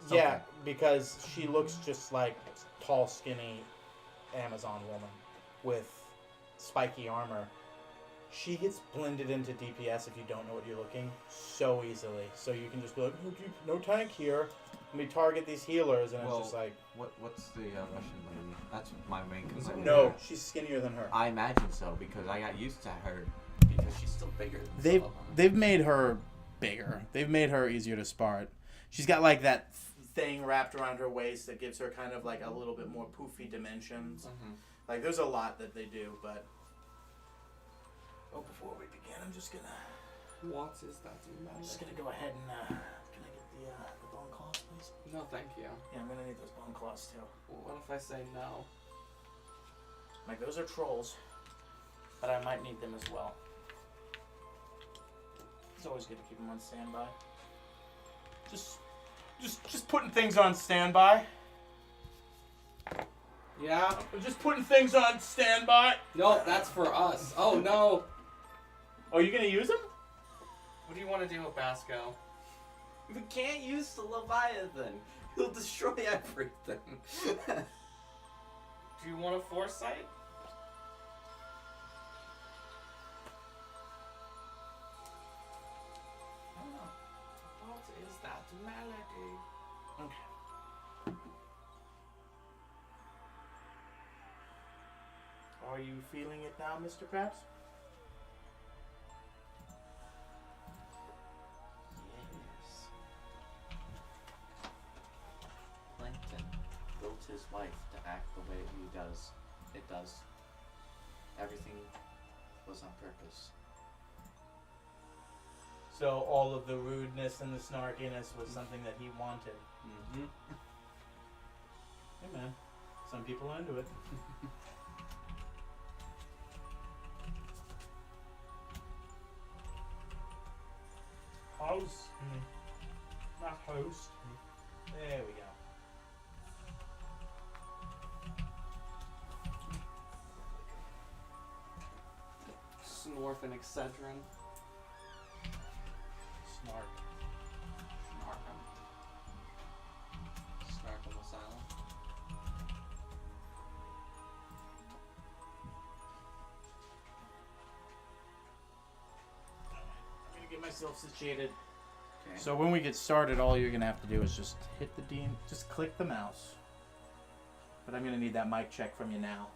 something. Yeah, because she looks just like tall, skinny Amazon woman with spiky armor. She gets blended into DPS if you don't know what you're looking so easily. So you can just be like, no tank here. Let me target these healers, and it's just like... What's the Russian lady? That's my main concern. No, she's skinnier than her. I imagine so, because I got used to her, because she's still bigger than They've made her bigger. They've made her easier to spot. She's got like that thing wrapped around her waist that gives her kind of like a little bit more poofy dimensions. Mm-hmm. Like there's a lot that they do, but... Oh, before we begin, I'm just gonna... What is that? I'm just gonna go ahead and... Can I get the bone claws, please? No, thank you. Yeah, I'm gonna need those bone claws too. Well, what if I say no? Like, those are trolls, but I might need them as well. It's always good to keep them on standby. Just putting things on standby. Yeah? We're just putting things on standby. No, that's for us. Oh, no. Oh, you gonna use them? What do you want to do with Basco? We can't use the Leviathan. He'll destroy everything. Do you want a foresight? I don't know. What is that melody? Okay. Are you feeling it now, Mr. Krabs? Yes. Plankton built his life to act the way he does. It does. Everything was on purpose. So all of the rudeness and the snarkiness was something that he wanted. Mm-hmm. Hey man, some people are into it. House. Not host. There we go. Snorf and Excedrin. Snark. Arkham. Snarkham Asylum. I'm gonna get myself situated. Okay. So when we get started, all you're gonna have to do is just hit the just click the mouse. But I'm gonna need that mic check from you now.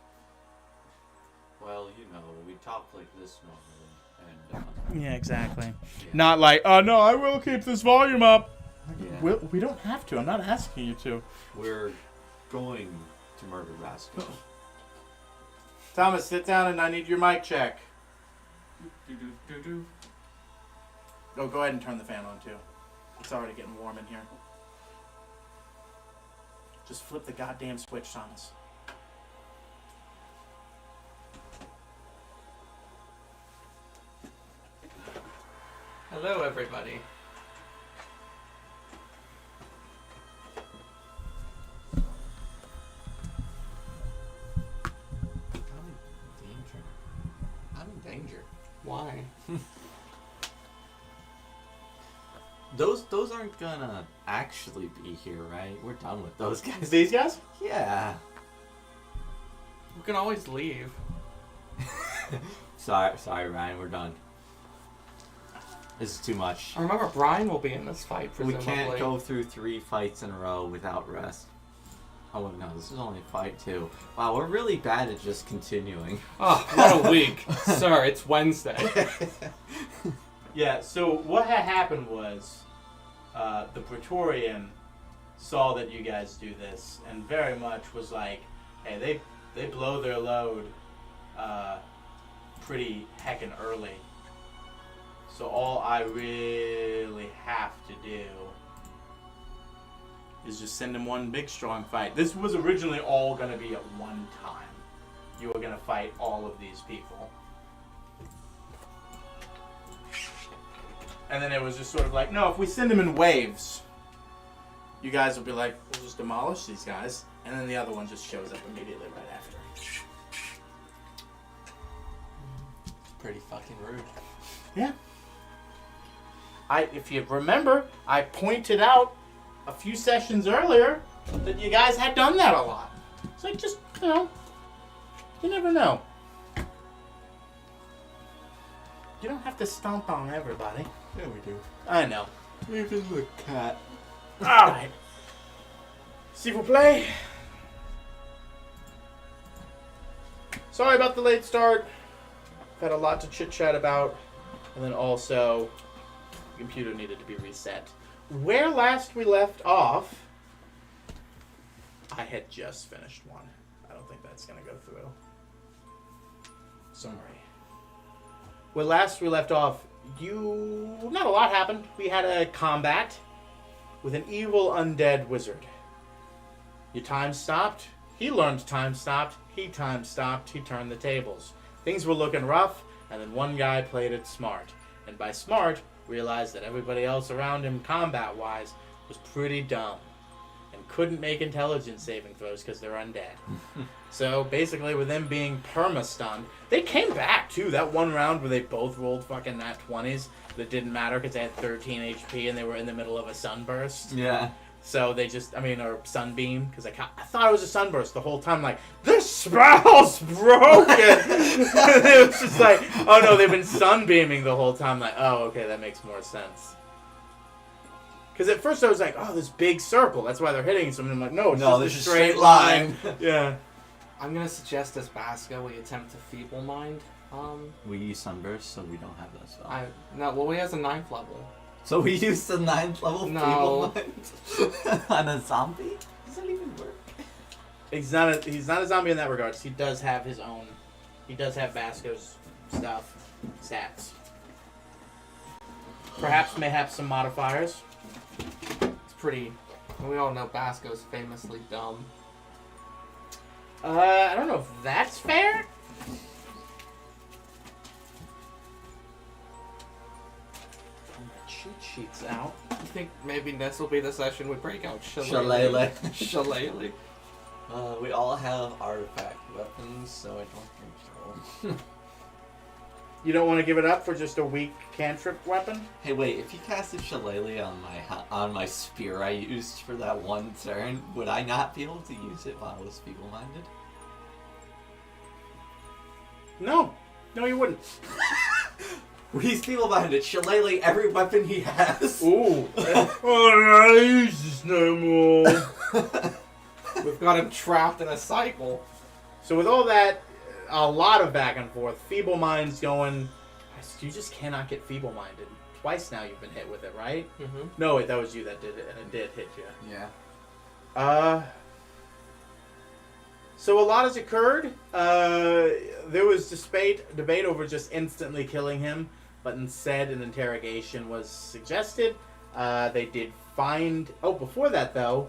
Well, you know, we talk like this normally, and Yeah, exactly. yeah. Not like, oh no, I will keep this volume up. Yeah. We don't have to. I'm not asking you to. We're going to murder Rascal. Thomas, sit down and I need your mic check. Oh, go ahead and turn the fan on too. It's already getting warm in here. Just flip the goddamn switch, Thomas. Hello, everybody. I'm in danger. Why? Those aren't gonna actually be here, right? We're done with those guys. These guys? Yeah. We can always leave. Sorry, Ryan. We're done. This is too much. I remember Brian will be in this fight, presumably. We can't go through 3 fights in a row without rest. Oh no, this is only fight 2. Wow, we're really bad at just continuing. Oh, what a week. Sir, it's Wednesday. Yeah, so what had happened was the Praetorian saw that you guys do this and very much was like, hey, they blow their load pretty heckin' early. So all I really have to do is just send them one big strong fight. This was originally all going to be at one time. You were going to fight all of these people. And then it was just sort of like, no, if we send them in waves, you guys will be like, we'll just demolish these guys. And then the other one just shows up immediately right after. Pretty fucking rude. Yeah. If you remember, I pointed out a few sessions earlier that you guys had done that a lot. So just, you never know. You don't have to stomp on everybody. Yeah, we do. I know. Even the cat. Alright. S'il vous plaît. Sorry about the late start. Had a lot to chit-chat about. And then also, the computer needed to be reset. Where last we left off, I had just finished one. I don't think that's going to go through. Sorry. Where last we left off, not a lot happened. We had a combat with an evil undead wizard. Your time stopped. He learned time stopped. He time stopped. He turned the tables. Things were looking rough, and then one guy played it smart. And by smart, realized that everybody else around him, combat-wise, was pretty dumb. And couldn't make intelligence saving throws because they're undead. So, basically, with them being perma-stunned, they came back, too. That one round where they both rolled fucking nat 20s, that didn't matter because they had 13 HP and they were in the middle of a sunburst. Yeah. So they just, or sunbeam, because I thought it was a sunburst the whole time, like, this spell's broken! And it was just like, oh no, they've been sunbeaming the whole time, like, oh, okay, that makes more sense. Because at first I was like, oh, this big circle, that's why they're hitting something. I'm like, no, it's just a straight line. Yeah. I'm gonna suggest as Basco we attempt to feeble mind. We use sunburst, so we don't have that spell. He has a 9th level. So we used the 9th level No. feeble mind on a zombie? Does that even work? He's not a zombie in that regard. He does have his own. He does have Basco's stuff, stats. Perhaps may have some modifiers. It's pretty. We all know Basco's famously dumb. I don't know if that's fair. Cheat sheets out. I think maybe this will be the session we break out Shillelagh. Shillelagh. We all have artifact weapons, so I don't think so. You don't want to give it up for just a weak cantrip weapon? Hey, wait! If you casted Shillelagh on my spear I used for that one turn, would I not be able to use it while I was feeble-minded? No, you wouldn't. He's feeble-minded. Shillelagh every weapon he has. Ooh. Oh, no, use this no more. We've got him trapped in a cycle. So with all that, a lot of back and forth, Feeble Mind's going, you just cannot get Feeble Minded. Twice now you've been hit with it, right? Mm-hmm. No, wait, that was you that did it, and it did hit you. Yeah. So a lot has occurred. There was debate over just instantly killing him, but instead an interrogation was suggested. They did find... Oh, before that, though,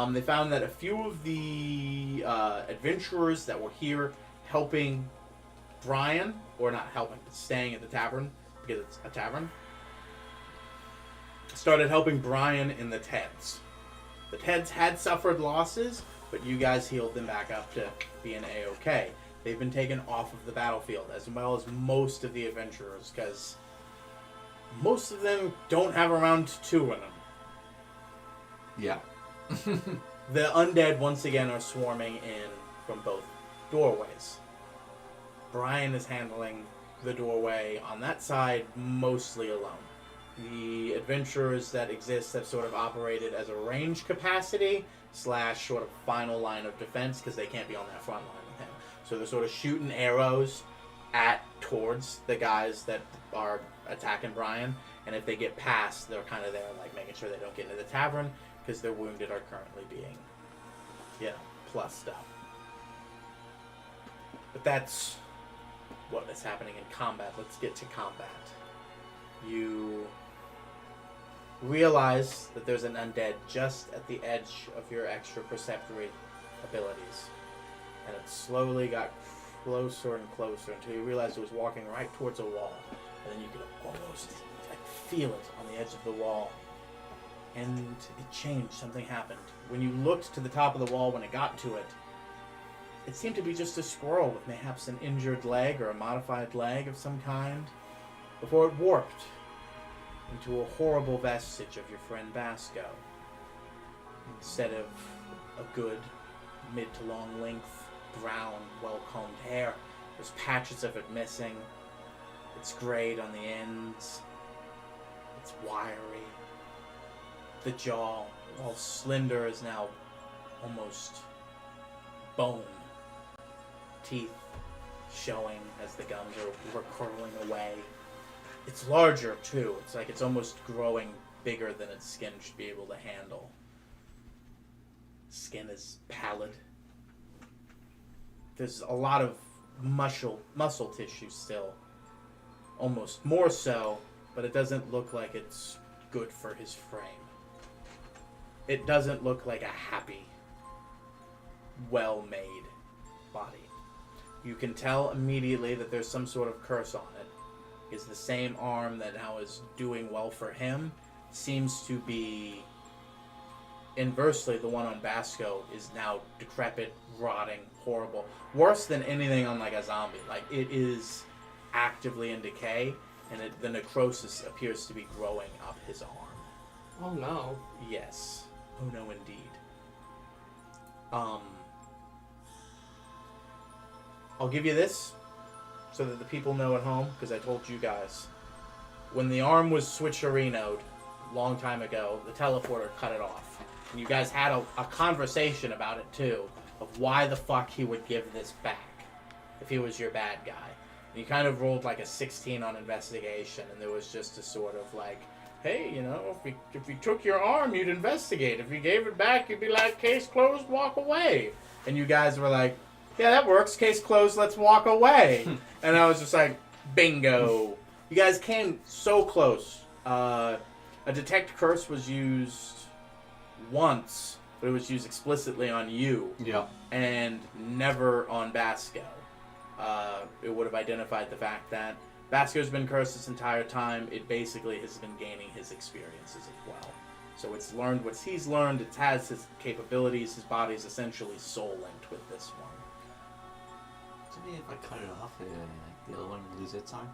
they found that a few of the adventurers that were here helping Brian, or not helping, but staying at the tavern, because it's a tavern, started helping Brian in the Teds. The Teds had suffered losses, but you guys healed them back up to being A-OK. They've been taken off of the battlefield, as well as most of the adventurers, because most of them don't have around 2 in them. Yeah. The undead, once again, are swarming in from both doorways. Brian is handling the doorway on that side mostly alone. The adventurers that exist have sort of operated as a range capacity / sort of final line of defense because they can't be on that front line with him. So they're sort of shooting arrows towards the guys that are attacking Brian, and if they get past, they're kind of there like making sure they don't get into the tavern because their wounded are currently being, plussed up. But that's what is happening in combat. Let's get to combat. You realize that there's an undead just at the edge of your extra perceptory abilities. And it slowly got closer and closer until you realized it was walking right towards a wall. And then you could almost feel it on the edge of the wall. And it changed. Something happened. When you looked to the top of the wall when it got to it, it seemed to be just a squirrel with mayhaps an injured leg or a modified leg of some kind, before it warped into a horrible vestige of your friend Basco. Instead of a good mid to long length, brown, well-combed hair, there's patches of it missing. It's grayed on the ends. It's wiry. The jaw, while slender, is now almost bone. Teeth showing as the gums are curling away. It's larger, too. It's like it's almost growing bigger than its skin should be able to handle. Skin is pallid. There's a lot of muscle tissue still. Almost more so, but it doesn't look like it's good for his frame. It doesn't look like a happy, well-made body. You can tell immediately that there's some sort of curse on it. Because the same arm that now is doing well for him seems to be... Inversely, the one on Basco is now decrepit, rotting, horrible. Worse than anything on like a zombie. Like, it is actively in decay, and the necrosis appears to be growing up his arm. Oh no. Yes. Oh no, indeed. I'll give you this, so that the people know at home, because I told you guys. When the arm was switcherinoed a long time ago, the teleporter cut it off. And you guys had a conversation about it, too, of why the fuck he would give this back if he was your bad guy. And you kind of rolled like a 16 on investigation, and there was just a sort of like, hey, you know, if you took your arm, you'd investigate. If you gave it back, you'd be like, case closed, walk away. And you guys were like, yeah, that works. Case closed, let's walk away. And I was just like, bingo. You guys came so close. A detect curse was used once, but it was used explicitly on you. Yeah. And never on Basco. It would have identified the fact that Basco's been cursed this entire time. It basically has been gaining his experiences as well. So it's learned what he's learned. It has his capabilities. His body's essentially soul-linked with this one. To me, if I cut it off, the other one would lose its arm?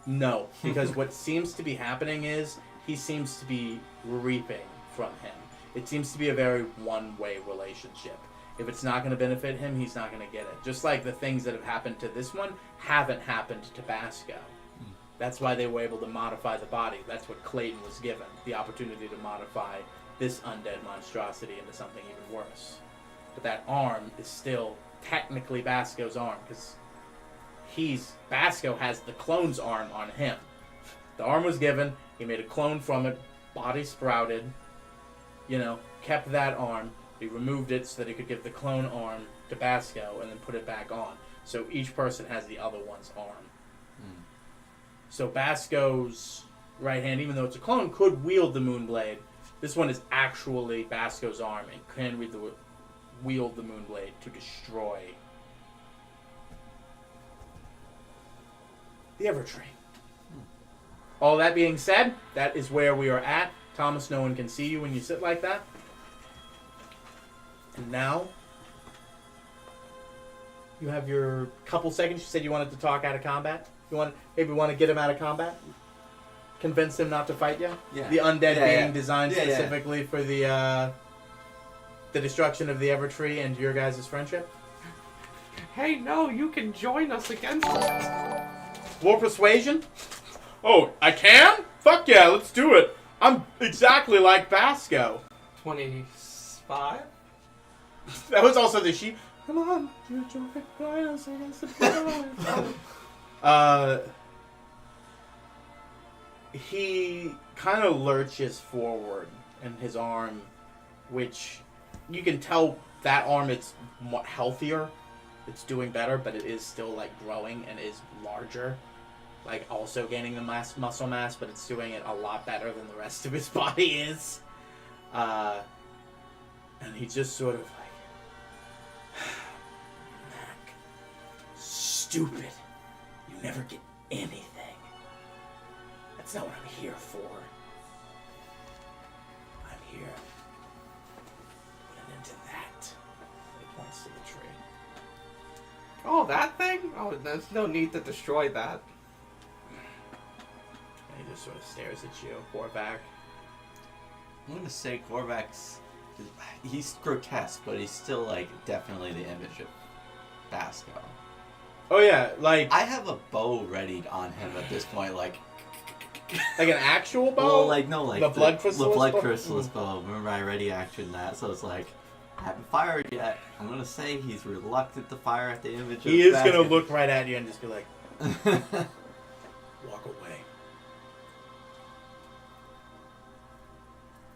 No, because what seems to be happening is he seems to be reaping from him. It seems to be a very one-way relationship. If it's not going to benefit him, he's not going to get it. Just like the things that have happened to this one haven't happened to Basco. That's why they were able to modify the body. That's what Clayton was given, the opportunity to modify this undead monstrosity into something even worse. But that arm is still technically Basco's arm, because Basco has the clone's arm on him. The arm was given, he made a clone from it, body sprouted, kept that arm. He removed it so that he could give the clone arm to Basco and then put it back on. So each person has the other one's arm. So Basco's right hand, even though it's a clone, could wield the Moonblade. This one is actually Basco's arm and can wield the Moonblade to destroy the Evertree. All that being said, that is where we are at. Thomas, no one can see you when you sit like that. And now, you have your couple seconds. You said you wanted to talk out of combat. Maybe want to get him out of combat? Convince him not to fight you? Yeah. The undead being yeah. designed specifically for the destruction of the Evertree and your guys' friendship? Hey, no, you can join us against it. War persuasion? Oh, I can? Fuck yeah, let's do it. I'm exactly like Basco. 25? That was also the sheep. Come on, you join us against the he kind of lurches forward in his arm, which you can tell that arm it's more healthier. It's doing better, but it is still like growing and is larger. Like also gaining the muscle mass, but it's doing it a lot better than the rest of his body is. And he just sort of like, Mac, stupid. You never get anything. That's not what I'm here for. I'm here to put an end to that. He points to the tree. Oh, that thing? Oh, there's no need to destroy that. And he just sort of stares at you, Horvath. I'm gonna say Korvax. He's grotesque, but he's still like definitely the image of Basco. Oh yeah, like I have a bow ready on him at this point, like an actual bow. well, like no, like the blood chrysalis the blood bow? chrysalis bow. Remember, I already actioned that, so it's like I haven't fired yet. I'm gonna say he's reluctant to fire at the image. He of is gonna Basco. look right at you and just be like, walk away.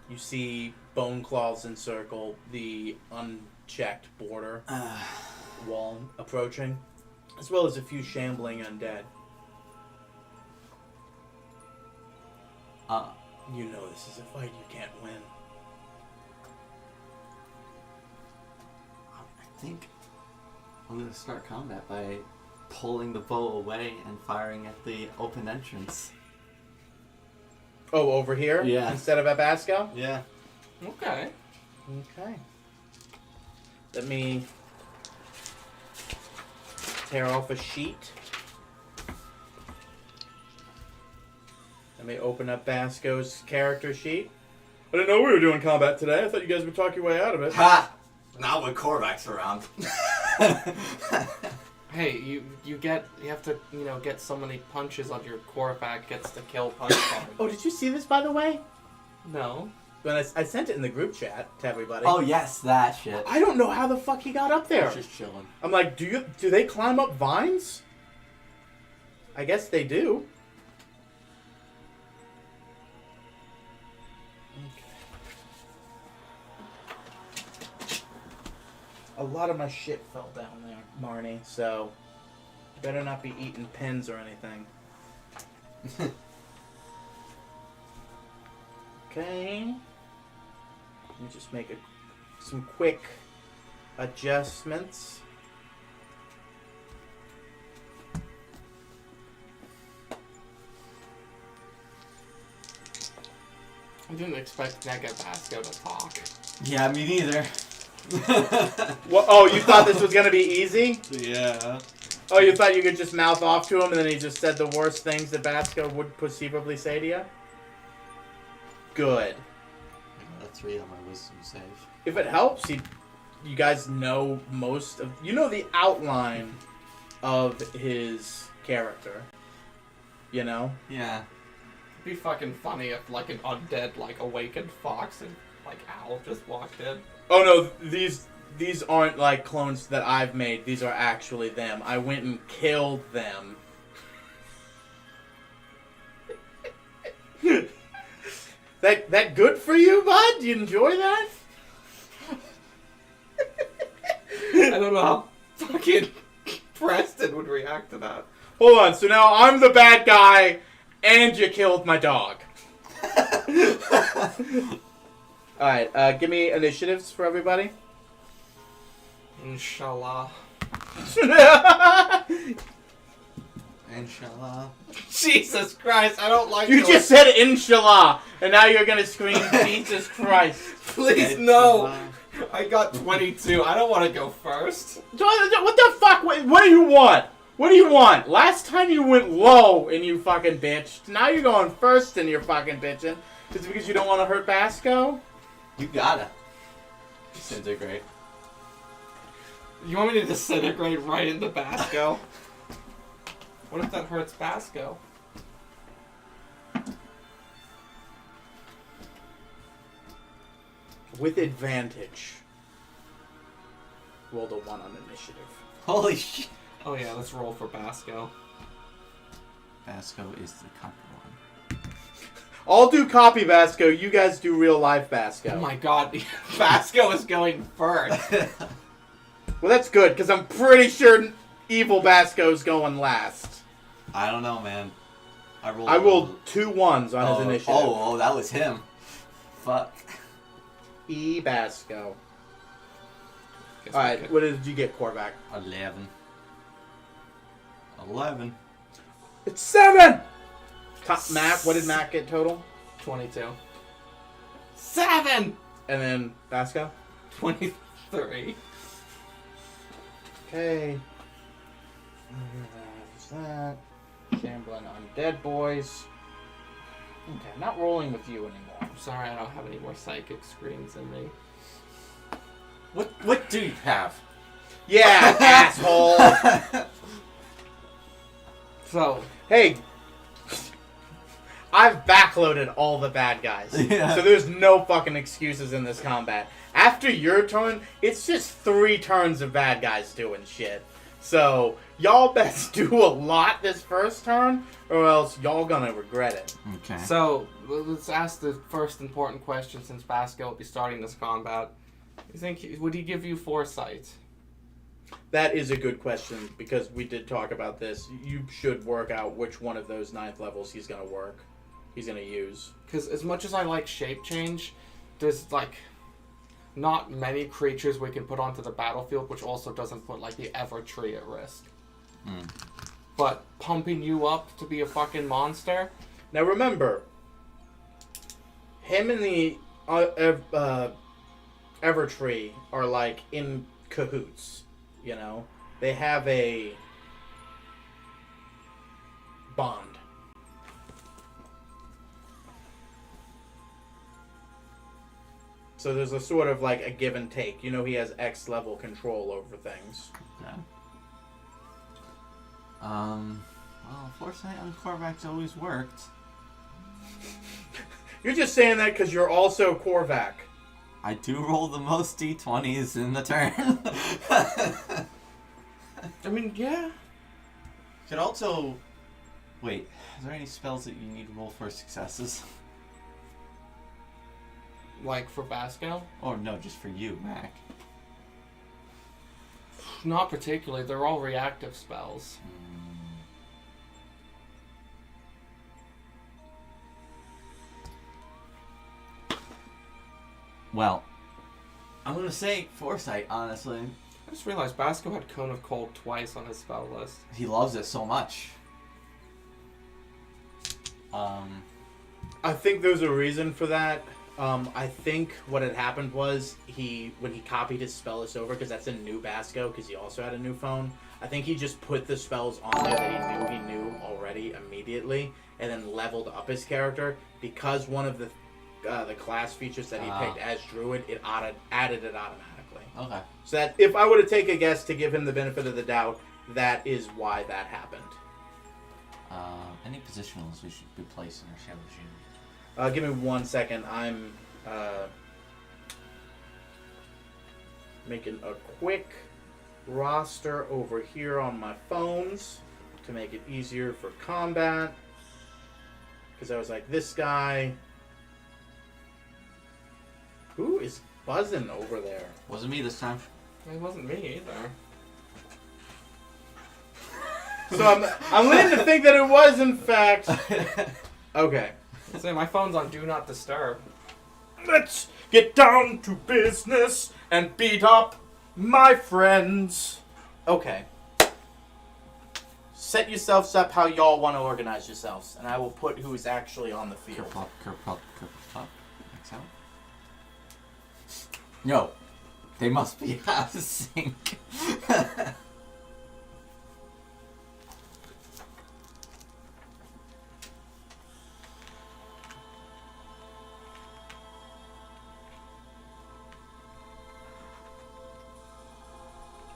You see bone claws encircle the unchecked border wall approaching, as well as a few shambling undead. You know this is a fight you can't win. I think I'm gonna start combat by pulling the bow away and firing at the open entrance. Oh, over here? Yeah. Instead of at Basco? Yeah. Okay. Okay. Let me tear off a sheet. Let me open up Basco's character sheet. I didn't know we were doing combat today. I thought you guys would talk your way out of it. Ha! Not when Korvac's around. Hey, you have to get so many punches on your Korvac gets the kill punch card. Oh, did you see this, by the way? No. When I sent it in the group chat to everybody. Oh yes, that shit. I don't know how the fuck he got up there. Just chilling. I'm like, do they climb up vines? I guess they do. A lot of my shit fell down there, Marnie, so you better not be eating pins or anything. Okay. Let me just make some quick adjustments. I didn't expect Nega Basco to talk. Yeah, me neither. Well, oh, you thought this was gonna be easy? Yeah. Oh, you thought you could just mouth off to him and then he just said the worst things that Basco would perceivably say to you? Good. I got a 3 on my wisdom save. If it helps, you guys know most of... You know the outline of his character. You know? Yeah. It'd be fucking funny if like an undead awakened fox and owl just walked in. Oh no, these aren't like clones that I've made. These are actually them. I went and killed them. That good for you, bud? You enjoy that? I don't know how fucking Preston would react to that. Hold on, so now I'm the bad guy and you killed my dog. Alright, give me initiatives for everybody. Inshallah. Inshallah. Jesus Christ, I don't like You those. just said inshallah, and now you're gonna scream Jesus Christ. Please, no. I got 22. I don't want to go first. What the fuck? What do you want? What do you want? Last time you went low and you fucking bitched. Now you're going first and you're fucking bitching. Is it because you don't want to hurt Basco? You gotta. Disintegrate. You want me to disintegrate right into Basco? What if that hurts Basco? With advantage. Rolled a 1 on initiative. Holy shit. Oh yeah, let's roll for Basco. Basco is the copper one. I'll do copy Basco. You guys do real life Basco. Oh my god, Basco is going first. Well, that's good, because I'm pretty sure evil Basco's going last. I don't know, man. I rolled 2 1s on his initiative. Oh, that was him. Fuck. E Basco. Alright, what did you get, Korvac? 11. 11. It's 7! Mac, what did Mac get total? 22. 7! And then Basco? 23. Okay. There's that. Shambling Undead Boys. Okay, I'm not rolling with you anymore. I'm sorry, I don't have any more psychic screens in me. What do you have? Yeah, asshole! So, Hey, I've backloaded all the bad guys. Yeah. So there's no fucking excuses in this combat. After your turn, it's just 3 turns of bad guys doing shit. So, y'all best do a lot this first turn, or else y'all gonna regret it. Okay. so let's ask the first important question since Basco will be starting this combat. You think would he give you foresight? That is a good question, because we did talk about this. You should work out which one of those 9th levels he's gonna use. Because as much as I like shape change, there's like not many creatures we can put onto the battlefield, which also doesn't put like the Ever Tree at risk. But pumping you up to be a fucking monster. Now remember, him and the Evertree are like in cahoots, you know? They have a bond. So there's a sort of like a give and take. You know, he has X level control over things. Okay. Well, foresight on Korvac's always worked. You're just saying that because you're also Korvac. I do roll the most d20s in the turn. I mean, yeah. Could also... Wait, is there any spells that you need to roll for successes? Like for Basco? Or no, just for you, Mac. Not particularly. They're all reactive spells. Well, I'm gonna say foresight, honestly. I just realized Basco had Cone of Cold twice on his spell list. He loves it so much. I think there's a reason for that. I think what had happened was when he copied his spell list over, because that's a new Basco, because he also had a new phone. I think he just put the spells on there that he knew already immediately, and then leveled up his character, because one of the class features that he picked as Druid, it added it automatically. Okay. So that if I were to take a guess to give him the benefit of the doubt, that is why that happened. Any positionals we should be placing our shadow machine? Give me 1 second. I'm making a quick roster over here on my phones to make it easier for combat. Because I was like, this guy... Who is buzzing over there? Wasn't me this time. It wasn't me either. So I'm leading to think that it was, in fact... Okay. Say my phone's on Do Not Disturb. Let's get down to business and beat up my friends. Okay. Set yourselves up how y'all want to organize yourselves, and I will put who is actually on the field. Kerplop. X out. No. They must be out of sync.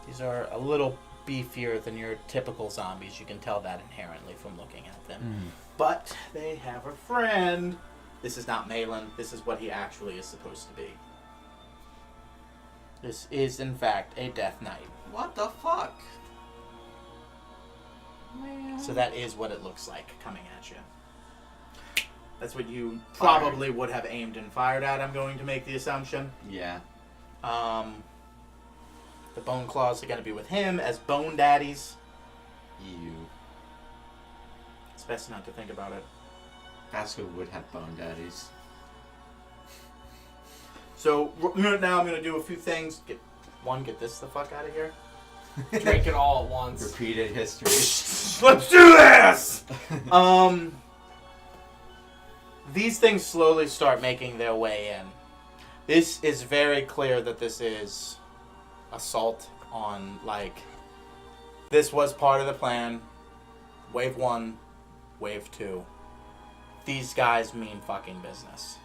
These are a little beefier than your typical zombies. You can tell that inherently from looking at them. But they have a friend. This is not Malin. This is what he actually is supposed to be. This is, in fact, a Death Knight. What the fuck? Man. So that is what it looks like coming at you. That's what you probably would have aimed and fired at, I'm going to make the assumption. Yeah. The Bone Claws are going to be with him as Bone Daddies. You. It's best not to think about it. Vasco would have bone daddies. So now I'm going to do a few things. Get this the fuck out of here. Drink it all at once. Repeated history. Let's do this! These things slowly start making their way in. This is very clear that this is assault on, like, this was part of the plan. Wave 1, Wave 2. these guys mean fucking business.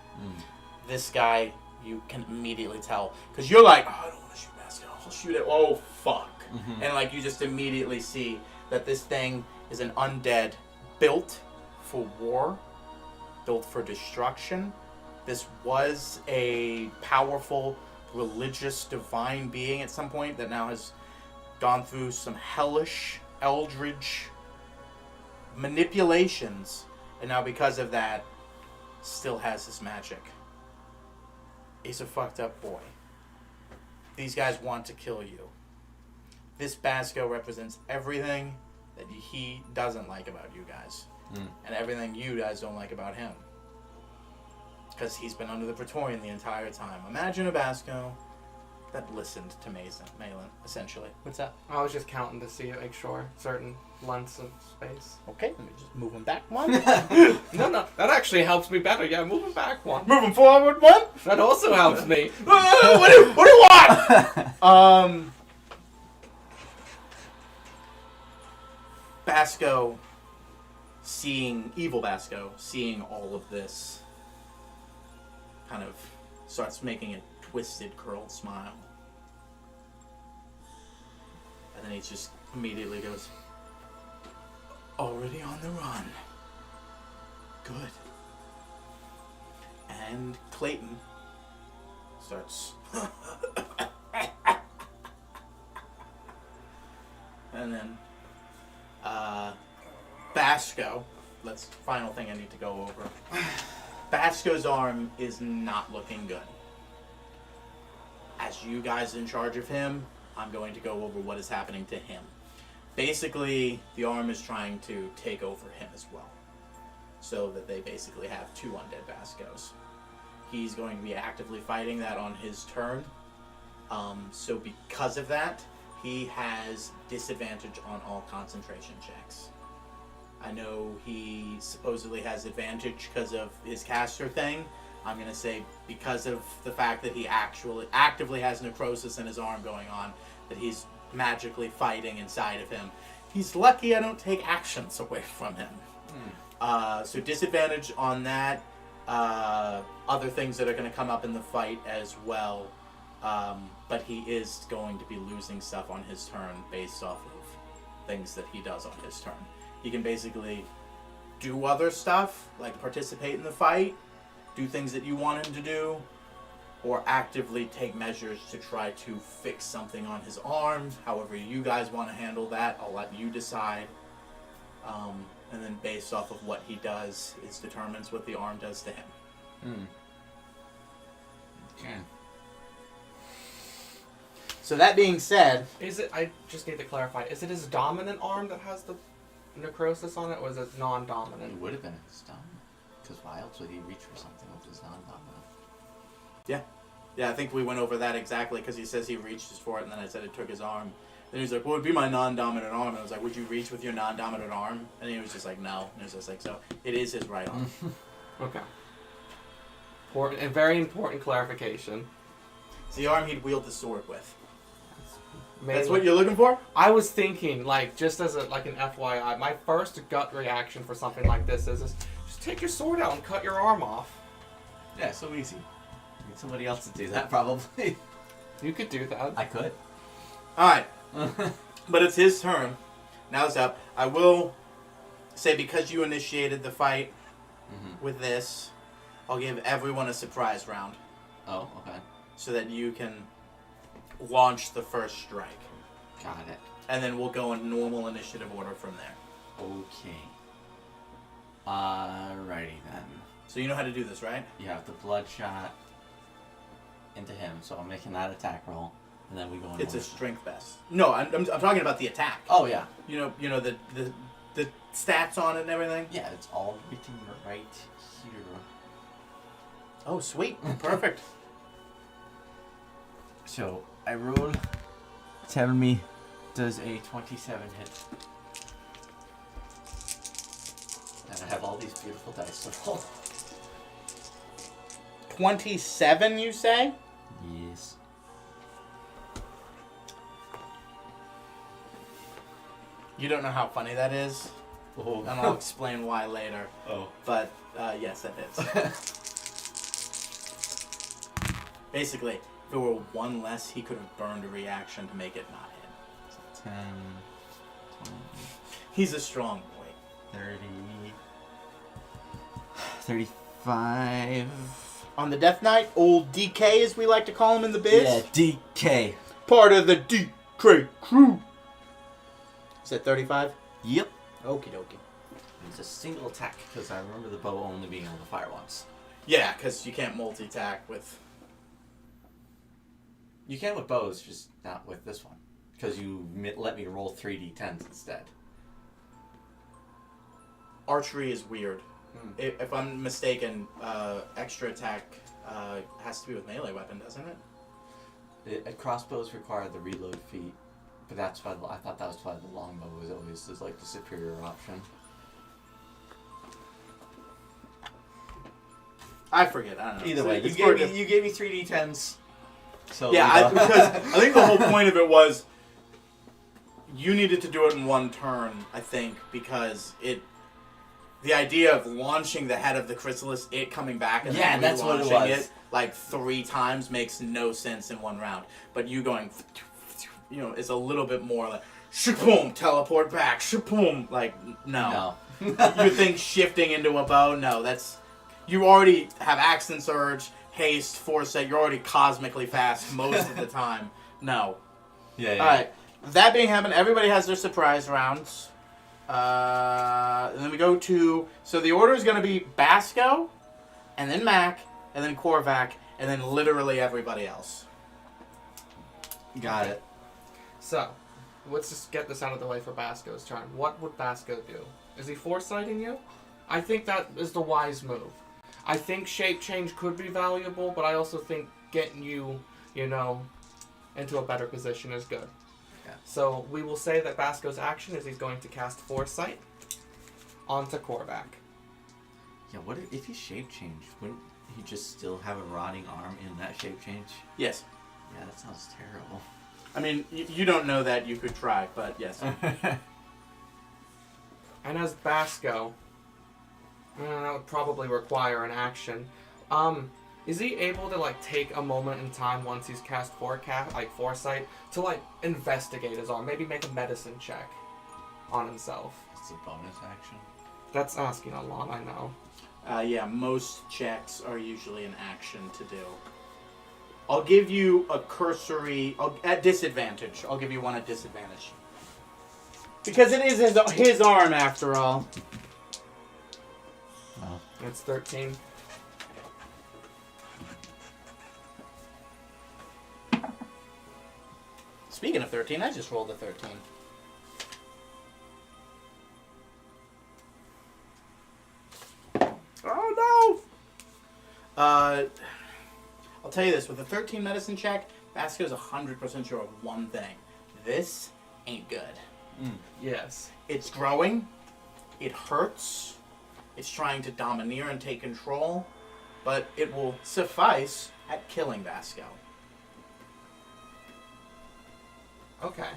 This guy, you can immediately tell. Because you're like, oh, I don't want to shoot Basco. I'll shoot it. Oh, fuck. And, like, you just immediately see that this thing is an undead built for war, built for destruction. This was a powerful, religious, divine being at some point that now has gone through some hellish, eldritch manipulations. And now because of that, still has his magic. He's a fucked up boy. These guys want to kill you. This Basco represents everything that he doesn't like about you guys. And everything you guys don't like about him. Because he's been under the Praetorian the entire time. Imagine a Basco that listened to Malin, essentially. What's up? I was just counting to see, make sure certain lengths of space. Okay, let me just move him back one. No, that actually helps me better. Yeah, move him back one. Move him forward one. That also helps me. What do you want? Basco, evil Basco, seeing all of this, kind of starts making a twisted, curled smile. And then he just immediately goes, already on the run. Good. And Clayton starts... and then... Basco, final thing I need to go over. Basco's arm is not looking good. As you guys in charge of him, I'm going to go over what is happening to him. Basically, the arm is trying to take over him as well. So that they basically have two undead Bascos. He's going to be actively fighting that on his turn. So because of that, he has disadvantage on all concentration checks. I know he supposedly has advantage because of his caster thing. I'm going to say because of the fact that he actively has necrosis in his arm going on, that he's magically fighting inside of him. He's lucky I don't take actions away from him. So disadvantage on that. Other things that are going to come up in the fight as well. But he is going to be losing stuff on his turn based off of things that he does on his turn. He can basically do other stuff, like participate in the fight, do things that you want him to do, or actively take measures to try to fix something on his arm. However you guys want to handle that, I'll let you decide. And then based off of what he does, it determines what the arm does to him. Okay. So that being said... I just need to clarify, is it his dominant arm that has the necrosis on it, or is it non-dominant? It would have been his dominant. Because why else would he reach for something with his non-dominant? Yeah, I think we went over that exactly, because he says he reaches for it, and then I said it took his arm. Then he's like, what would be my non-dominant arm? And I was like, would you reach with your non-dominant arm? And he was just like, no. And it was just like, so it is his right arm. Okay. A very important clarification. It's the arm he'd wield the sword with. Mainly, That's what you're looking for? I was thinking, like, just as an FYI, my first gut reaction for something like this is just take your sword out and cut your arm off. Yeah, so easy. Need somebody else to do that, probably. You could do that. I could. Alright. But it's his turn. Now it's up. I will say, because you initiated the fight with this, I'll give everyone a surprise round. Oh, okay. So that you can launch the first strike. Got it. And then we'll go in normal initiative order from there. Okay. Alrighty then. So you know how to do this, right? You have the bloodshot into him, so I'm making that attack roll, and then we go in. It's a strength best. No, I'm talking about the attack. Oh yeah. You know the stats on it and everything. Yeah, it's all written right here. Oh, sweet. Perfect. So I rolled. Tell me, does a 27 hit? And I have all these beautiful dice to roll. 27, you say? Yes. You don't know how funny that is, Oh. And I'll explain why later. Oh. But, yes, that is. Basically, if there were one less, he could have burned a reaction to make it not hit. 10, 20, He's a strong boy. 30, 35. On the Death Knight, old DK, as we like to call him in the biz. Yeah, DK. Part of the DK crew. Is that 35? Yep. Okie dokie. It's a single attack because I remember the bow only being able to fire once. Yeah, because you can't multi-attack with... You can with bows, just not with this one. Because you let me roll 3d10s instead. Archery is weird. If I'm mistaken, extra attack has to be with melee weapon, doesn't it? Crossbows require the reload feat, but that's why I thought that was why the longbow was always like the superior option. I forget. I don't know. Either way, It's you gave me 3d10s. So yeah, because I think the whole point of it was you needed to do it in one turn. I think because the idea of launching the head of the chrysalis, it coming back and then that's what it relaunching was. it like 3 times makes no sense in one round. But you going, is a little bit more like shaboom, teleport back, shaboom. Like no. You think shifting into a bow? No, that's you already have accent surge, haste, foresight. You're already cosmically fast most of the time. No. Yeah. All right. That being happened, everybody has their surprise rounds. And then we go to... So the order is going to be Basco, and then Mac, and then Korvac, and then literally everybody else. Got it. So, let's just get this out of the way for Basco's turn. What would Basco do? Is he foresighting you? I think that is the wise move. I think shape change could be valuable, but I also think getting you, into a better position is good. Yeah. So we will say that Basco's action is he's going to cast Foresight onto Korvac. Yeah, what if he shape changed? Wouldn't he just still have a rotting arm in that shape change? Yes. Yeah, that sounds terrible. I mean, you don't know that. You could try, but yes. And as Basco, that would probably require an action. Is he able to take a moment in time once he's cast Foresight to investigate his arm? Maybe make a medicine check on himself. It's a bonus action. That's asking a lot, I know. Yeah, most checks are usually an action to do. I'll give you a cursory... at disadvantage. I'll give you one at disadvantage. Because it is his arm, after all. Wow. It's 13. Speaking of 13, I just rolled a 13. Oh, no! I'll tell you this. With a 13 medicine check, Basco's 100% sure of one thing. This ain't good. Yes. It's growing. It hurts. It's trying to domineer and take control. But it will suffice at killing Basco. Okay.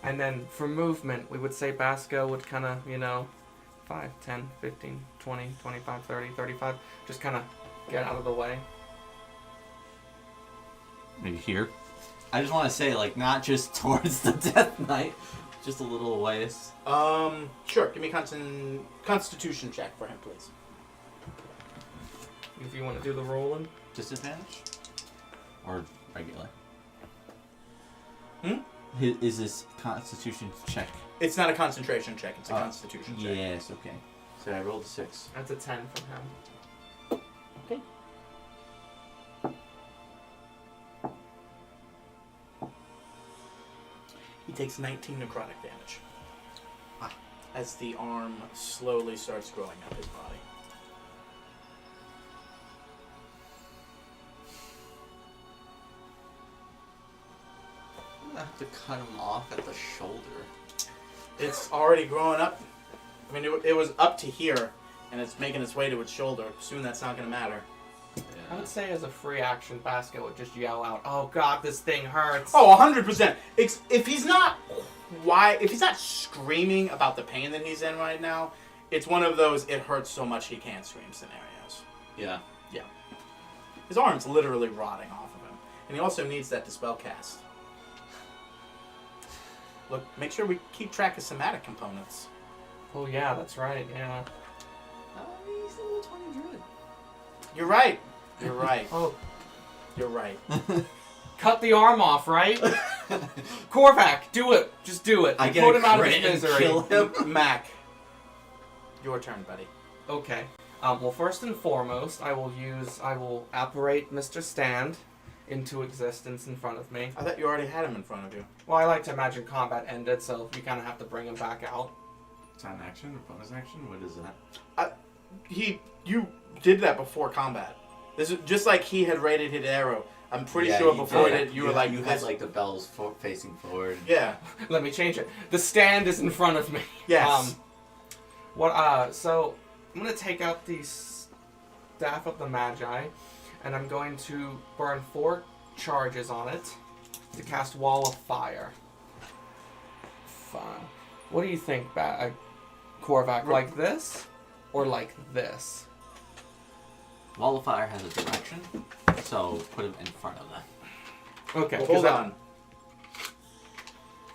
And then for movement, we would say Basco would kind of, 5, 10, 15, 20, 25, 30, 35, just kind of get out of the way. Maybe here. I just want to say, not just towards the Death Knight, just a little ways. Sure. Give me a Constitution check for him, please. If you want to do the rolling. Disadvantage? Or regular? Is this Constitution check? It's not a concentration check. It's a Constitution check. Yes, okay. So I rolled a 6. That's a 10 from him. Okay. He takes 19 necrotic damage. As the arm slowly starts growing up his body. I'm gonna have to cut him off at the shoulder. It's already growing up. I mean, it was up to here, and it's making its way to its shoulder. Soon that's not going to matter. Yeah. I would say as a free action, Basket would just yell out, "Oh God, this thing hurts!" Oh, 100%. If he's not screaming about the pain that he's in right now, it's one of those it hurts so much he can't scream scenarios. Yeah. Yeah. His arm's literally rotting off of him. And he also needs that Dispel cast. Look, make sure we keep track of somatic components. Oh yeah, that's right. Yeah. He's a little 20 druid. You're right. You're right. Oh, You're right. cut the arm off, right? Korvac, do it. Just do it. I get Put a him out of crit his and misery. kill him. Mac. Your turn, buddy. Okay. Well, first and foremost, I will apparate Mr. Stand into existence in front of me. I thought you already had him in front of you. Well, I like to imagine combat ended, so you kind of have to bring him back out. It's an action or bonus action? What is that? You did that before combat. This is just like he had rated his arrow. I'm pretty sure you before did. it, you were like you this. had like the bells facing forward. Yeah. Let me change it. The Stand is in front of me. Yes. So I'm gonna take out the Staff of the Magi, and I'm going to burn 4 charges on it to cast Wall of Fire. Fine. What do you think, Korvac? Like this, or like this? Wall of Fire has a direction, so put him in front of them. Okay. Well, hold on.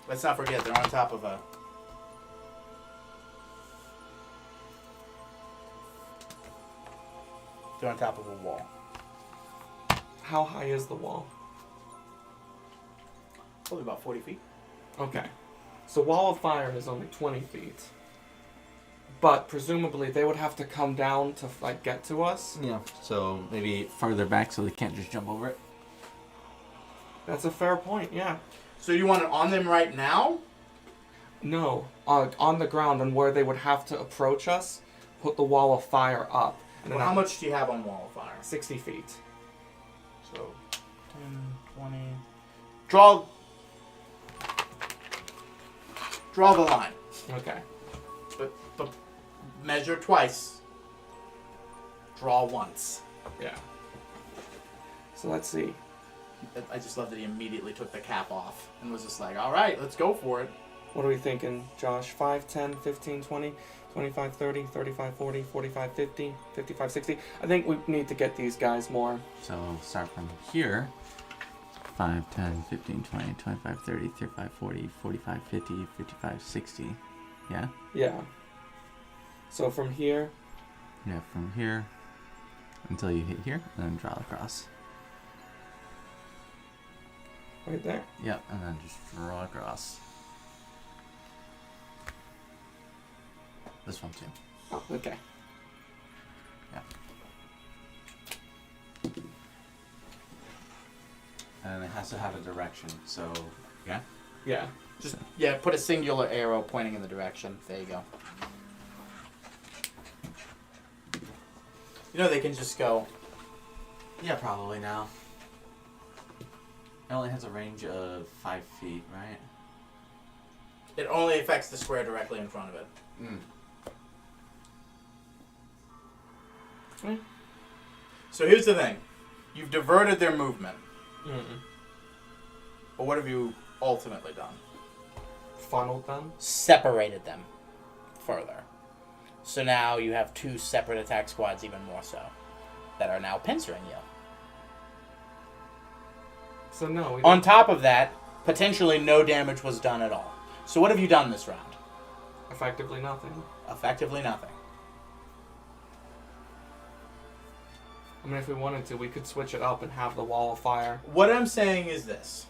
Let's not forget they're on top of a. They're on top of a wall. How high is the wall? Probably about 40 feet. Okay. So Wall of Fire is only 20 feet. But presumably they would have to come down to get to us. Yeah, so maybe farther back so they can't just jump over it. That's a fair point, yeah. So you want it on them right now? No, on the ground and where they would have to approach us, put the Wall of Fire up. And Well, then how much do you have on Wall of Fire? 60 feet. So 10, 20. Draw the line. Okay. But measure twice. Draw once. Yeah. So let's see. I just love that he immediately took the cap off and was just like, all right, let's go for it. What are we thinking, Josh? 5, 10, 15, 20, 25, 30, 35, 40, 45, 50, 55, 60. I think we need to get these guys more. So start from here. 5, 10, 15, 20, 25, 30, 35, 40, 45, 50, 55, 60. Yeah? Yeah. So from here. Yeah, from here until you hit here, and then draw across. Right there. Yep, and then just draw across. This one too. Oh, okay. Yeah. And it has to have a direction, so yeah? Yeah. Just put a singular arrow pointing in the direction. There you go. You know they can just go. Yeah, probably now. It only has a range of 5 feet, right? It only affects the square directly in front of it. Mm. Hmm. So here's the thing. You've diverted their movement. Mm-mm. But what have you ultimately done? Funneled them. Separated them further. So now you have 2 separate attack squads, even more so, that are now pincering you. So no. We On don't- top of that, potentially no damage was done at all. So what have you done this round? Effectively nothing. Effectively nothing. I mean, if we wanted to, we could switch it up and have the Wall of Fire. What I'm saying is this.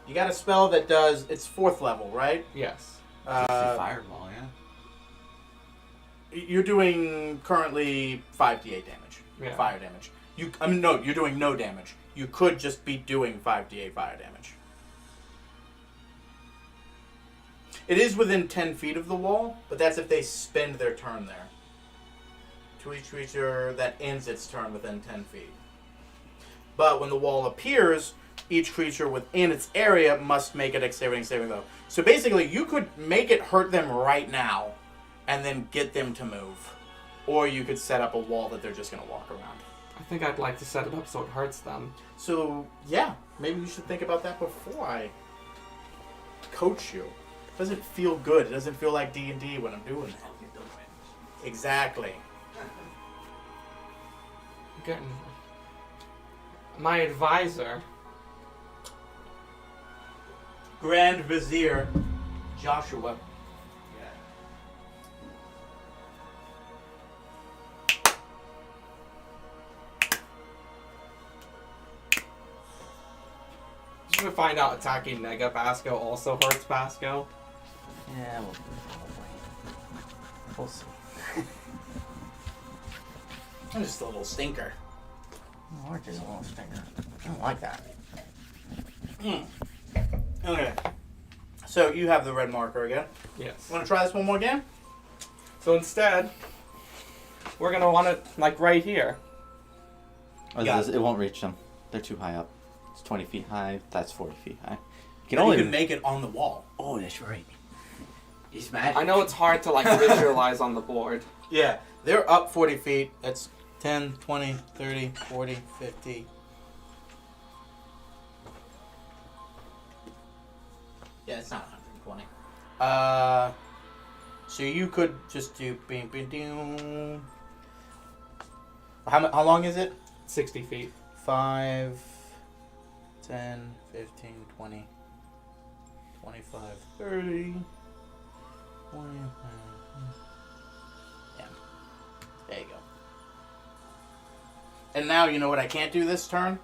You got a spell that does, it's 4th level, right? Yes. Fireball, yeah. You're doing currently 5d8 damage. Yeah. Fire damage. No, you're doing no damage. You could just be doing 5d8 fire damage. It is within 10 feet of the wall, but that's if they spend their turn there. To each creature that ends its turn within 10 feet. But when the wall appears, each creature within its area must make a dexterity saving throw. So basically, you could make it hurt them right now, and then get them to move. Or you could set up a wall that they're just going to walk around. I think I'd like to set it up so it hurts them. So, yeah, maybe you should think about that before I coach you. It doesn't feel good. It doesn't feel like D&D when I'm doing that. Exactly. Getting my advisor. Grand Vizier Joshua. Just to find out attacking Nega Basco also hurts Basco. Yeah, we'll see. I'm just a little stinker. Or just a little stinger. I don't like that. Okay. So you have the red marker again. Yes. Want to try this one more again? So instead, we're gonna want it like right here. Oh, Got it won't reach them. They're too high up. It's 20 feet high. That's 40 feet high. You can make it on the wall. Oh, that's right. He's mad. I know it's hard to like visualize on the board. Yeah, they're up 40 feet. That's 10, 20, 30, 40, 50. Yeah, it's not 120. So you could just do bing, bing, ding. How long is it? 60 feet. 5, 10, 15, 20, 25, 30, 20. Yeah. There you go. And now you know what I can't do this turn?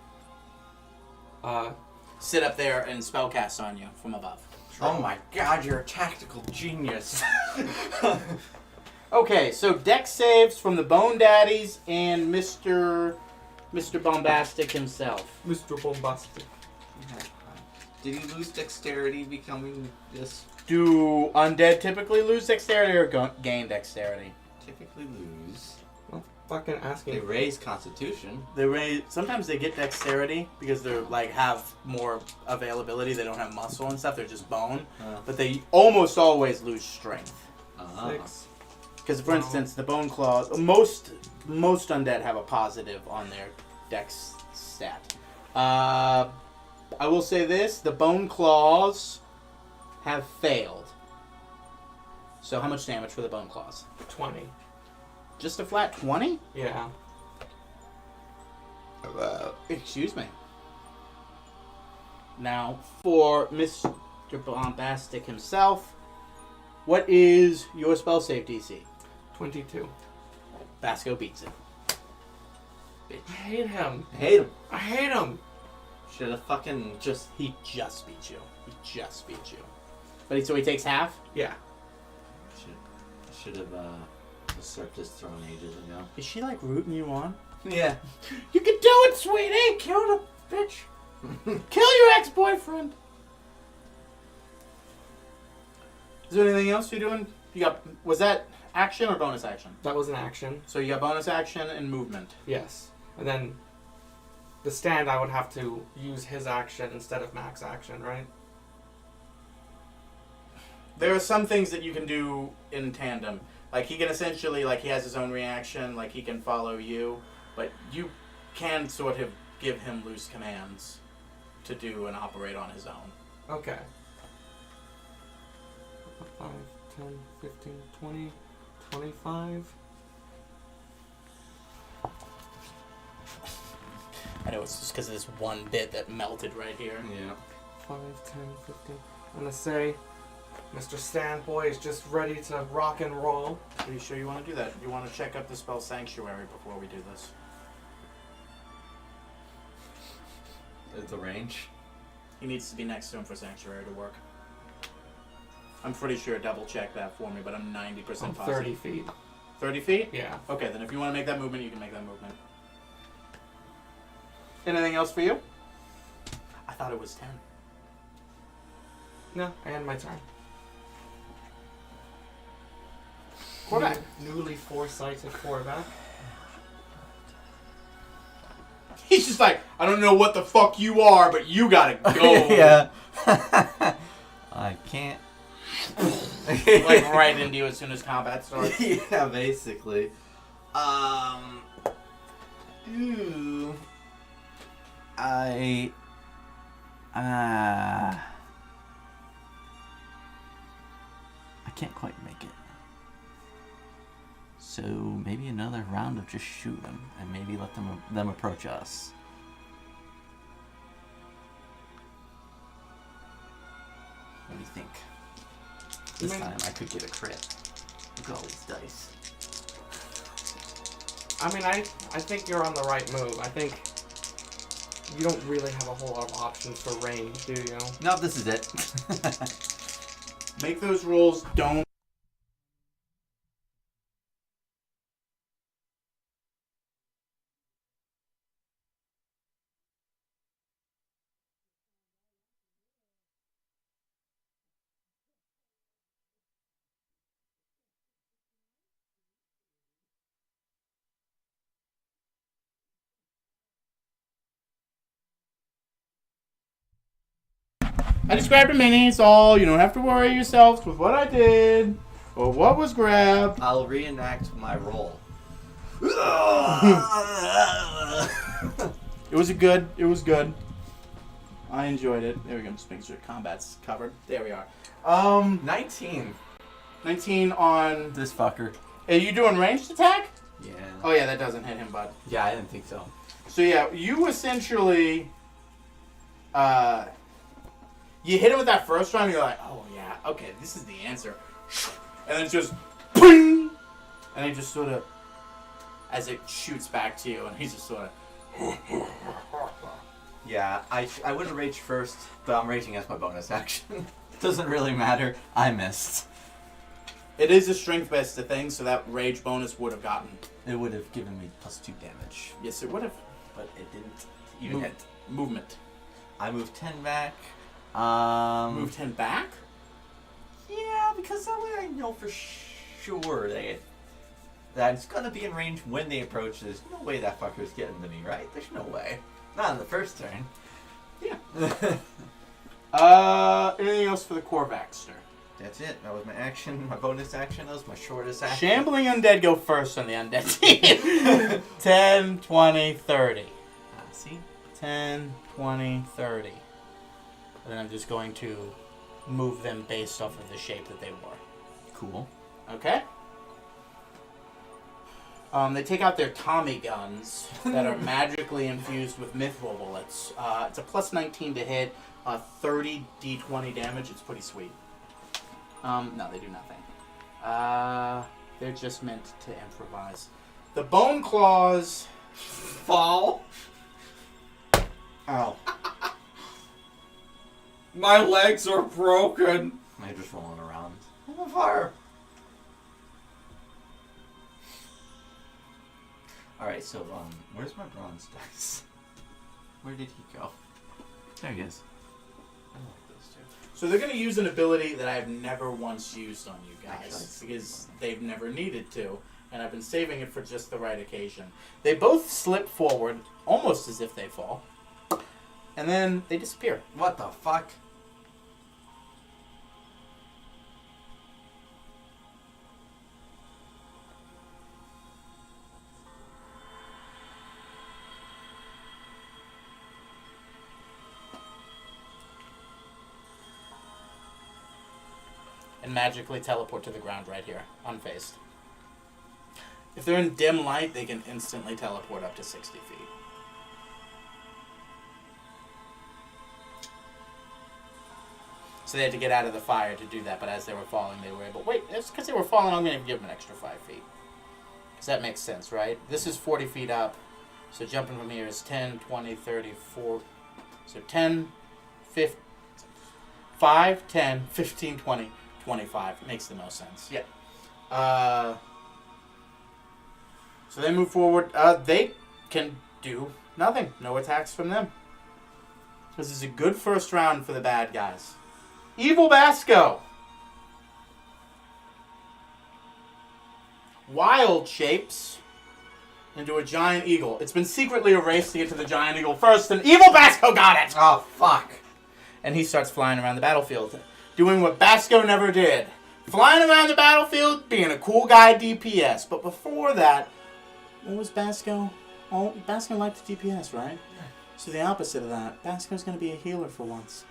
Sit up there and spellcast on you from above. Oh my god, you're a tactical genius. Okay, so deck saves from the Bone Daddies and Mr. Bombastic himself. Mr. Bombastic. Did he lose dexterity becoming this? Do undead typically lose dexterity or gain dexterity? Typically lose. Fucking They asking. raise constitution. Sometimes they get dexterity because they're like have more availability. They don't have muscle and stuff. They're just bone. But they almost always lose strength. 6. Because for instance, the bone claws. Most undead have a positive on their dex stat. I will say this: the bone claws have failed. So how much damage for the bone claws? 20. Just a flat 20? Yeah. Excuse me. Now, for Mr. Bombastic himself, what is your spell save DC? 22. Basco beats it. I hate him. I hate him. I hate him. Should have fucking just. He just beat you. But so he takes half? Yeah. Should have usurped his throne ages ago. Is she like rooting you on? Yeah. You can do it, sweetie! Kill the bitch! Kill your ex-boyfriend! Is there anything else you're doing? Was that action or bonus action? That was an action. So you got bonus action and movement. Yes. And then the stand, I would have to use his action instead of Mac's action, right? There are some things that you can do in tandem. Like he can essentially, like he has his own reaction, like he can follow you, but you can sort of give him loose commands to do and operate on his own. Okay. 5, 10, 15, 20, 25. I know it's just because of this one bit that melted right here. Yeah. 5, 10, 15. I'm going to say Mr. Standboy is just ready to rock and roll. Are you sure you want to do that? You want to check up the spell Sanctuary before we do this? The range. He needs to be next to him for Sanctuary to work. I'm pretty sure double check that for me, but I'm 90% positive. 30 feet. 30 feet? Yeah. Okay, then if you want to make that movement, you can make that movement. Anything else for you? I thought it was 10. No, I end my turn. Quarterback. Newly foresighted quarterback. He's just like, I don't know what the fuck you are, but you gotta go. Yeah. I can't. Like right into you as soon as combat starts. Yeah, basically. Ooh. I can't quite make it. So maybe another round of just shoot them and maybe let them approach us. What do you think? This time I could get a crit. Look at all these dice. I mean, I think you're on the right move. I think you don't really have a whole lot of options for range, do you? No, this is it. Make those rolls. Don't. I just grabbed a mini, it's all. You don't have to worry yourselves with what I did or what was grabbed. I'll reenact my roll. It was good. I enjoyed it. There we go. Just making sure combat's covered. There we are. 19. 19 on. This fucker. Are you doing ranged attack? Yeah. Oh yeah, that doesn't hit him, bud. Yeah, I didn't think so. So yeah, you essentially, you hit him with that first round. You're like, oh yeah, okay, this is the answer, and then it's just, ping! And he just sort of, as it shoots back to you, and he's just sort of. Yeah, I would have raged first, but I'm raging as my bonus action. Doesn't really matter. I missed. It is a strength-based thing, so that rage bonus would have gotten. It would have given me +2 damage. Yes, it would have. But it didn't even hit. Movement. I moved 10 back. Move 10 back? Yeah, because that way I know for sure that it's gonna be in range when they approach. There's no way that fucker's getting to me, right? There's no way. Not in the first turn. Yeah. Anything else for the Corvaxter? That's it. That was my action, my bonus action. That was my shortest action. Shambling undead go first on the undead team. 10, 20, 30. See? 10, 20, 30. And then I'm just going to move them based off of the shape that they were. Cool. Okay? They take out their Tommy guns that are magically infused with mithril bullets. It's a +19 to hit, 30 d20 damage. It's pretty sweet. No, they do nothing. They're just meant to improvise. The bone claws Fall. Ow. My legs are broken. I'm just rolling around. I'm on fire. Alright, so, where's my bronze dice? Where did he go? There he is. I like those two. So they're going to use an ability that I've never once used on you guys Actually, because they've never needed to, and I've been saving it for just the right occasion. They both slip forward, almost as if they fall, and then they disappear. What the fuck? And magically teleport to the ground right here, unfazed. If they're in dim light, they can instantly teleport up to 60 feet. So they had to get out of the fire to do that, but as they were falling, they were able... Wait, it's because they were falling, I'm going to give them an extra 5 feet. Because that makes sense, right? This is 40 feet up, so jumping from here is 10, 20, 30, 40... So 10, 15... 5, 10, 15, 20... 25. It makes the most sense. Yeah. So they move forward. They can do nothing. No attacks from them. This is a good first round for the bad guys. Evil Basco. Wild shapes into a giant eagle. It's been secretly erased to get to the giant eagle first, and Evil Basco got it! Oh, fuck. And he starts flying around the battlefield, doing what Basco never did. Flying around the battlefield, being a cool guy DPS. But before that, what was Basco Oh, Basco likes DPS, right? So the opposite of that, Basco's going to be a healer for once.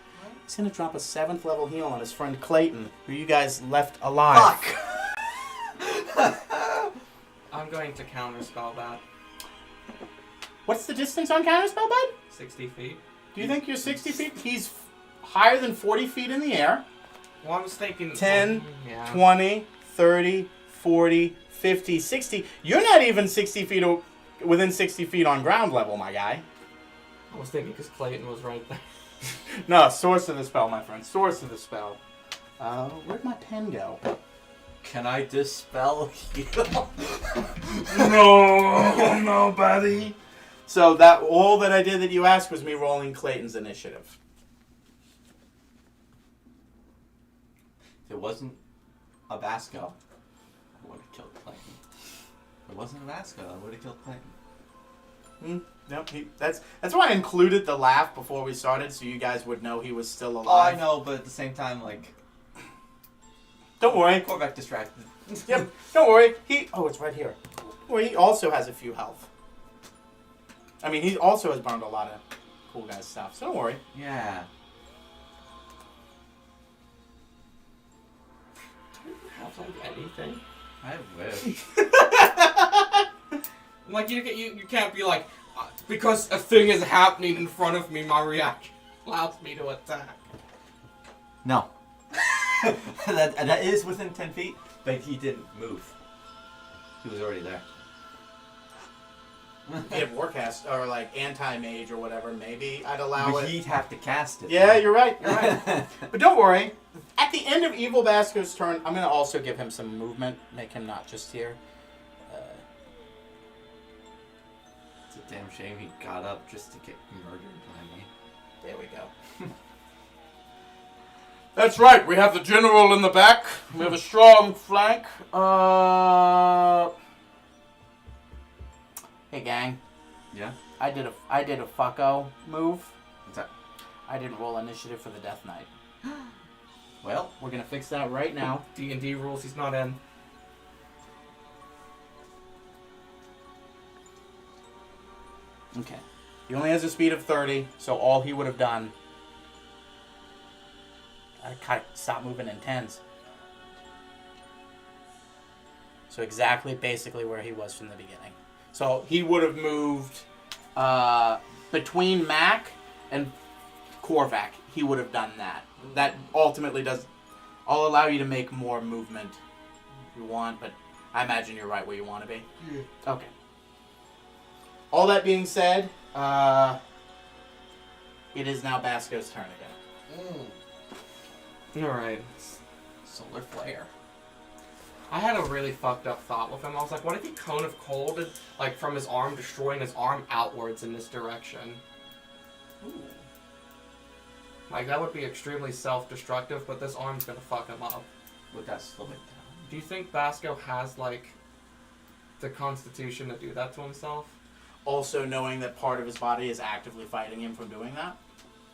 He's going to drop a 7th level heal on his friend Clayton, who you guys left alive. Fuck! I'm going to counterspell that. What's the distance on Counterspell, bud? 60 feet. Do you think you're 60 feet? He's higher than 40 feet in the air. Well, I was thinking... 10, yeah. 20, 30, 40, 50, 60. You're not even 60 feet within 60 feet on ground level, my guy. I was thinking because Clayton was right there. No, source of the spell, my friend. Source of the spell. Where'd my pen go? Can I dispel heal? No, buddy. So all that I did that you asked was me rolling Clayton's initiative. If it wasn't a Basco, I would have killed Clayton. If it wasn't a Basco, I would have killed Clayton. Nope. That's why I included the laugh before we started, so you guys would know he was still Oh, alive. I know, but at the same time, like... Don't worry. Corvette distracted. Yep. Don't worry. It's right here. Well, he also has a few health. I mean, he also has burned a lot of cool guys' stuff, so don't worry. Yeah. Do you have like anything? I wish. Like you can't be like, because a thing is happening in front of me, my reaction allows me to attack. No. that is within 10 feet, but he didn't move. He was already there. If you have Warcast, or like Anti-Mage or whatever, maybe I'd allow But it. he'd have to cast it. Yeah, you're right. You're right. But don't worry. At the end of Evil Basco's turn, I'm going to also give him some movement, make him not just here. It's a damn shame he got up just to get murdered by me. There we go. That's right. We have the general in the back. We have a strong flank. Hey, gang. Yeah? I did a fucko move. What's that? I didn't roll initiative for the Death Knight. Well, We're gonna fix that right now. D&D rules he's not in. Okay. He only has a speed of 30, so all he would have done... I gotta stop moving in tens. So exactly, basically where he was from the beginning. So he would have moved between Mac and Korvac. He would have done that. That ultimately does... I'll allow you to make more movement if you want, but I imagine you're right where you want to be. Yeah. Okay. All that being said, it is now Basco's turn again. Alright. solar flare. I had a really fucked up thought with him. I was like, what if he Cone of Cold and, like, from his arm, destroying his arm outwards in this direction? Ooh. Like, that would be extremely self-destructive, but this arm's gonna fuck him up. Would that slow it down? Do you think Basco has, like, the constitution to do that to himself? Also, knowing that part of his body is actively fighting him from doing that,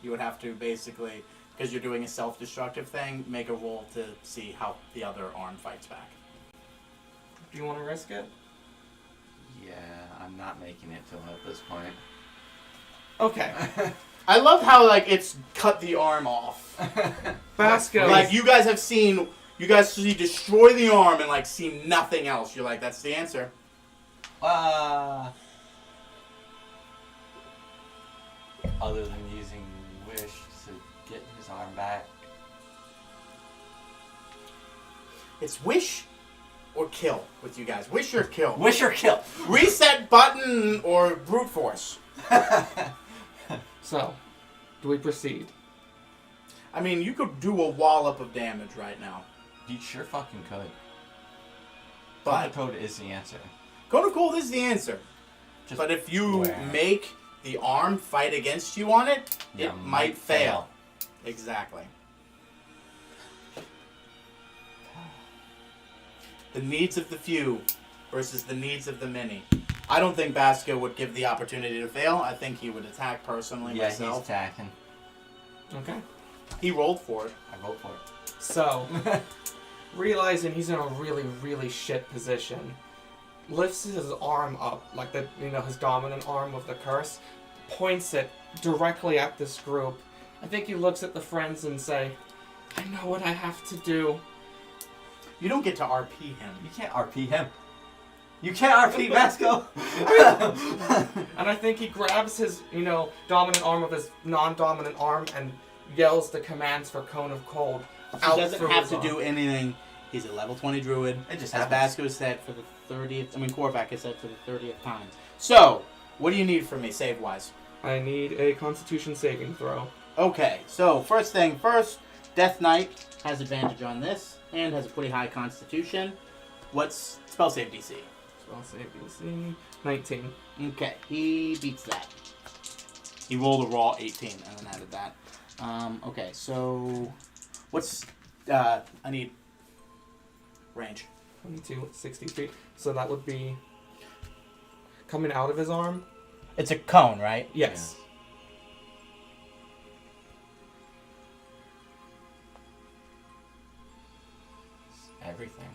you would have to basically, because you're doing a self-destructive thing, make a roll to see how the other arm fights back. Do you want to risk it? Yeah, I'm not making it to him at this point. Okay. I love how, like, it's cut the arm off. Basco. Like, you guys have seen, you guys see destroy the arm and, like, see nothing else. You're like, that's the answer. Other than using Wish to get his arm back. It's wish or kill with you guys. Wish or kill. Wish or kill. Reset button or brute force. So, do we proceed? I mean, you could do a wallop of damage right now. You sure fucking could. But Code is the answer. Cone of Cold is the answer. Just but if you where? make the arm fight against you on it, Yeah, it might fail. Exactly. The needs of the few versus the needs of the many. I don't think Basco would give the opportunity to fail. I think he would attack personally myself. He's attacking. Okay. He rolled for it. I vote for it. So, realizing he's in a really, really shit position, lifts his arm up, like his dominant arm with the curse, points it directly at this group. I think he looks at the friends and say, I know what I have to do. You don't get to RP him. You can't RP him. You can't RP Vasco. And I think he grabs his, dominant arm with his non-dominant arm and yells the commands for Cone of Cold. He doesn't have to do anything. He's a level 20 druid. It just as happens. Vasco said for the 30th. Korvac has said for the 30th time. So, what do you need from me, save-wise? I need a Constitution saving throw. Okay, so first thing first, Death Knight has advantage on this and has a pretty high Constitution. What's spell save DC? Spell save DC 19. Okay, he beats that. He rolled a raw 18 and then added that. Okay, so what's I need range. 22, 60 feet. So that would be coming out of his arm? It's a cone, right? Yes. Everything.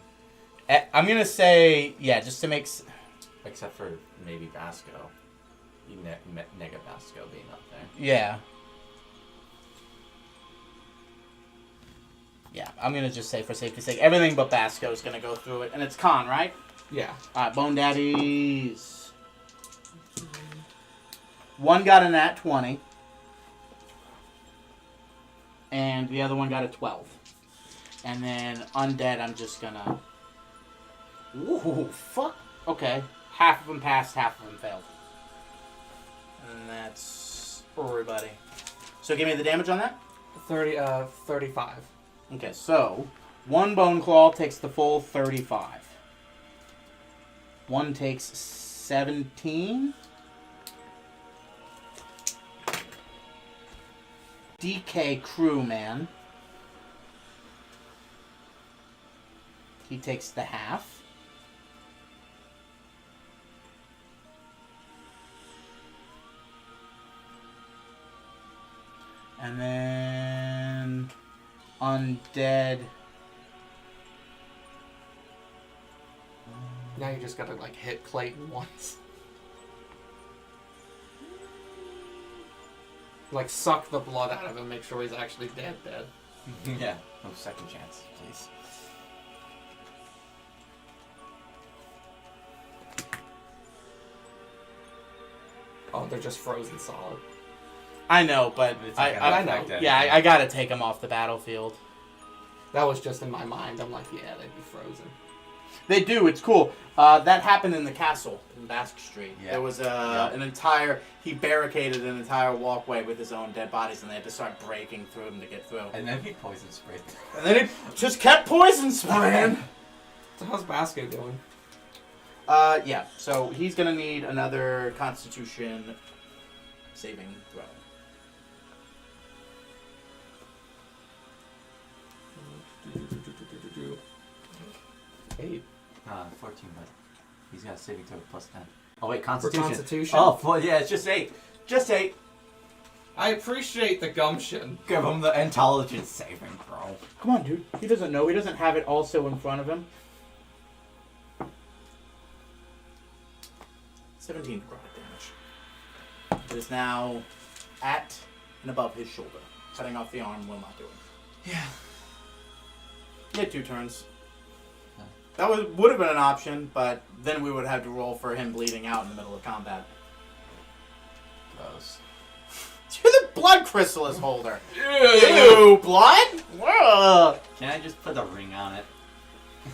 I'm gonna say, yeah, just to make... Except for maybe Vasco. Nega Vasco being up there. Yeah. Yeah, I'm gonna just say for safety's sake, everything but Vasco is gonna go through it. And it's con, right? Yeah. Alright, Bone Daddies. One got a nat 20. And the other one got a 12. And then Undead, I'm just gonna... Ooh, fuck. Okay. Half of them passed, half of them failed. And that's everybody. So give me the damage on that. 35. Okay, so one Bone Claw takes the full 35. One takes 17. DK Crewman. He takes the half. And then Undead. Now you just gotta hit Clayton once. Suck the blood out of him, make sure he's actually dead. Yeah. No second chance, please. Oh, they're just frozen solid. I know, but It's not gonna I affect know. anything. yeah, I gotta take him off the battlefield. That was just in my mind. I'm like, yeah, they'd be frozen. They do. It's cool. That happened in the castle in Basque Street. Yeah. There was Yeah. an entire... He barricaded an entire walkway with his own dead bodies, and they had to start breaking through them to get through. And then he poison sprayed. And then it just kept poison spraying. So how's Basco doing? Yeah. So he's gonna need another Constitution saving throw. Eight. 14, but he's got a saving throw plus 10. Oh wait, Constitution. Constitution? Oh, well, yeah, it's just 8. Just 8. I appreciate the gumption. Give him the intelligence saving throw. Come on, dude. He doesn't know. He doesn't have it also in front of him. 17 necrotic damage. It is now at and above his shoulder. Cutting off the arm will not do it. Yeah. He had 2 turns. That would have been an option, but then we would have to roll for him bleeding out in the middle of combat. Gross. You're the blood chrysalis holder. Ew, blood? Ugh. Can I just put a ring on it?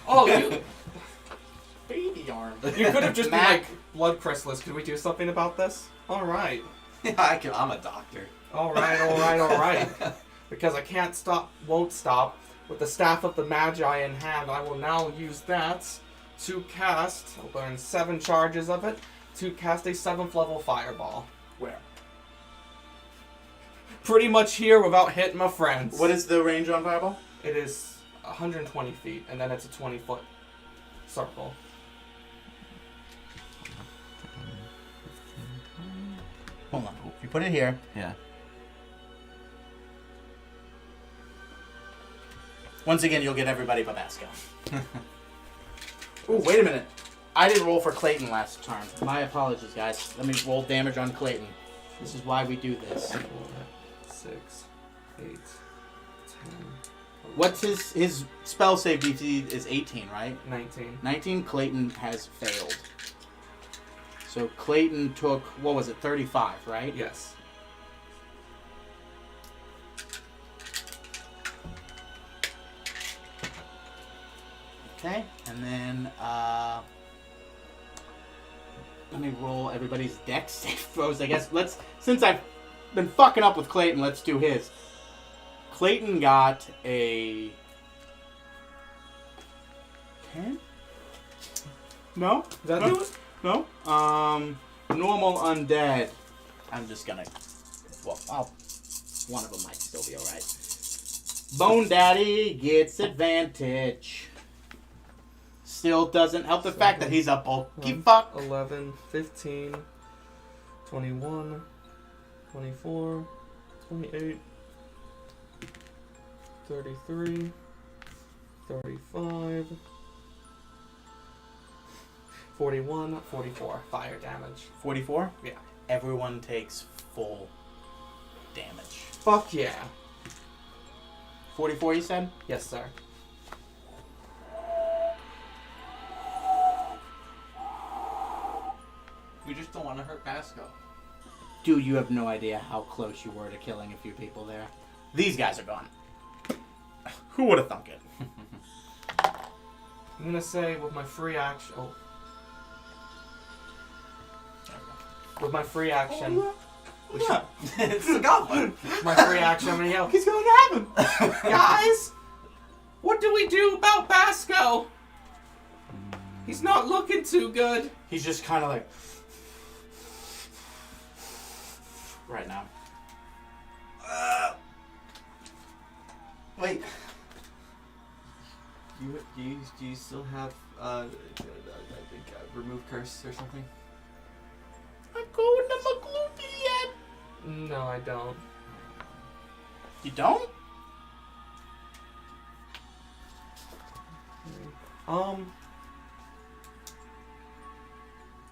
Oh, you Baby arm. could have just been Mac. like, blood chrysalis, could we do something about this? Alright. Yeah, I'm a doctor. Alright. Because I won't stop. With the Staff of the Magi in hand, I will now use that to cast, I'll learn 7 charges of it, to cast a 7th level fireball. Where? Pretty much here without hitting my friends. What is the range on fireball? It is 120 feet, and then it's a 20-foot circle. Hold on. You put it here. Yeah. Once again, you'll get everybody but Vasco. Ooh, wait a minute. I didn't roll for Clayton last turn. My apologies, guys. Let me roll damage on Clayton. This is why we do this. 4, 6, 8, 10. What's his spell save DC is 18, right? 19. 19. Clayton has failed. So Clayton took, what was it, 35, right? Yes. Okay, and then let me roll everybody's dex save throws. I guess since I've been fucking up with Clayton, let's do his. Clayton got a 10. No, Does that do it? no. Normal undead. I'm just gonna. Well, one of them might still be all right. Bone Daddy gets advantage. Still doesn't help the fact that he's a bulky fuck. 11, 15, 21, 24, 28, 33, 35, 41, 44 fire damage. 44? Yeah. Everyone takes full damage. Fuck yeah. 44, you said? Yes, sir. We just don't want to hurt Basco. Dude, you have no idea how close you were to killing a few people there. These guys are gone. Who would have thunk it? I'm gonna say with my free action. Oh. With my free action. Yeah, it's a goblin. My free action, I'm gonna yell, He's going to heaven. guys! What do we do about Basco? He's not looking too good. He's just kind of like... right now. Wait. Do you still have remove curse or something? I'm going to McGloopy yet. No, I don't. You don't?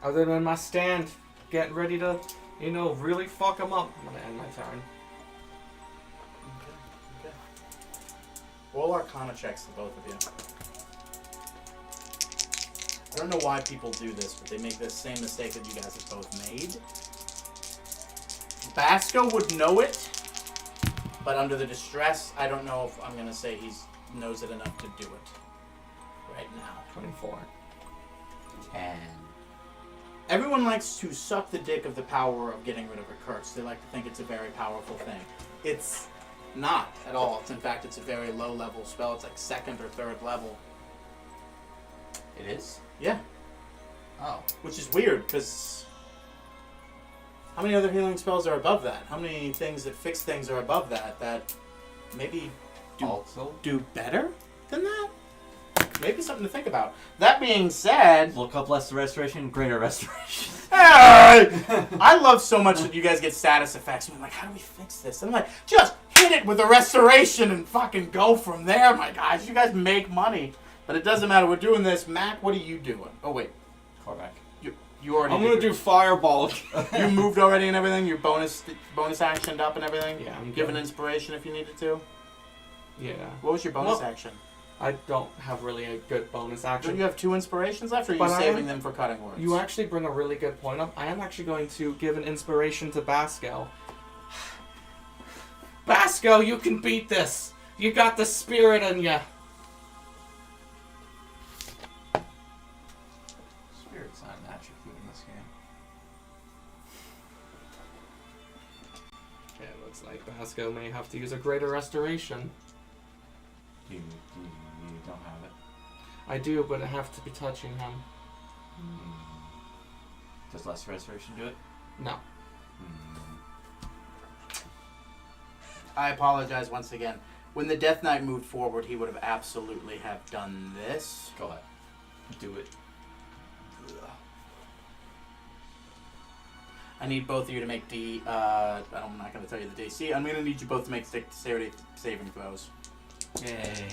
Other than my stand, getting ready to, really fuck him up. I'm gonna end my turn. Okay. Roll Arcana checks to both of you. I don't know why people do this, but they make the same mistake that you guys have both made. Basco would know it, but under the distress, I don't know if I'm going to say he knows it enough to do it right now. 24. 10. Everyone likes to suck the dick of the power of getting rid of a curse. They like to think it's a very powerful thing. It's not at all. In fact, it's a very low-level spell. It's like 2nd or 3rd level. It is? Yeah. Oh. Which is weird, because how many other healing spells are above that? How many things that fix things are above that maybe do better than that? Maybe something to think about. That being said... Look up less restoration, greater restoration. Hey! I love so much that you guys get status effects. I'm like, how do we fix this? And I'm like, just hit it with a restoration and fucking go from there, my guys. You guys make money. But it doesn't matter. We're doing this. Mac, what are you doing? Oh, wait. Cormac. You already I'm gonna do fireball. You moved already and everything? Your bonus actioned up and everything? Yeah, I'm Give an good. inspiration if you needed to? Yeah. What was your bonus Well, action? I don't have really a good bonus action. Don't you have 2 inspirations left, or are you But I saving am- them for cutting words? You actually bring a really good point up. I am actually going to give an inspiration to Basco. Basco, you can beat this. You got the spirit in ya. Spirit's not an attribute in this game. Yeah, it looks like Basco may have to use a greater restoration. You don't have it. I do, but I have to be touching him. Does less restoration do it? No. I apologize once again. When the Death Knight moved forward, he would have absolutely have done this. Go ahead. Do it. I need both of you to make I'm not going to tell you the DC. I'm going to need you both to make dexterity saving throws. Yay.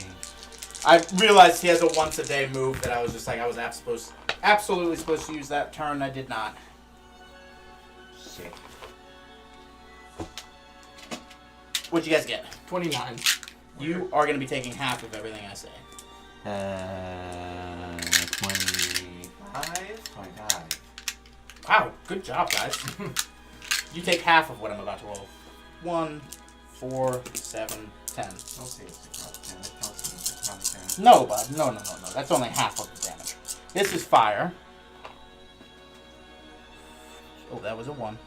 I realized he has a once a day move that I was just like, I was absolutely supposed to use that turn. I did not. Shit. What'd you guys get? 29. You are going to be taking half of everything I say. 25? 25. Wow, good job, guys. You take half of what I'm about to roll. 1, 4, 7, 10. Don't say it's necrotic damage. Don't say it's necrotic damage. No, bud. No. That's only half of the damage. This is fire. Oh, that was a 1.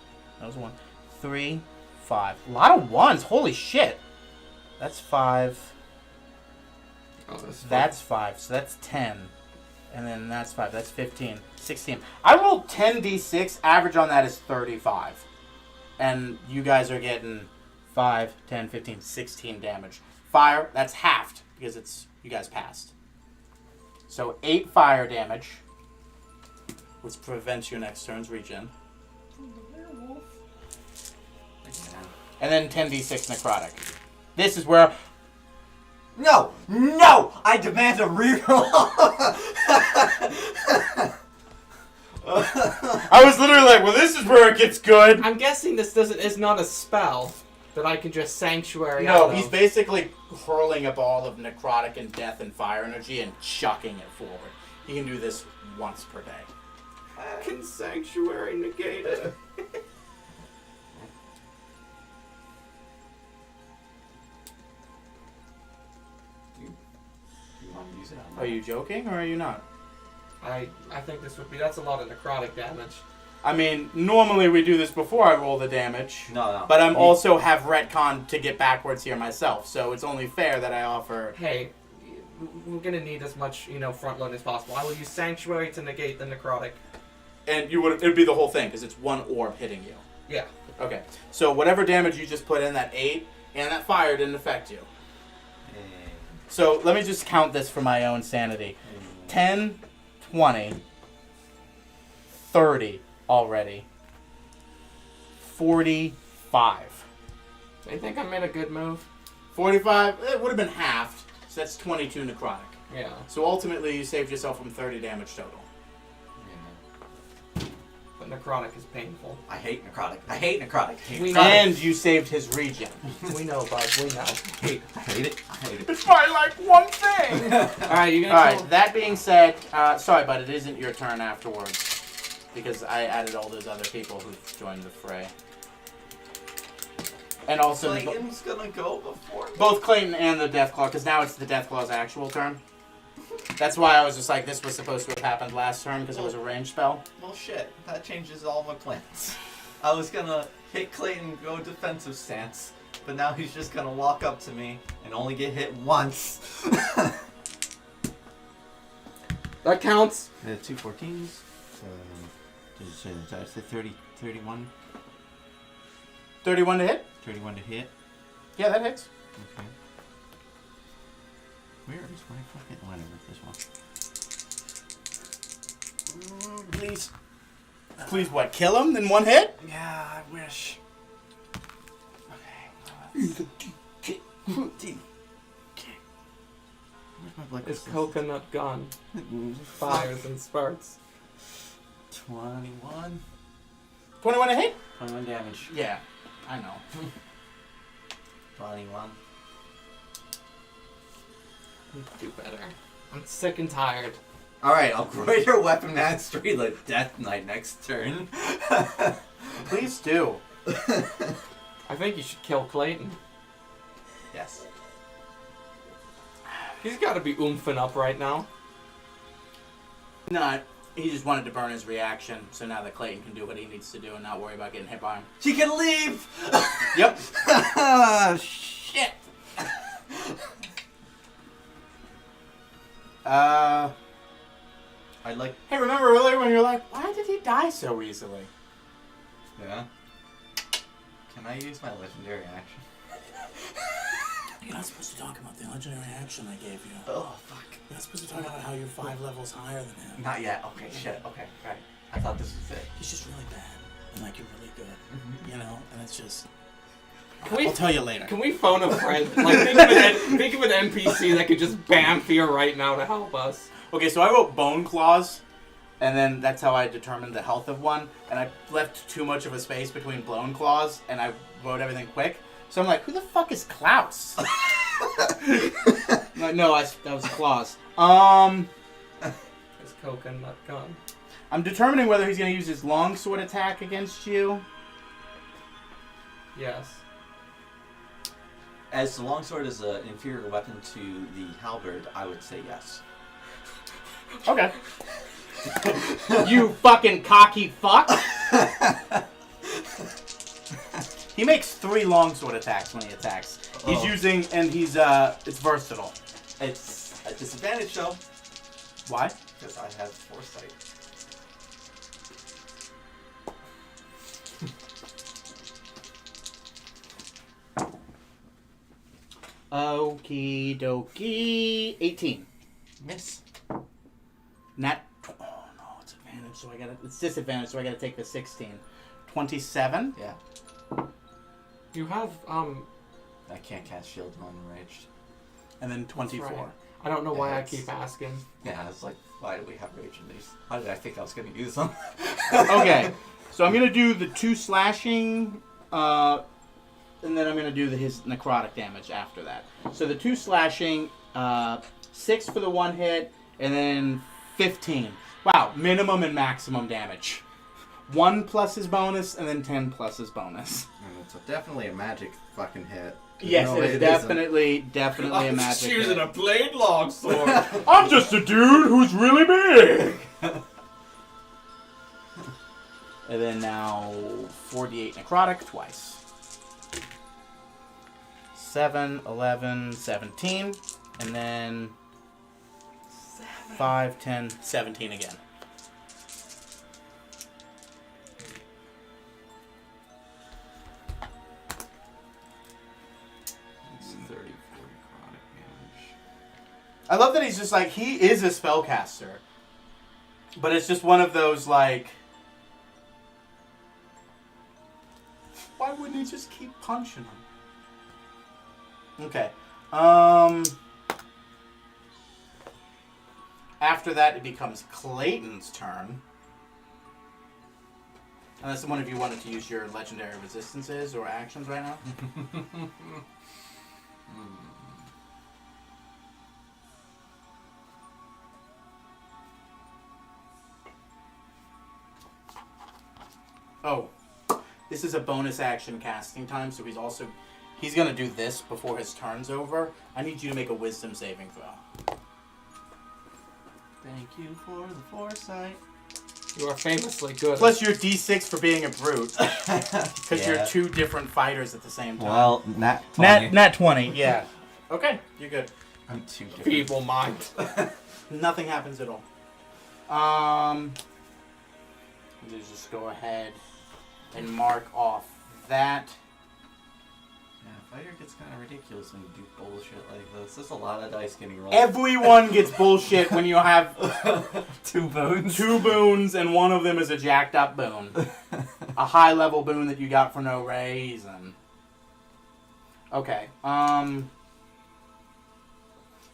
3, 5. A lot of 1s. Holy shit. That's 5. Oh, that's fun. That's 5. So that's 10. And then that's 5. That's 15. 16. I rolled 10d6. Average on that is 35. And you guys are getting 5, 10, 15, 16 damage. Fire, that's halved because it's you guys passed. So 8 fire damage, which prevents your next turn's regen. And then 10d6 necrotic. This is where... No! I demand a reroll! I was literally like, well, this is where it gets good. I'm guessing this is not a spell that I can just sanctuary No, out he's of. basically hurling a ball of necrotic and death and fire energy and chucking it forward. He can do this once per day. I can sanctuary negate it. You want to use it? Are you joking or are you not? I think that's a lot of necrotic damage. I mean, normally we do this before I roll the damage. No. But I'm also have retcon to get backwards here myself, so it's only fair that I offer... Hey, we're gonna need as much, front load as possible. I will use sanctuary to negate the necrotic. And it'd be the whole thing, because it's one orb hitting you. Yeah. Okay, so whatever damage you just put in, that 8, and that fire didn't affect you. So let me just count this for my own sanity. 10, 20, 30 already. 45. Do you think I made a good move? 45, it would have been halved, so that's 22 necrotic. Yeah. So ultimately you saved yourself from 30 damage total. But necrotic is painful. I hate necrotic. I hate necrotic. And you saved his regen. We know, bud. We know. I hate it. It's my, one thing! Alright, you gonna Alright, that being said, sorry, but it isn't your turn afterwards. Because I added all those other people who joined the fray. And also... Clayton's gonna go before me. Both Clayton and the Deathclaw, because now it's the Deathclaw's actual turn. That's why I was just like, this was supposed to have happened last turn, because it was a ranged spell. Well, shit. That changes all my plans. I was gonna hit Clayton, go defensive stance, but now he's just gonna walk up to me and only get hit once. That counts. 2 14s. So, did I say 30, 31? 31 to hit? 31 to hit. Yeah, that hits. Okay. Where is my fucking... Whatever, this one. Please. Please what, kill him in one hit? Yeah, I wish. Okay. Where's my blood His crystal? coconut gun fires and sparks. 21. 21 to hit? 21 damage. Yeah, I know. 21. Do better. I'm sick and tired. Alright, I'll greater weapon mastery like Death Knight next turn. Please do. I think you should kill Clayton. Yes. He's gotta be oomphin' up right now. No, he just wanted to burn his reaction, so now that Clayton can do what he needs to do and not worry about getting hit by him. She can leave! Yep. Shit! I'd like... Hey, remember earlier when you're like, why did he die so easily? Yeah? Can I use my legendary action? You're not supposed to talk about the legendary action I gave you. Oh, fuck. You're not supposed to talk about how you're 5 levels higher than him. Not yet. Okay, shit. Okay, right. I thought this was it. He's just really bad, and you're really good. You know? And it's just... I'll tell you later. Can we phone a friend? Like, think of an NPC that could just bam here right now to help us. Okay, so I wrote bone claws, and then that's how I determined the health of one. And I left too much of a space between bone claws, and I wrote everything quick. So I'm like, who the fuck is Klaus? No, that was claws. His coconut gun. I'm determining whether he's going to use his longsword attack against you. Yes. As the longsword is an inferior weapon to the halberd, I would say yes. Okay. You fucking cocky fuck. He makes 3 longsword attacks when he attacks. He's using, and he's, it's versatile. It's a disadvantage, though. Why? Because I have foresight. Okie dokie. 18. Miss. Oh no, it's advantage, so it's disadvantage, so I gotta take the 16. 27. Yeah. You have, I can't cast shield when enraged. And then 24. right. I don't know why I It's- keep asking. Yeah, I was like, why do we have rage in these? How did I think I was going to use them? Okay, so I'm gonna do the 2 slashing, and then I'm gonna do his necrotic damage after that. So the 2 slashing, 6 for the 1 hit, and then 15. Wow, minimum and maximum damage. 1 plus his bonus, and then 10 plus his bonus. It's definitely a magic fucking hit. Yes, No, it is it definitely a I'm magic just using hit. a blade longsword. I'm just a dude who's really big! And then now 48 necrotic twice. 7, 11, 17. And then 5, 10, 17 again. It's 30 for necrotic damage. I love that he's just like, he is a spellcaster. But it's just one of those like... Why wouldn't he just keep punching him? Okay. After that, it becomes Clayton's turn. Unless one of you wanted to use your legendary resistances or actions right now. Oh. This is a bonus action casting time, so he's gonna do this before his turn's over. I need you to make a wisdom saving throw. Thank you for the foresight. You are famously good. Plus your D6 for being a brute. Because Yeah. you're 2 different fighters at the same time. Well, nat 20. Nat 20, yeah. Okay, you're good. I'm too different. feeble mind. Nothing happens at all. Let's just go ahead and mark off that. Yeah, fighter gets kind of ridiculous when you do bullshit like this. There's a lot of dice getting rolled. Everyone gets bullshit when you have 2 boons. 2 boons and one of them is a jacked up boon. A high level boon that you got for no reason. Okay,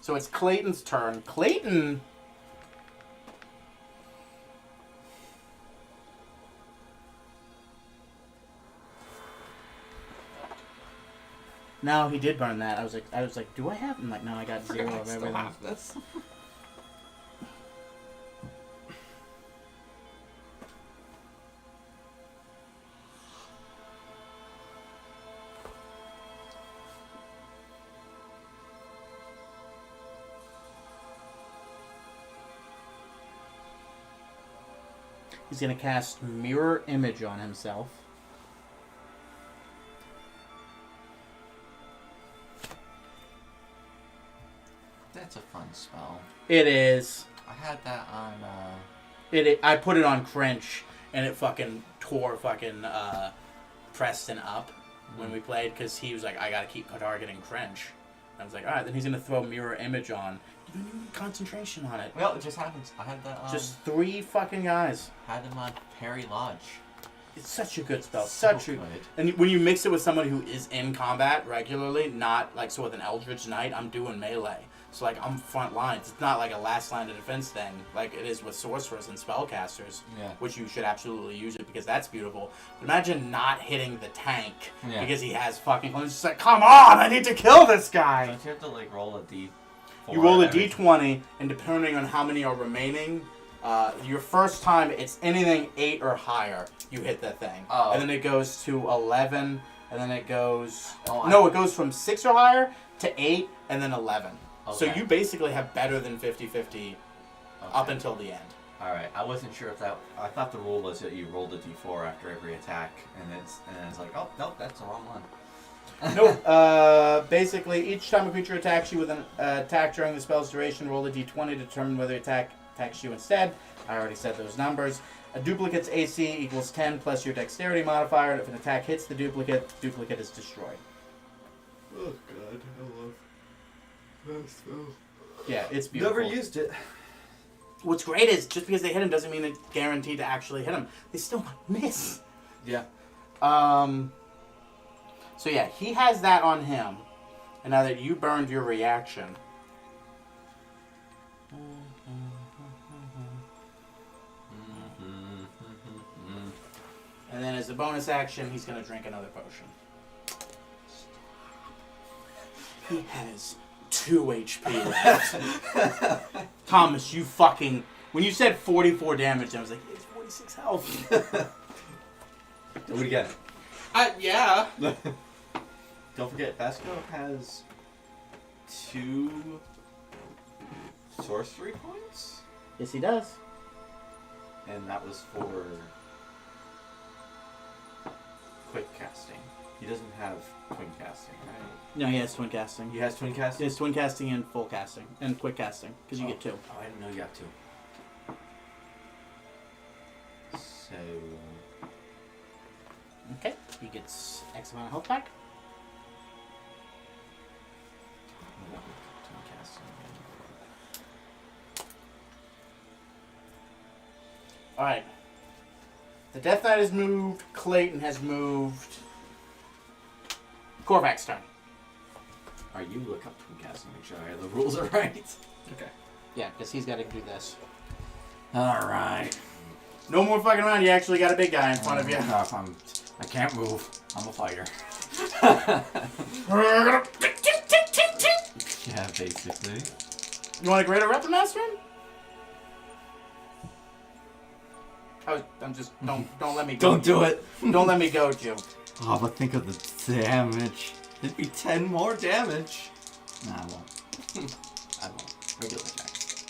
so it's Clayton's turn. Clayton... No, he did burn that. I was like, do I have? I'm like, no, I got 0 of Still everything. have this. He's gonna cast Mirror Image on himself. That's a fun spell. It is. I had that on, I put it on Crinch, and it fucking tore fucking Preston up when we played, because he was like, I gotta keep targeting Crinch. And I was like, alright, then he's gonna throw Mirror Image on. You don't even need concentration on it. Well, it just happens. I had that on... Just 3 fucking guys. Had them on Perry Lodge. It's such a good spell. So Such a good. And when you mix it with someone who is in combat regularly, not like so with an Eldritch Knight, I'm doing melee. So like I'm front lines. It's not like a last line of defense thing like it is with sorcerers and spellcasters, Yeah. which you should absolutely use it because that's beautiful. But imagine not hitting the tank Yeah. because he has fucking. It's just like, come on, I need to kill this guy. Don't you have to like roll a d4? You roll a every- d20, and depending on how many are remaining, your first time it's anything 8 or higher, you hit that thing. Oh. And then it goes to 11, and then it goes... Oh, no, it goes from 6 or higher to 8, and then 11. So Okay. you basically have better than 50-50 up Okay. until the end. Alright, I wasn't sure if that... I thought the rule was that you rolled a d4 after every attack, and it's like, oh, nope, that's the wrong one. Nope. Basically, each time a creature attacks you with an attack during the spell's duration, roll a d20 to determine whether attack attacks you instead. I already said those numbers. A duplicate's AC equals 10 plus your dexterity modifier, and if an attack hits the duplicate is destroyed. Oh god, I love that spell. Yeah, it's beautiful. Never used it. What's great is, just because they hit him doesn't mean it's guaranteed to actually hit him. They still might miss. Yeah. So yeah, he has that on him. And now that you burned your reaction... And then as a bonus action, he's going to drink another potion. He has 2 HP left. Thomas, you fucking... When you said 44 damage, I was like, he has 46 health. Do it again. Yeah. Don't forget, Vasco has 2 sorcery points? Yes, he does. And that was for quick casting. He doesn't have twin casting, right? No, he has twin casting. He has twin He casting? has twin casting and full casting. And quick casting, because you get 2. Oh, I didn't know you got 2. So... Okay. He gets X amount of health back. Twin casting. Alright. The Death Knight has moved. Clayton has moved. Korvac's turn. Alright, you look up twin casting, make sure I have the rules are right. Okay. Yeah, because he's got to do this. Alright. No more fucking around. You actually got a big guy in front of you. I can't move. I'm a fighter. Yeah, basically. You want a greater weapon master? I'm just don't let me go. Don't do it! Don't let me go, Joe. Oh, but think of the damage. It'd be 10 more damage. Nah, I won't. I won't. Regular attacks.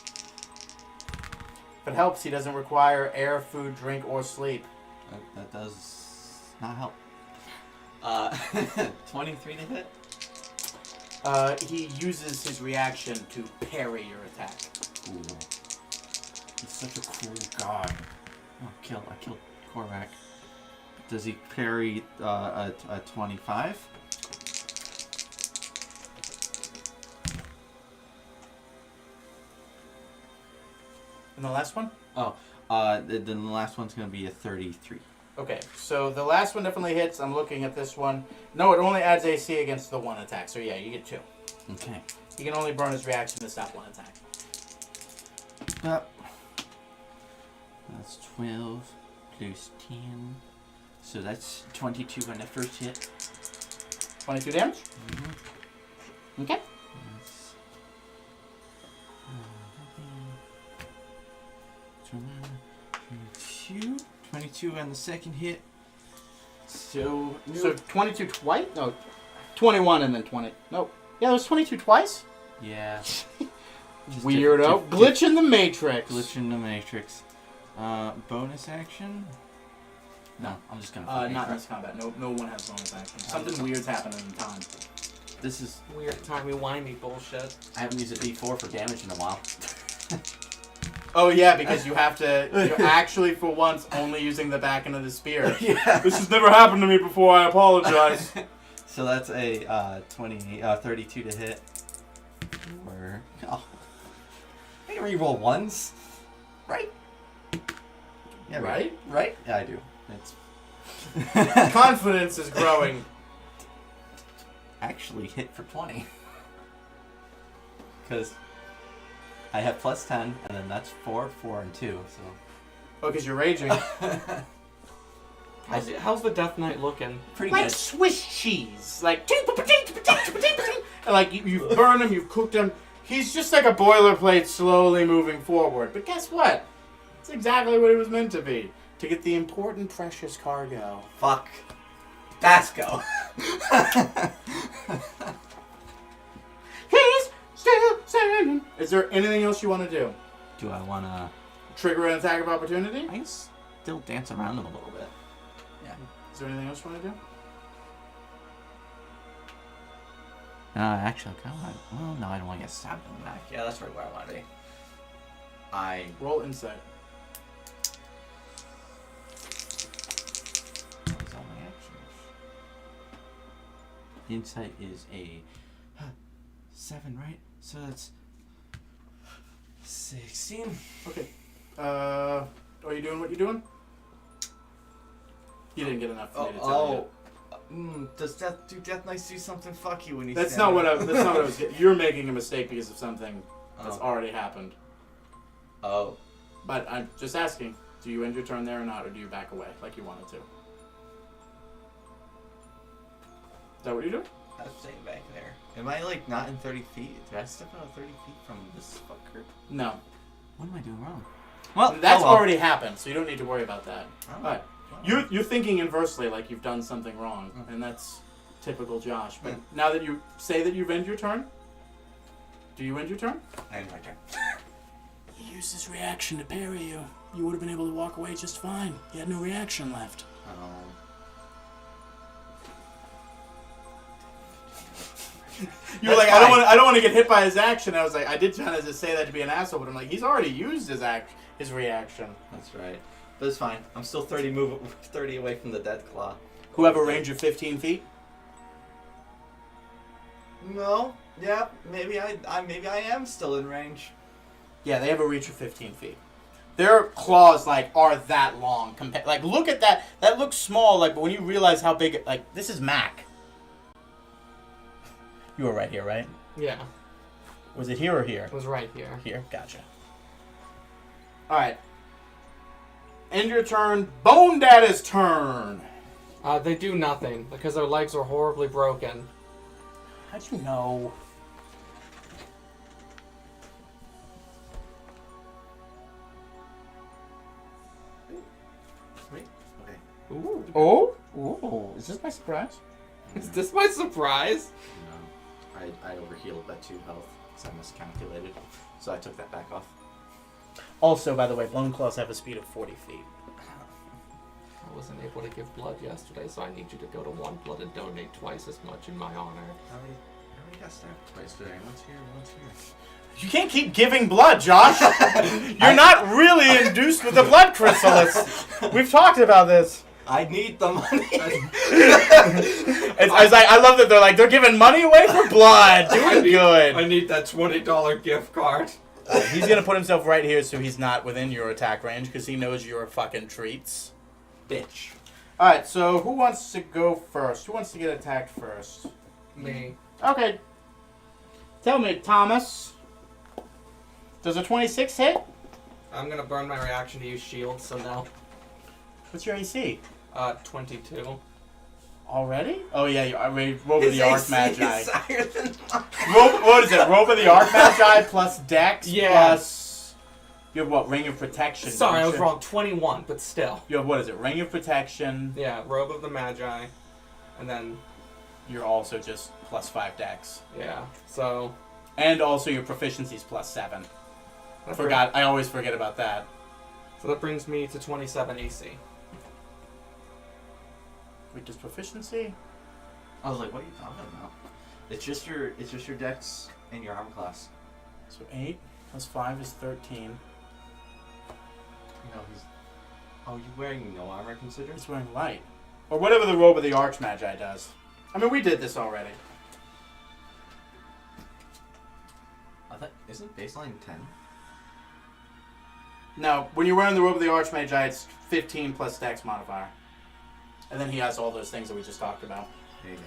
If it helps, he doesn't require air, food, drink, or sleep. That does not help. 23 to hit? He uses his reaction to parry your attack. Ooh. He's such a cool god. Oh, I killed Korvac. Does he parry a 25? And the last one? Oh, then the last one's going to be a 33. Okay, so the last one definitely hits. I'm looking at this one. No, it only adds AC against the one attack. So yeah, you get 2. Okay. He can only burn his reaction to stop one attack. That's 12 plus 10. So that's 22 on the first hit. 22 damage? Mm-hmm. Okay. That's 22 on the second hit. So 22 twice? No, 21 and then 20. Nope. Yeah, it was 22 twice? yeah. Just Weirdo. Glitch in the Matrix. Glitch in the Matrix. Bonus action? No, I'm just gonna. Not in this combat. No one has bonus action. Something weird's happening in time. This is. Weird timey-wimey bullshit. I haven't used a D4 for damage in a while. Oh yeah, because you have to. You're actually for once only using the back end of the spear. Yeah. This has never happened to me before. I apologize. So that's a 32 to hit. Or oh, I can reroll ones, right? Yeah, Right? Right? Yeah, I do. It's Confidence is growing. Actually hit for 20. Because I have plus 10, and then that's 4, 4, and 2, so... Oh, because you're raging. How's the Death Knight looking? Pretty Like good. Swiss cheese. Like, and like you've burned him, you've cooked him. He's just like a boilerplate slowly moving forward. But guess what? It's exactly what he was meant to be. To get the important, precious cargo. Fuck. Basco. He's still singing. Is there anything else you want to do? Do I want to... Trigger an attack of opportunity? I can still dance around him a little bit. Yeah. Is there anything else you want to do? Actually, I kind of want... Well, no, I don't want to get stabbed in the back. Yeah, that's right where I want to be. Roll insight. What's all my actions? Insight is a 7, right? So that's 16. Okay. Are you doing what you're doing? You didn't get enough for me to tell you. Does Death Knights do something fucky when you? That's not what I was getting. You're making a mistake because of something that's Oh. already happened. Oh. But I'm just asking, do you end your turn there or not, or do you back away like you wanted to? Is that what you're doing? I'm staying back there. Am I like not in 30 feet? Did I step out 30 feet from this fucker? No. What am I doing wrong? Well, That's oh well. already happened, so you don't need to worry about that. Oh. But you're thinking inversely, like you've done something wrong, and that's typical Josh. But now that you say that you've ended your turn, do you end your turn? I end my turn. He used his reaction to parry you. You would have been able to walk away just fine. You had no reaction left. You were That's like, fine. I don't want to get hit by his action. I was like, I did try to say that to be an asshole, but I'm like, he's already used his reaction. That's right. But it's fine. I'm still 30 away from the dead claw. Who have a range of 15 feet? No. Yeah. Maybe I am still in range. Yeah, they have a reach of 15 feet. Their claws are that long. Look at that. That looks small. But when you realize how big, this is Mac. You were right here, right? Yeah, Was it here or here? it was right here. Here, gotcha. All right. End your turn. Bone Dada's turn. They do nothing because their legs are horribly broken. How'd you know? Wait. Okay. Ooh, Oh, is this my surprise? is this my surprise? No. I overhealed by 2 health because I miscalculated. So I took that back off. Also, by the way, Bone Claws have a speed of 40 feet. I wasn't able to give blood yesterday, so I need you to go to One Blood and donate twice as much in my honor. I already got stabbed twice today. One's here, one's here. You can't keep giving blood, Josh. You're not really induced with the blood chrysalis. We've talked about this. I need the money. I love that they're giving money away for blood. Doing good. I need that $20 gift card. He's gonna put himself right here so he's not within your attack range because he knows you're fucking treats. Bitch. All right, so who wants to go first? Who wants to get attacked first? Me. Okay. Tell me, Thomas. Does a 26 hit? I'm gonna burn my reaction to use shield, so no. What's your AC? 22. Already? Oh yeah, you already Robe of His the Arc AC Magi. is higher than mine. What is it? Robe of the Arc Magi plus Dex Yeah. plus. You have what? Ring of Protection. Sorry, I don't was you? wrong. 21, but still. You have what is it? Ring of Protection. Yeah, Robe of the Magi. And then, You're also just plus 5 Dex. yeah, so... And also your proficiency's plus 7. I always forget about that. So that brings me to 27 AC. Wait, does proficiency? I was like, what are you talking about? It's just your dex and your armor class. So 8 plus 5 is 13. No, he's... Oh, you wearing no armor considered? He's wearing light. Or whatever the Robe of the Archmagi does. I mean, we did this already. I thought, isn't baseline 10? No, when you're wearing the Robe of the Archmagi, it's 15 plus Dex modifier. And then he has all those things that we just talked about. There you go.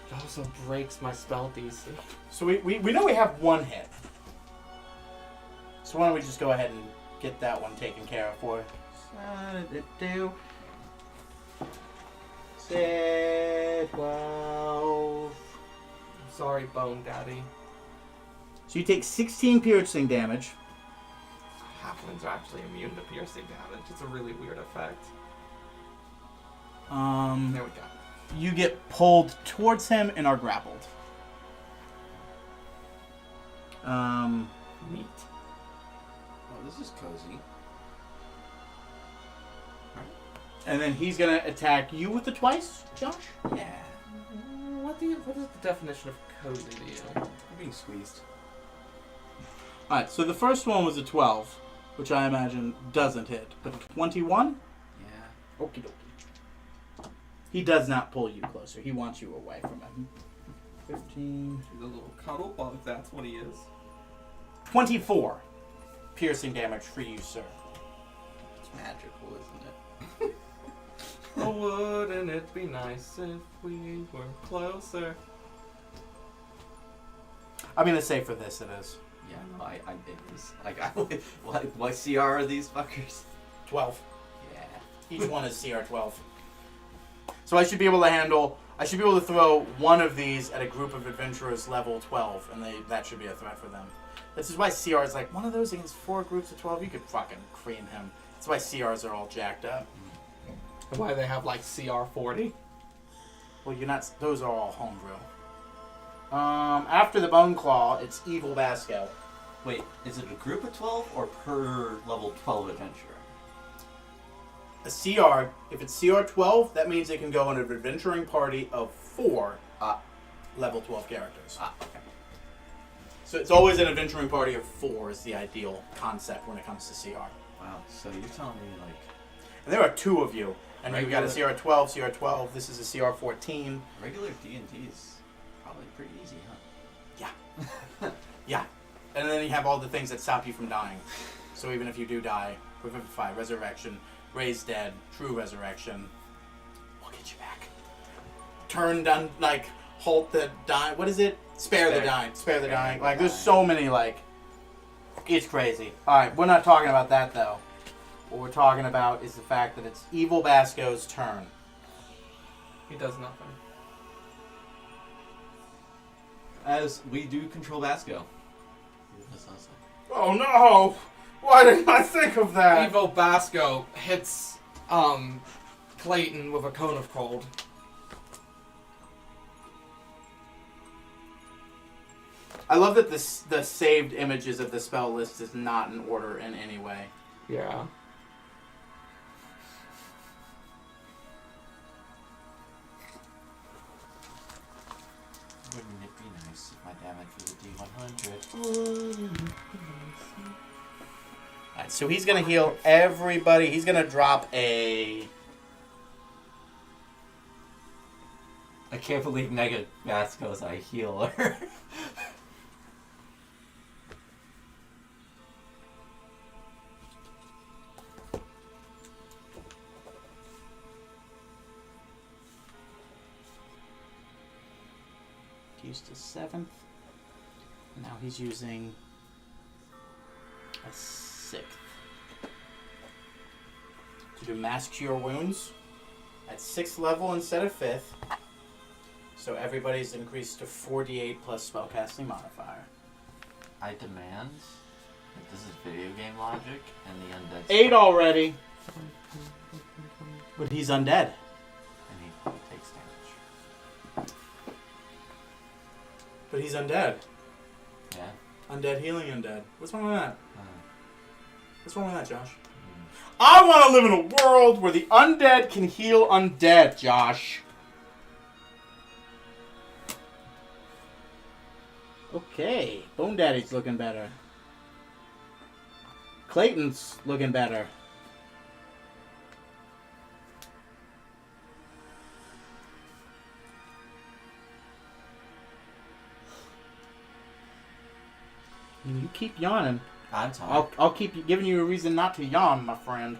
It also breaks my spell DC. So we know we have one hit. So why don't we just go ahead and get that one taken care of for us? 12. Sorry, Bone Daddy. So you take 16 piercing damage. Halflings are actually immune to piercing damage. It's a really weird effect. There we go. You get pulled towards him and are grappled. Neat. Oh, this is cozy. And then he's gonna attack you with the twice, Josh? Yeah. What is the definition of cozy to you? I'm being squeezed. Alright, so the first one was a 12, which I imagine doesn't hit. But 21? Yeah. Okie dokie. He does not pull you closer. He wants you away from him. 15. He's a little cuddle bug, that's what he is. 24 piercing damage for you, sir. It's magical, isn't it? Oh, wouldn't it be nice if we were closer? I'm gonna say for this it is. Yeah, no, it is. Like, what CR are these fuckers? 12. Yeah. Each one is CR 12. So I should be able to throw one of these at a group of adventurers level 12, and that should be a threat for them. This is why CR is like, one of those against 4 groups of 12, you could fucking cream him. That's why CRs are all jacked up. Why they have like CR 40? Well, those are all homebrew. After the Bone Claw, it's Evil Basco. Wait, is it a group of 12 or per level 12 adventurer? A CR, if it's CR 12, that means it can go in an adventuring party of 4 level 12 characters. Okay. So it's always an adventuring party of 4 is the ideal concept when it comes to CR. Wow, so you're telling me, like... And there are 2 of you. And you've got a Regular- CR 12, CR 12, this is a CR 14. Regular D&D is probably pretty easy, huh? Yeah. Yeah. And then you have all the things that stop you from dying. So even if you do die, Revivify, Resurrection, Raise Dead, True Resurrection, we'll get you back. Turn down, like, halt the dying. What is it? Spare the dying. Spare the dying. Like, there's so many, like, it's crazy. Alright, we're not talking about that, though. What we're talking about is the fact that it's Evil Basco's turn. He does nothing. As we do control Vasco. Oh no! Why didn't I think of that? Evo Basco hits Clayton with a cone of cold. I love that the saved images of the spell list is not in order in any way. Yeah. Wouldn't it be nice if my damage was a D100? Alright, so he's gonna heal everybody. He's gonna drop a... I can't believe Mega Vasco's a healer. Used a 7th. Now he's using a 6th. To do Mass Cure Wounds at 6th level instead of 5th. So everybody's increased to 48 plus spellcasting modifier. I demand that this is video game logic and the undead... 8 already! But he's undead. And he takes damage. But he's undead. Yeah? Undead healing undead. What's wrong with that? Hmm. What's wrong with that, Josh? I want to live in a world where the undead can heal undead, Josh. Okay, Bone Daddy's looking better. Clayton's looking better. You keep yawning. I'm sorry. I'll keep giving you a reason not to yawn, my friend.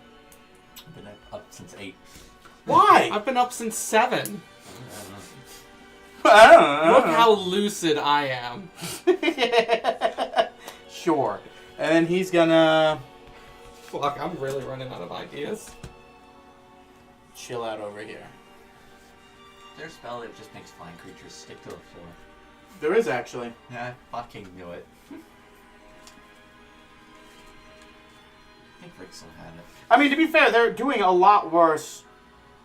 I've been up since 8. Why? I've been up since 7. I don't know. Look how lucid I am. Sure. And then he's gonna Fuck, I'm really running out of ideas. chill out over here. There's a spell that just makes flying creatures stick to the floor. There is actually. Yeah, I fucking knew it. I think Rick still had it. I mean, to be fair, they're doing a lot worse.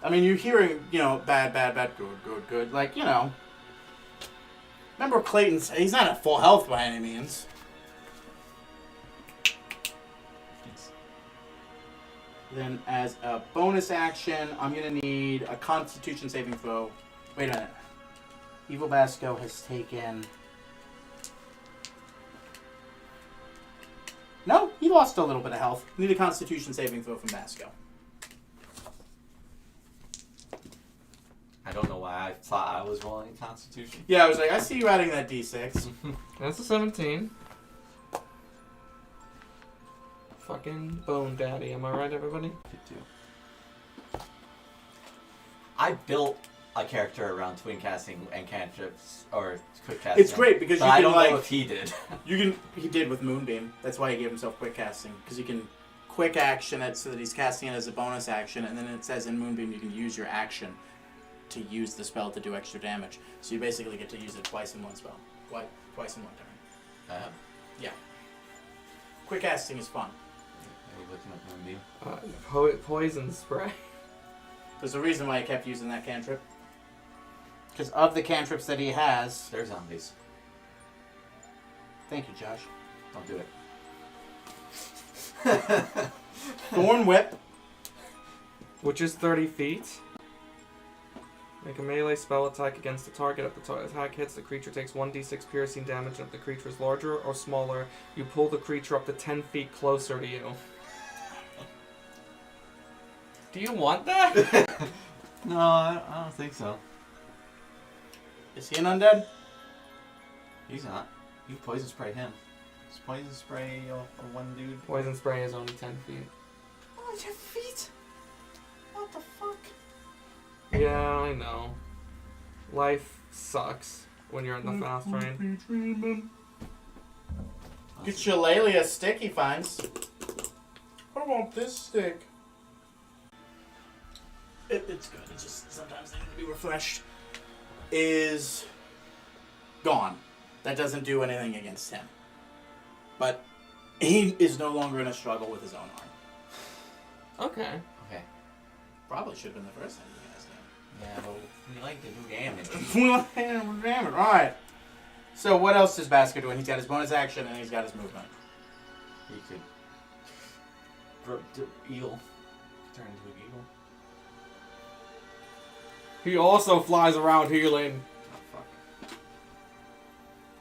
I mean, you're hearing, bad, good. Like, Remember Clayton's... He's not at full health by any means. Thanks. Then, as a bonus action, I'm going to need a Constitution saving throw. Wait a minute. Evil Basco has taken... No, he lost a little bit of health. Need a Constitution saving throw from Basco. I don't know why I thought I was rolling a Constitution. Yeah, I was like, I see you adding that D6. That's a 17. Fucking Bone Daddy, am I right, everybody? I built a character around twin casting and cantrips or quick casting. It's great because but you I can don't like know if he did. he did with Moonbeam. That's why he gave himself quick casting, because you can quick action it so that he's casting it as a bonus action, and then it says in Moonbeam you can use your action to use the spell to do extra damage. So you basically get to use it twice in one spell, twice in one turn. Yeah. Quick casting is fun. Are you looking at Moonbeam? Poison Spray. There's a reason why I kept using that cantrip. Because of the cantrips that he has. They're zombies. Thank you, Josh. Don't do it. Thorn Whip. Which is 30 feet. Make a melee spell attack against the target. If the attack hits, the creature takes 1d6 piercing damage. And if the creature is larger or smaller, you pull the creature up to 10 feet closer to you. Do you want that? No, I don't think so. Is he an undead? He's not. You poison spray him. Is poison spray a one dude? Poison Spray is only 10 feet. Oh, 10 feet? What the fuck? Yeah, I know. Life sucks when you're in the fast train. Get Shillelagh stick he finds. I want this stick. It's good. It's just sometimes they need to be refreshed. Is gone. That doesn't do anything against him. But he is no longer in a struggle with his own arm. Okay. Okay. Probably should have been the first thing you guys did. Yeah, but we like to do damage. Damn it. Alright. So what else is Basker doing? He's got his bonus action and he's got his movement. He could... Eagle. Turn into an eagle. He also flies around healing. Oh, fuck.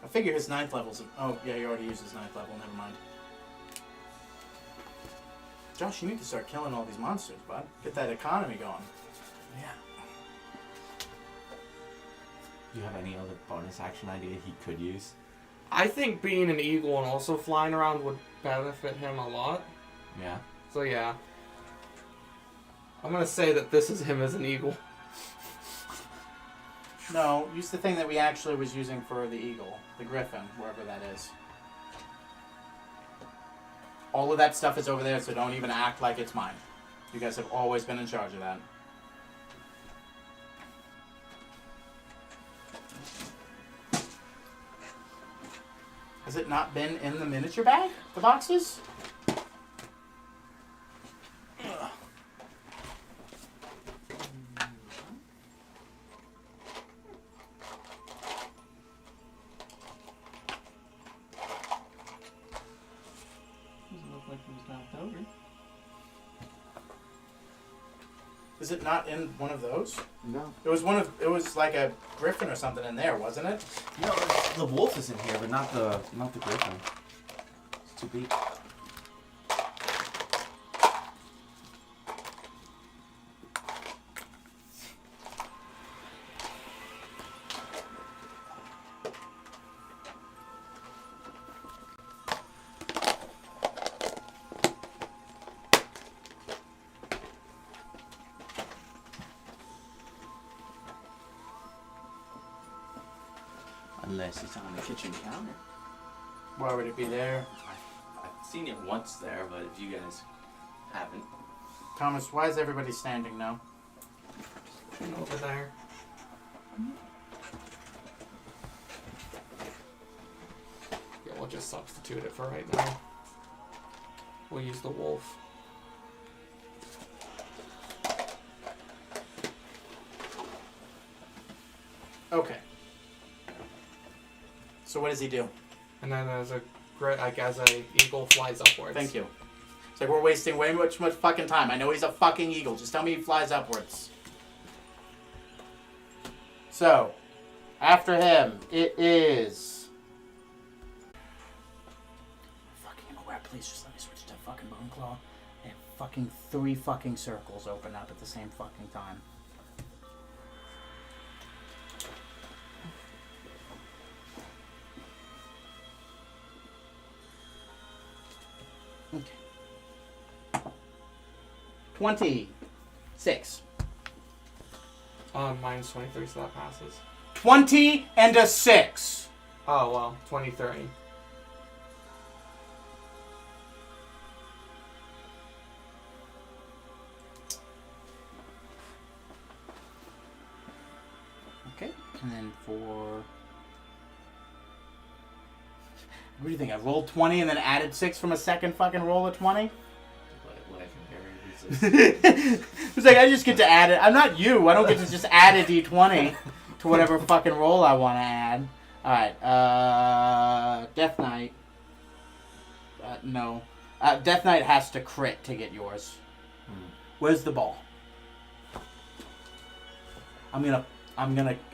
I figure his 9th level's... Oh, yeah, you already used his 9th level. Never mind. Josh, you need to start killing all these monsters, bud. Get that economy going. Yeah. Do you have any other bonus action idea he could use? I think being an eagle and also flying around would benefit him a lot. Yeah. So yeah. I'm gonna say that this is him as an eagle. No, use the thing that we actually was using for the eagle. The griffin, wherever that is. All of that stuff is over there, so don't even act like it's mine. You guys have always been in charge of that. Has it not been in the miniature bag? The boxes? Doesn't look like it was knocked over. Is it not in one of those? No. It was like a griffin or something in there, wasn't it? No, the wolf is in here, but not the griffin. It's too big. Unless it's on the kitchen counter. Why would it be there? I've seen it once there, but if you guys haven't. Thomas, why is everybody standing now? Over there. Yeah, we'll just substitute it for right now. We'll use the wolf. Okay. So what does he do? And then as a eagle flies upwards. Thank you. It's like we're wasting way much fucking time. I know he's a fucking eagle. Just tell me he flies upwards. So, after him, it is... Fucking aware, please just let me switch to fucking Bone Claw. And fucking 3 fucking circles open up at the same fucking time. Okay. 26. Mine's 23, so that passes. 20 and a 6. Oh, well, 23. Okay, and then for... What do you think? I rolled 20 and then added 6 from a second fucking roll of 20? It's like I just get to add it. I'm not you. I don't get to just add a d20 to whatever fucking roll I want to add. Alright, Death Knight. No. Death Knight has to crit to get yours. Where's the ball? I'm gonna,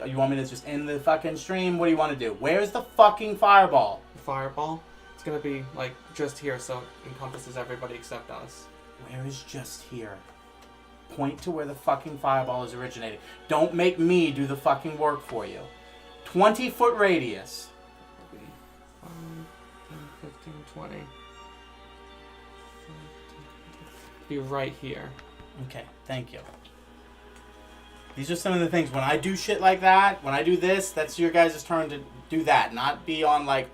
you want me to just end the fucking stream? What do you want to do? Where's the fucking fireball? The fireball? It's gonna be, like, just here, so it encompasses everybody except us. Where is just here? Point to where the fucking fireball is originating. Don't make me do the fucking work for you. 20-foot radius. 5, 10, 15, 20. Be right here. Okay, thank you. These are some of the things. When I do shit like that, when I do this, that's your guys' turn to do that. Not be on like,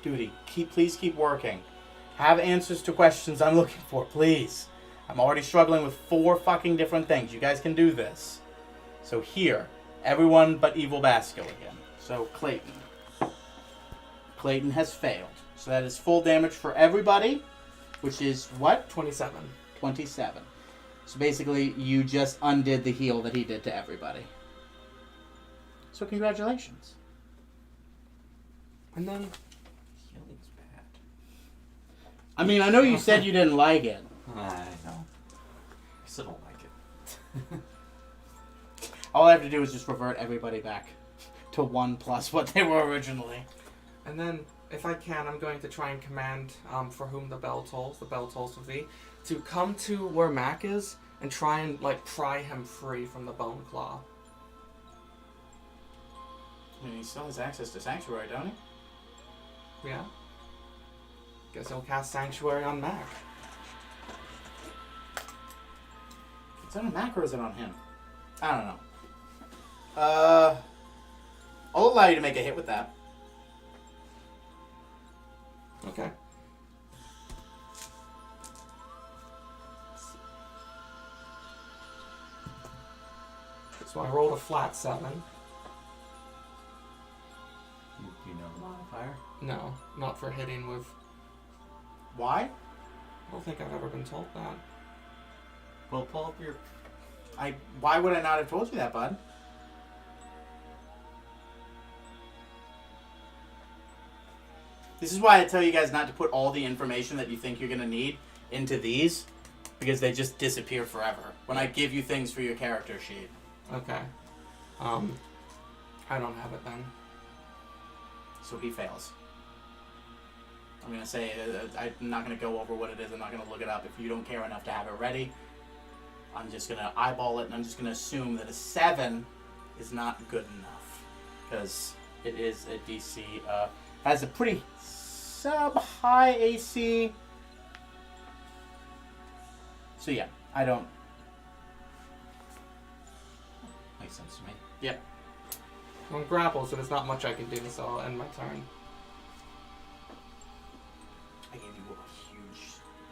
duty. Please keep working. Have answers to questions I'm looking for, please. I'm already struggling with 4 fucking different things. You guys can do this. So here, everyone but Evil Basco again. So Clayton. Clayton has failed. So that is full damage for everybody, which is what? 27. 27. So basically, you just undid the heal that he did to everybody. So congratulations. And then... Healing's bad. I mean, I know you said you didn't like it. I know. I still don't like it. All I have to do is just revert everybody back to 1 plus what they were originally. And then, if I can, I'm going to try and command, for whom the bell tolls with thee, to come to where Mac is and try and, like, pry him free from the bone claw. I mean, he still has access to Sanctuary, don't he? Yeah. Guess he'll cast Sanctuary on Mac. Is that on Mac or is it on him? I don't know. I'll allow you to make a hit with that. Okay. So I rolled a flat 7. You know the modifier? No, not for hitting with... Why? I don't think I've ever been told that. Well, pull up your... Why would I not have told you that, bud? This is why I tell you guys not to put all the information that you think you're going to need into these, because they just disappear forever when I give you things for your character sheet. Okay. I don't have it then. So he fails. I'm going to say, I'm not going to go over what it is. I'm not going to look it up. If you don't care enough to have it ready, I'm just going to eyeball it, and I'm just going to assume that a 7 is not good enough. Because it is a DC, has a pretty sub-high AC. So yeah, I don't... Makes sense to me. Yep. I'm grappled, so there's not much I can do, so I'll end my turn. I gave you a huge,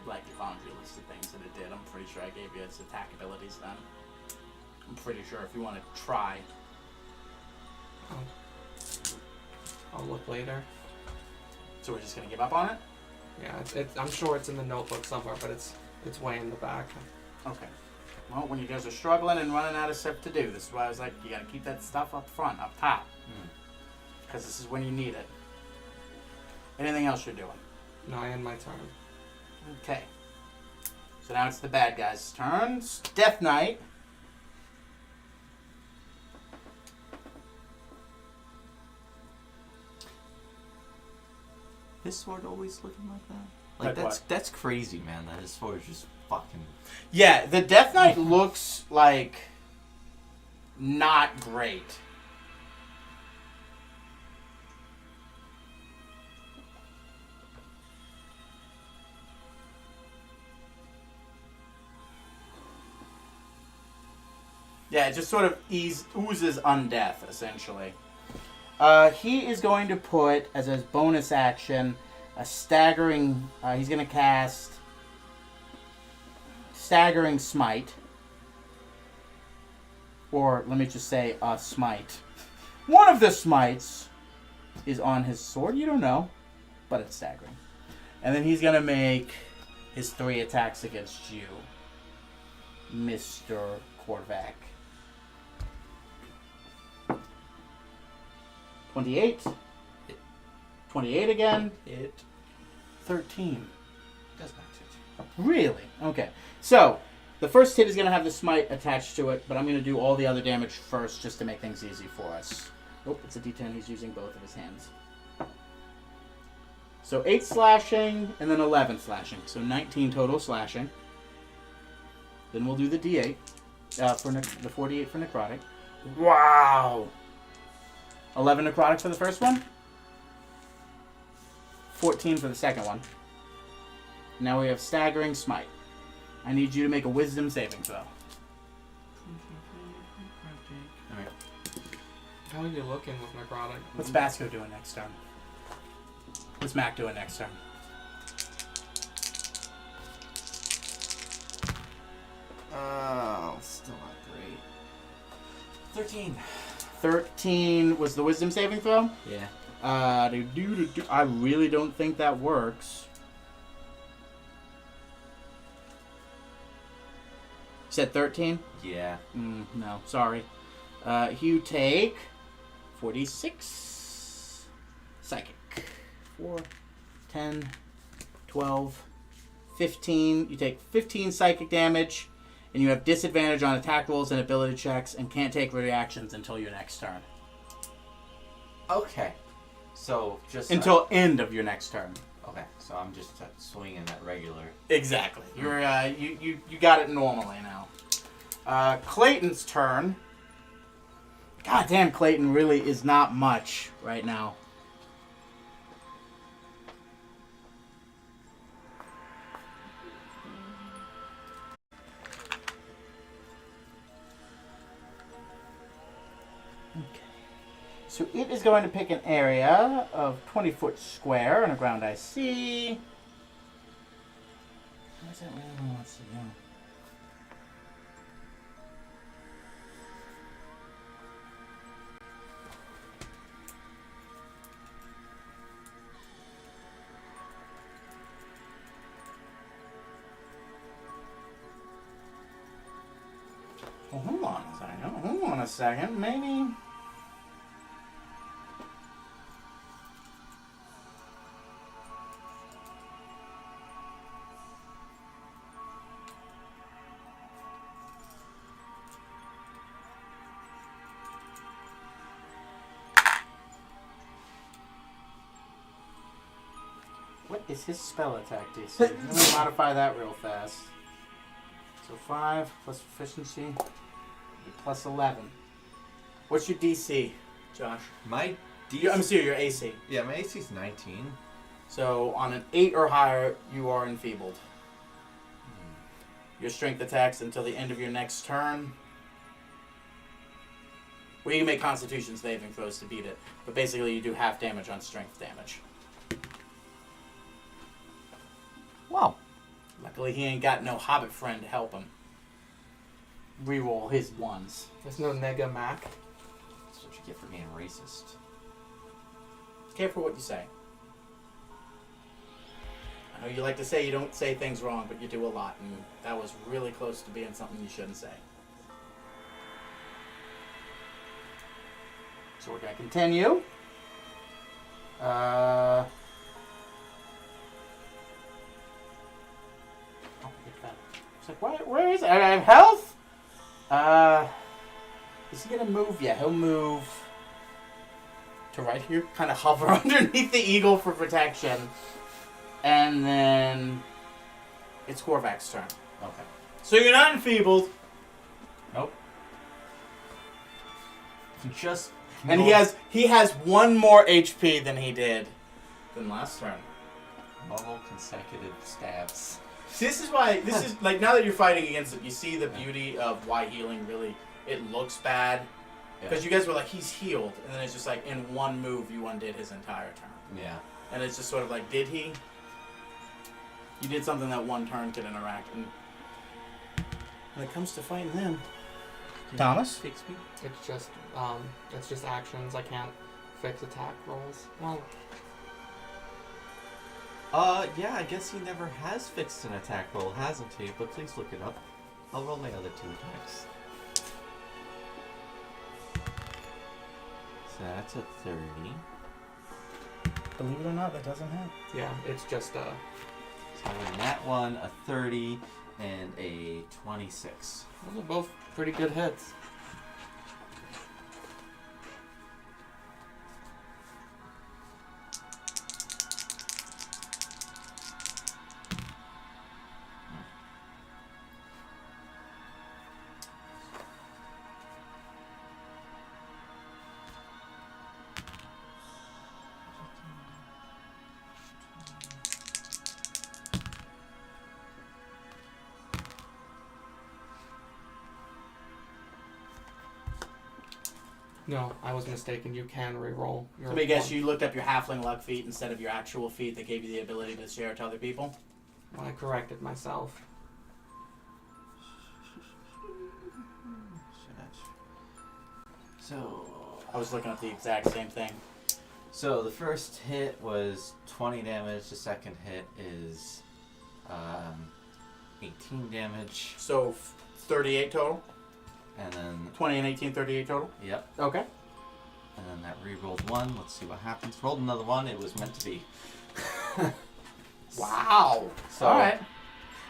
like, laundry list of things that it did. I'm pretty sure I gave you its attack abilities then. I'm pretty sure if you want to try. I'll look later. So we're just going to give up on it? Yeah, I'm sure it's in the notebook somewhere, but it's way in the back. Okay. Well, when you guys are struggling and running out of stuff to do, this is why I was like, you got to keep that stuff up front, up top. Because this is when you need it. Anything else you're doing? No, I end my turn. Okay. So now it's the bad guy's turns. Death Knight. His sword always looking like that? Like that's crazy, man. That his sword is just fucking... Yeah, the Death Knight looks like not great. Yeah, it just sort of oozes undeath, essentially. He is going to put, as a bonus action, a staggering... he's going to cast Staggering Smite. Or, let me just say, a smite. One of the smites is on his sword. You don't know, but it's staggering. And then he's going to make his 3 attacks against you, Mr. Korvac. 28. 28 again. Hit. 13. Does not hit. Really? Okay. So, the first hit is going to have the smite attached to it, but I'm going to do all the other damage first just to make things easy for us. Oh, it's a D10. He's using both of his hands. So 8 slashing, and then 11 slashing. So 19 total slashing. Then we'll do the D8. For the 48 for necrotic. Wow! 11 necrotic for the first one. 14 for the second one. Now we have Staggering Smite. I need you to make a Wisdom saving throw. Alright. How are you looking with necrotic? What's Basco doing next turn? What's Mac doing next turn? Still not great. 13. 13 was the Wisdom saving throw? Yeah. I really don't think that works. You said 13? Yeah. No, sorry. You take 46 psychic. 4, 10, 12, 15. You take 15 psychic damage, and you have disadvantage on attack rolls and ability checks, and can't take reactions until your next turn. Okay. So, just... Until end of your next turn. Okay, so I'm just swinging at regular. Exactly. You're you got it normally now. Clayton's turn. God damn, Clayton really is not much right now. Okay. So it is going to pick an area of 20 foot square on a ground I see. Where's that really wants to go? Well, hold on a second. Hold on a second. Maybe. What is his spell attack DC? Let me modify that real fast. So 5 plus efficiency, plus 11. What's your DC, Josh? My DC... I'm serious, your AC. Yeah, my AC is 19. So on an 8 or higher, you are enfeebled. Your strength attacks until the end of your next turn. Where you can make Constitution saving throws to beat it. But basically, you do half damage on strength damage. Wow. Luckily, he ain't got no Hobbit friend to help him. Reroll his ones. There's no Nega Mac. That's what you get for being racist. Careful what you say. I know you like to say you don't say things wrong, but you do a lot, and that was really close to being something you shouldn't say. So we're gonna continue. I'll get that. It's like, where is it? I have health? Is he gonna move? Yeah, he'll move to right here. Kind of hover underneath the eagle for protection. And then it's Korvac's turn. Okay. So you're not enfeebled. Nope. Just. And he has 1 more HP than he did than last turn. Normal consecutive stabs. See, this is why, like, now that you're fighting against it, you see the beauty of why healing really, it looks bad. Because you guys were like, he's healed. And then it's just like, in 1 move, you undid his entire turn. Yeah. And it's just sort of like, did he? You did something that 1 turn could interact. And when it comes to fighting them, Thomas? Fix me. It's just actions. I can't fix attack rolls. Well, Yeah, I guess he never has fixed an attack roll, hasn't he? But please look it up. I'll roll my other 2 attacks. So that's a 30. Believe it or not, that doesn't hit. yeah, it's just So in that one, a 30 and a 26. those are both pretty good hits. No, I was mistaken. You can reroll. Your Let me guess, one. you looked up your halfling luck feat instead of your actual feat that gave you the ability to share it to other people? I corrected myself. So I was looking at the exact same thing. So the first hit was 20 damage. The second hit is 18 damage. So 38 total? And then, 20 and 18, 38 total? yep. Okay. And then that re-rolled 1. Let's see what happens. Rolled another 1. It was meant to be. Wow. So, All right.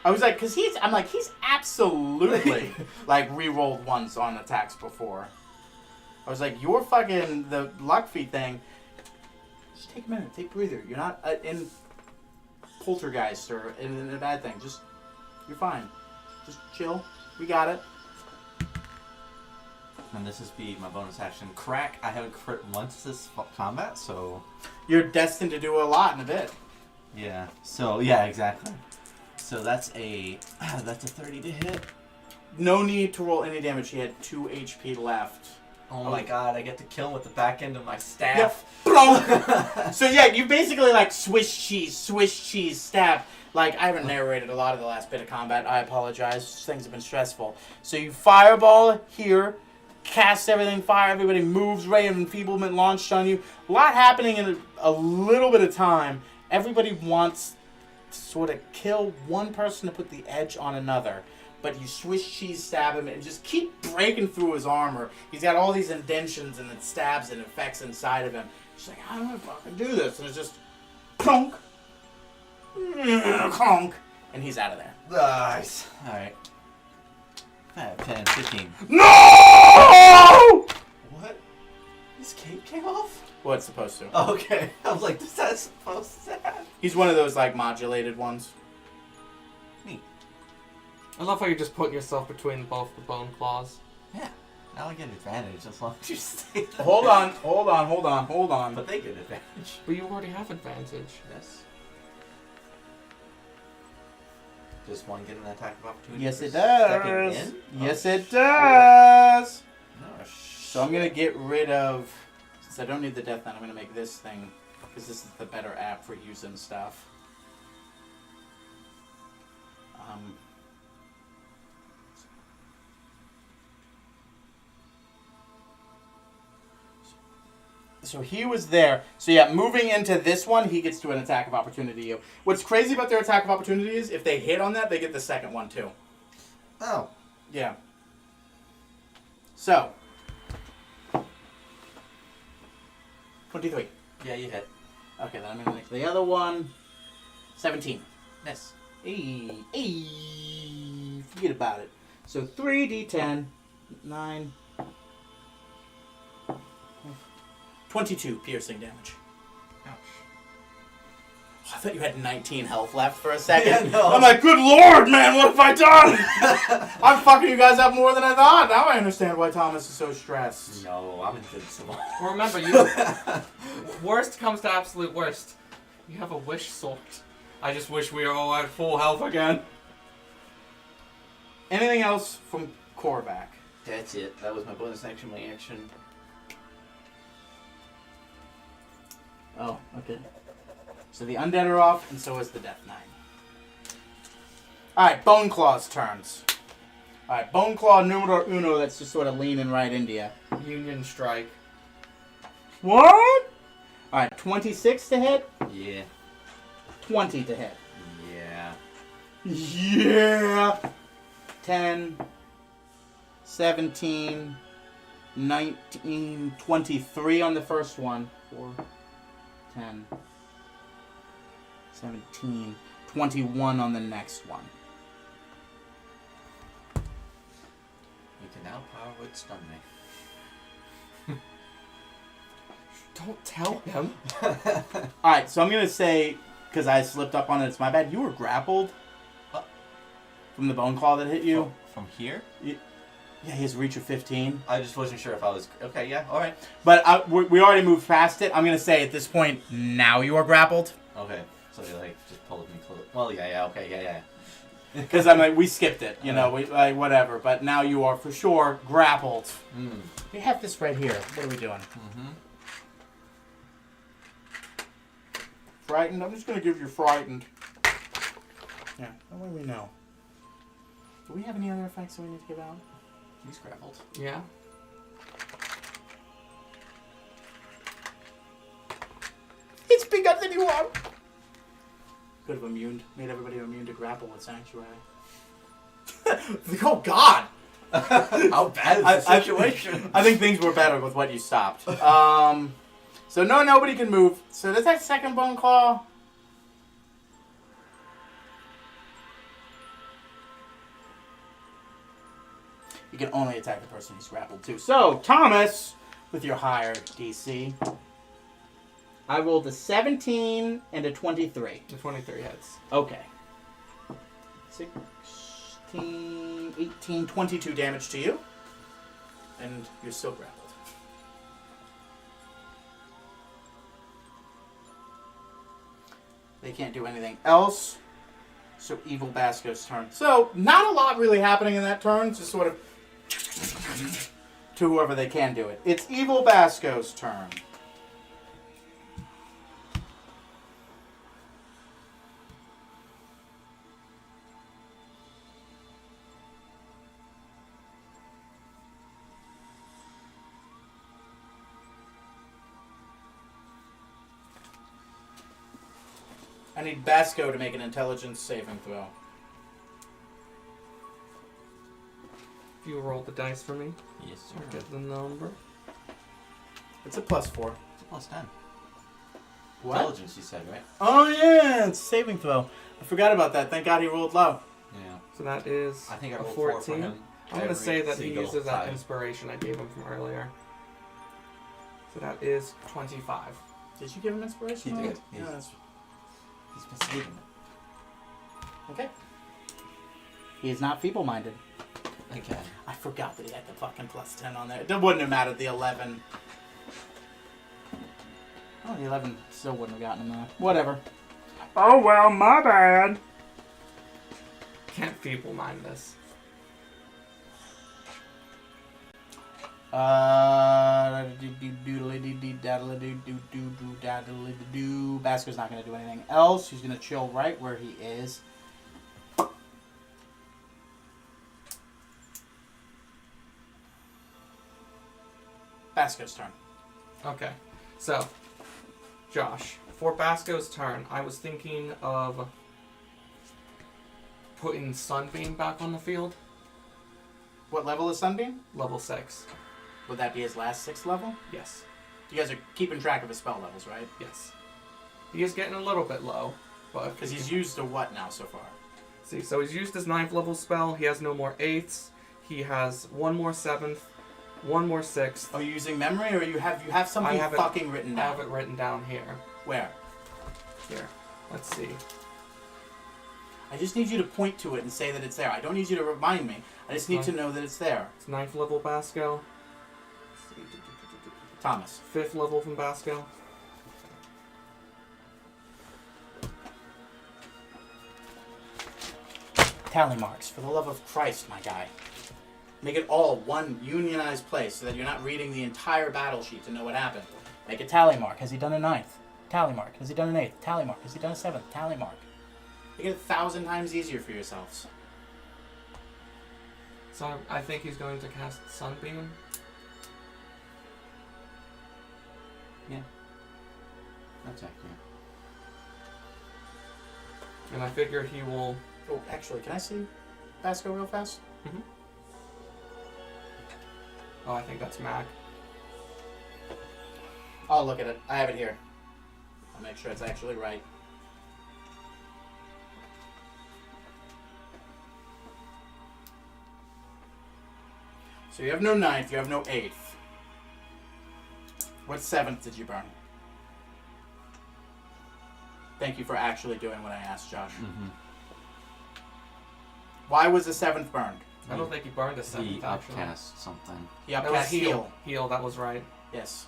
I was like, he's absolutely like re-rolled once on attacks before. I was like, you're fucking the luck feat thing. Just take a minute, take a breather. You're not in poltergeist or in a bad thing. Just, you're fine. Just chill. We got it. And this is my bonus action. Crack. I haven't crit once this combat, so You're destined to do a lot in a bit. yeah. So yeah, exactly. So that's a 30 to hit. No need to roll any damage. He had 2 HP left. Oh my god! I get to kill him with the back end of my staff. So yeah, you basically like Swiss cheese stab. Like, I haven't narrated a lot of the last bit of combat. I apologize. Things have been stressful. So you fireball here, cast everything, fire, everybody moves, ray of enfeeblement launched on you. A lot happening in a little bit of time. Everybody wants to sort of kill one person to put the edge on another. But you Swiss cheese stab him and just keep breaking through his armor. He's got all these indentions and it stabs and effects inside of him. He's like, I don't know if I can do this. And it's just clunk, clunk, and he's out of there. Nice. Alright. 5, 10, 15. No! What? His cape came off? Well, it's supposed to. Okay. I was like, is that supposed to happen? He's one of those like modulated ones. Neat. I love how you're just putting yourself between both the bone claws. Yeah. Now I get advantage as long as you stay there. Hold on. But they get advantage. But you already have advantage. Yes. Does one get an attack of opportunity? Yes, for it stepping does. in? Yes, Oh, it does. Oh, So I'm going to get rid of... Since I don't need the Death Knight, I'm going to make this thing. Because this is the better app for using stuff. So he was there. So yeah, moving into this one, he gets to an attack of opportunity. What's crazy about their attack of opportunity is if they hit on that, they get the second one too. Oh. Yeah. So. 23. Yeah, you hit. Okay, then I'm going to make the other one. 17. Miss. Hey, forget about it. So 3d10, 9, 22 piercing damage. Ouch. I thought you had 19 health left for a second. Yeah, no. I'm like, good lord, man, what have I done? I'm fucking you guys up more than I thought. Now I understand why Thomas is so stressed. No, I'm invincible. Well, remember, you. Worst comes to absolute worst. You have a wish sword. I just wish we were all at full health again. Anything else from Korvac? That's it. That was my bonus action, my action. Oh, okay. So the undead are off, and so is the Death Knight. Alright, Bone Claw's turns. Alright, Bone Claw numero uno, that's just sort of leaning right into you. Union strike. What? Alright, 26 to hit, Yeah. 20 to hit. Yeah. Yeah! 10, 17, 19, 23 on the first one. 4, 10, 17, 21 on the next one. You can now power would stun me. Don't tell him. Alright, so I'm going to say, because I slipped up on it, it's my bad. You were grappled from the bone claw that hit you. From here? Yeah, he has a reach of 15. I just wasn't sure if I was... Okay, yeah, alright. But we already moved past it. I'm going to say at this point, now you are grappled. Okay, so you like just pulled me close. Well, yeah, okay, yeah. Because I'm like, we skipped it, you know, whatever. But now you are for sure grappled. Mm. We have this right here. What are we doing? Mm-hmm. Frightened? I'm just going to give you frightened. Yeah, that way we know. Do we have any other effects that we need to give out? He's grappled. Yeah. It's bigger than you are. Could have made everybody immune to grapple with Sanctuary. Oh, God! How bad is the situation? I think things were better with what you stopped. So nobody can move. So does that second bone claw? You can only attack the person who's grappled too. So Thomas, with your higher DC, I rolled a 17 and a 23. The 23 hits. Okay. 16, 18, 22 damage to you. And you're still grappled. They can't do anything else. So Evil Basco's turn. So not a lot really happening in that turn. Just sort of to whoever they can do it. It's Evil Basco's turn. I need Basco to make an intelligence saving throw. If you roll the dice for me, Yes, sir. I'll get the number. It's a +4. It's a +10. What? Intelligence, you said, right? Oh yeah, it's a saving throw. I forgot about that. Thank God he rolled low. Yeah. So that is I think I a rolled 4 for 14. him. I'm going to say that he Seagull, uses that 5. inspiration I gave him from earlier. So that is 25. Did you give him inspiration? He did. Yeah, that's... He's been saving it. Okay. He is not feeble-minded. Okay. I forgot that he had the fucking +10 on there. It wouldn't have mattered, the 11. Oh, the 11 still wouldn't have gotten him there. Whatever. Oh, well, my bad. Can't feeble mind this. daddly-dee-daddly-doo-doo-daddly-doo. Basco's not going to do anything else. He's going to chill right where he is. Basco's turn. Okay. So, Josh, for Basco's turn, I was thinking of putting Sunbeam back on the field. What level is Sunbeam? Level 6. Would that be his last 6th level? Yes. You guys are keeping track of his spell levels, right? Yes. He is getting a little bit low, but... Because he's used a what now so far? See, so he's used his 9th level spell. He has no more 8ths. He has one more 7th, one more 6th. Are you using memory, or you have something fucking written I down? have it written down here. Where? Here. Let's see. I just need you to point to it and say that it's there. I don't need you to remind me. I just need to know that it's there. It's 9th level Basco. Thomas. 5th level from Basco. Tally marks, for the love of Christ, my guy. Make it all one unionized place so that you're not reading the entire battle sheet to know what happened. Make a tally mark. Has he done a 9th? Tally mark. Has he done an 8th? Tally mark. Has he done a 7th? Tally mark. Make it 1,000 times easier for yourselves. So I think he's going to cast Sunbeam. Yeah. That's accurate. And I figure he will... Oh, actually, can I see Basco real fast? Mm-hmm. Oh, I think that's Mac. I'll look at it. I have it here. I'll make sure it's actually right. So you have no 9th, you have no 8th. What 7th did you burn? Thank you for actually doing what I asked, Josh. Mm-hmm. Why was the 7th burned? I don't think he burned a 7th, He actually. upcast something. He That was upcast heal. Heal, that was right. Yes.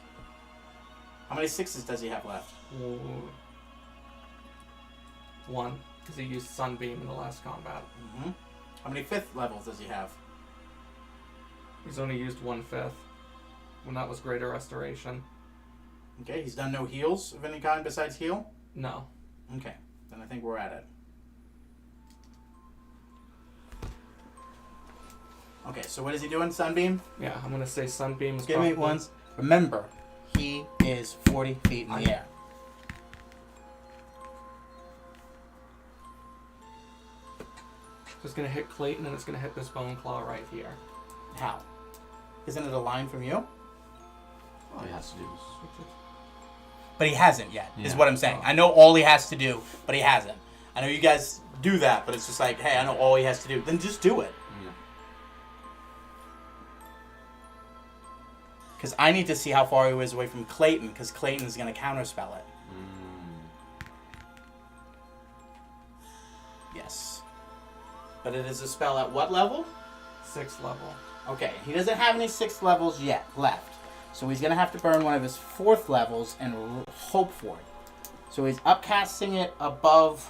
How many 6s does he have left? Ooh. 1, because he used Sunbeam in the last combat. Mm-hmm. How many 5th levels does he have? He's only used 1/5, when that was Greater Restoration. Okay, he's done no heals of any kind besides heal? No. Okay, then I think we're at it. Okay, so what is he doing, Sunbeam? Yeah, I'm going to say Sunbeam is Give me ones. Remember, he is 40 feet in the air. It's going to hit Clayton, and it's going to hit this Bone Claw right here. How? Isn't it a line from you? All he has to do is... But he hasn't yet, is Yeah. what I'm saying. I know all he has to do, but he hasn't. I know you guys do that, but it's just like, hey, I know all he has to do. Then just do it. Yeah. Because I need to see how far he is away from Clayton, because Clayton's going to counterspell it. Yes. But it is a spell at what level? 6th level. Okay, he doesn't have any 6th levels yet left. So he's going to have to burn one of his 4th levels and hope for it. So he's upcasting it above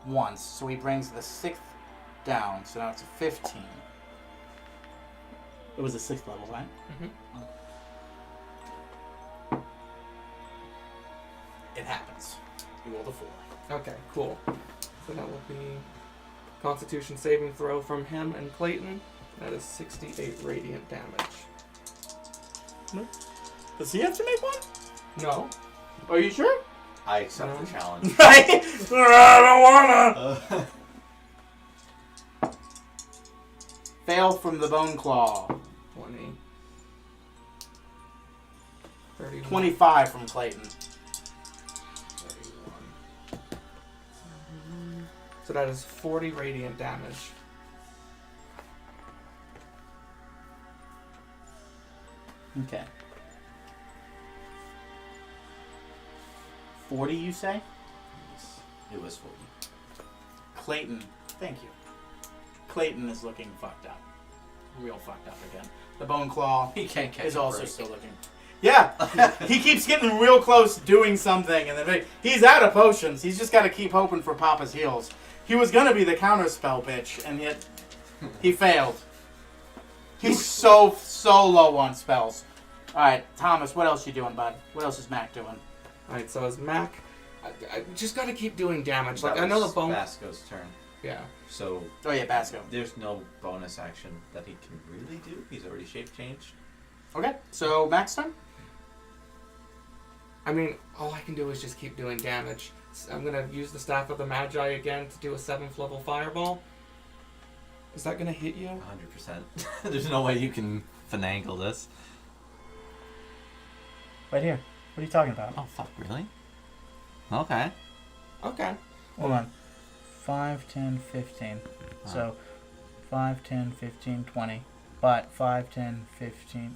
once. So he brings the 6th down. So now it's a 15. It was a 6th level, right? Mm-hmm. It happens. You rolled a 4. Okay, cool. So that will be Constitution saving throw from him and Clayton. That is 68 radiant damage. Does he have to make one? No. Are you sure? I accept No. the challenge. I don't wanna. Fail from the Bone Claw. 20. 31. 25 from Clayton. 31. So that is 40 radiant damage. Okay. 40, you say? It was 40. Clayton, thank you. Clayton is looking fucked up. Real fucked up again. The Bone Claw He can't catch is a also break. still looking. Yeah, he keeps getting real close doing something, and then he's out of potions. He's just got to keep hoping for Papa's heals. He was gonna be the counter spell bitch, and yet he failed. He's so low on spells. Alright, Thomas, what else you doing, bud? What else is Mac doing? Alright, so as Mac, I just gotta keep doing damage. Like, That I know the was bone. Basco's turn. Yeah. So Oh yeah, Basco. there's no bonus action that he can really do. He's already shape changed. Okay, so Mac's turn? I mean, all I can do is just keep doing damage. I'm gonna use the Staff of the Magi again to do a 7th level fireball. Is that gonna hit you? 100%. There's no way you can finagle this. Right here. What are you talking about? Oh, fuck, really? Okay. Okay. Hold on. 5, 10, 15. So 5, 10, 15, 20. But 5, 10, 15.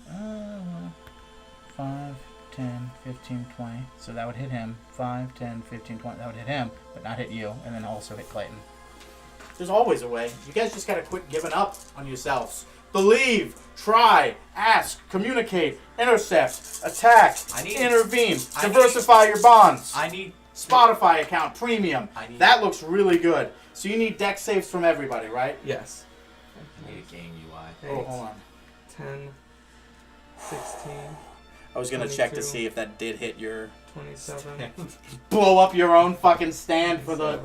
5, 10, 15, 20. So that would hit him. 5, 10, 15, 20. That would hit him, but not hit you. And then also hit Clayton. There's always a way. You guys just gotta quit giving up on yourselves. Believe, try, ask, communicate, intercept, attack, intervene, diversify your bonds. I need Spotify account, premium. I need- That looks really good. So you need deck saves from everybody, right? Yes. I need a game UI. Oh, hold on. 10, 16, I was gonna check to 22. see if that did hit your 27, blow up your own fucking stand for the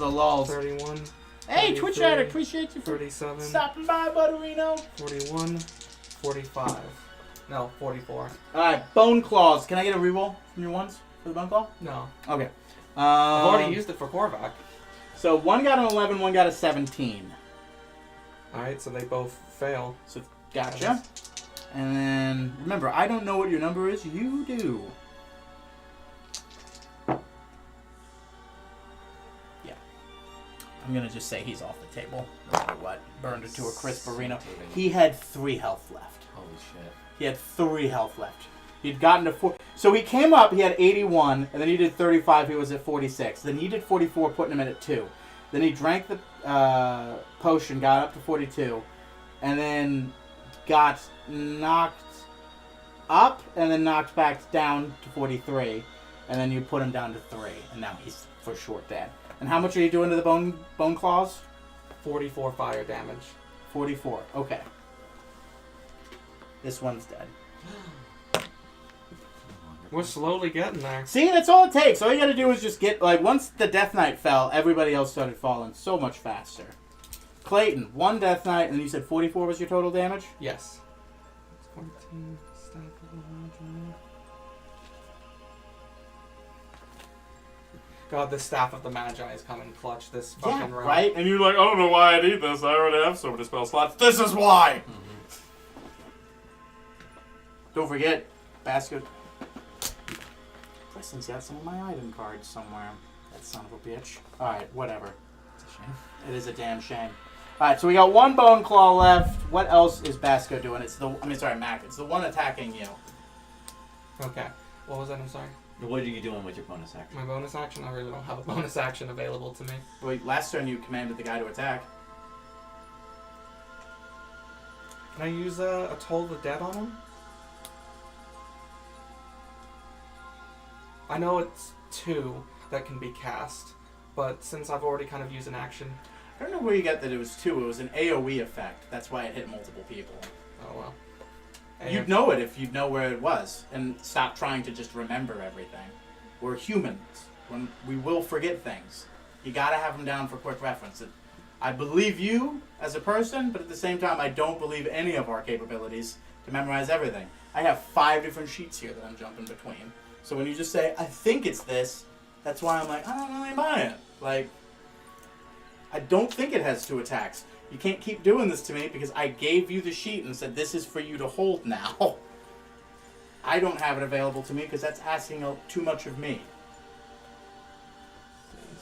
lulls. 31, Hey, Twitch 33, Addict, appreciate you for 37, stopping by, Butterino. 41, 45. No, 44. All right, Bone Claws. Can I get a reroll from your ones for the Bone Claw? No. Okay. I've already used it for Korvac. So one got an 11, one got a 17. Alright, so they both fail. So gotcha. And then remember, I don't know what your number is. You do. Yeah. I'm gonna just say he's off the table. No matter what. Burned it to a crisp arena. He had 3 health left. Holy shit. He had 3 health left. He'd gotten to 4. So he came up, he had 81, and then he did 35, he was at 46. Then he did 44, putting him in at 2. Then he drank the potion, got up to 42, and then got knocked up, and then knocked back down to 43. And then you put him down to 3, and now he's for sure dead. And how much are you doing to the bone claws? 44 fire damage. 44. Okay. This one's dead. We're slowly getting there. See, that's all it takes. All you gotta do is just get, like, once the Death Knight fell, everybody else started falling so much faster. Clayton, 1 Death Knight, and you said 44 was your total damage? Yes. 14, Staff of the Magi. God, the Staff of the Magi is coming clutch this fucking Yeah, round. right? And you're like, I don't know why I need this. I already have so many spell slots. This is why! Don't forget, Basket. Preston's got some of my item cards somewhere. That son of a bitch. Alright, whatever. It's a shame. It is a damn shame. Alright, so we got 1 Bone Claw left. What else is Basco doing? Mac. It's the one attacking you. Okay. What was that? I'm sorry. What are you doing with your bonus action? My bonus action? I really don't have a bonus action available to me. Wait, last turn you commanded the guy to attack. Can I use a Toll the Dead on him? I know it's 2 that can be cast, but since I've already kind of used an action... I don't know where you got that it was 2. It was an AoE effect. That's why it hit multiple people. Oh, well. You'd know it if you'd know where it was and stop trying to just remember everything. We're humans. We will forget things. You gotta have them down for quick reference. I believe you as a person, but at the same time, I don't believe any of our capabilities to memorize everything. I have 5 different sheets here that I'm jumping between. So when you just say, I think it's this, that's why I'm like, I don't really buy it. Like, I don't think it has 2 attacks. You can't keep doing this to me because I gave you the sheet and said this is for you to hold now. I don't have it available to me because that's asking too much of me.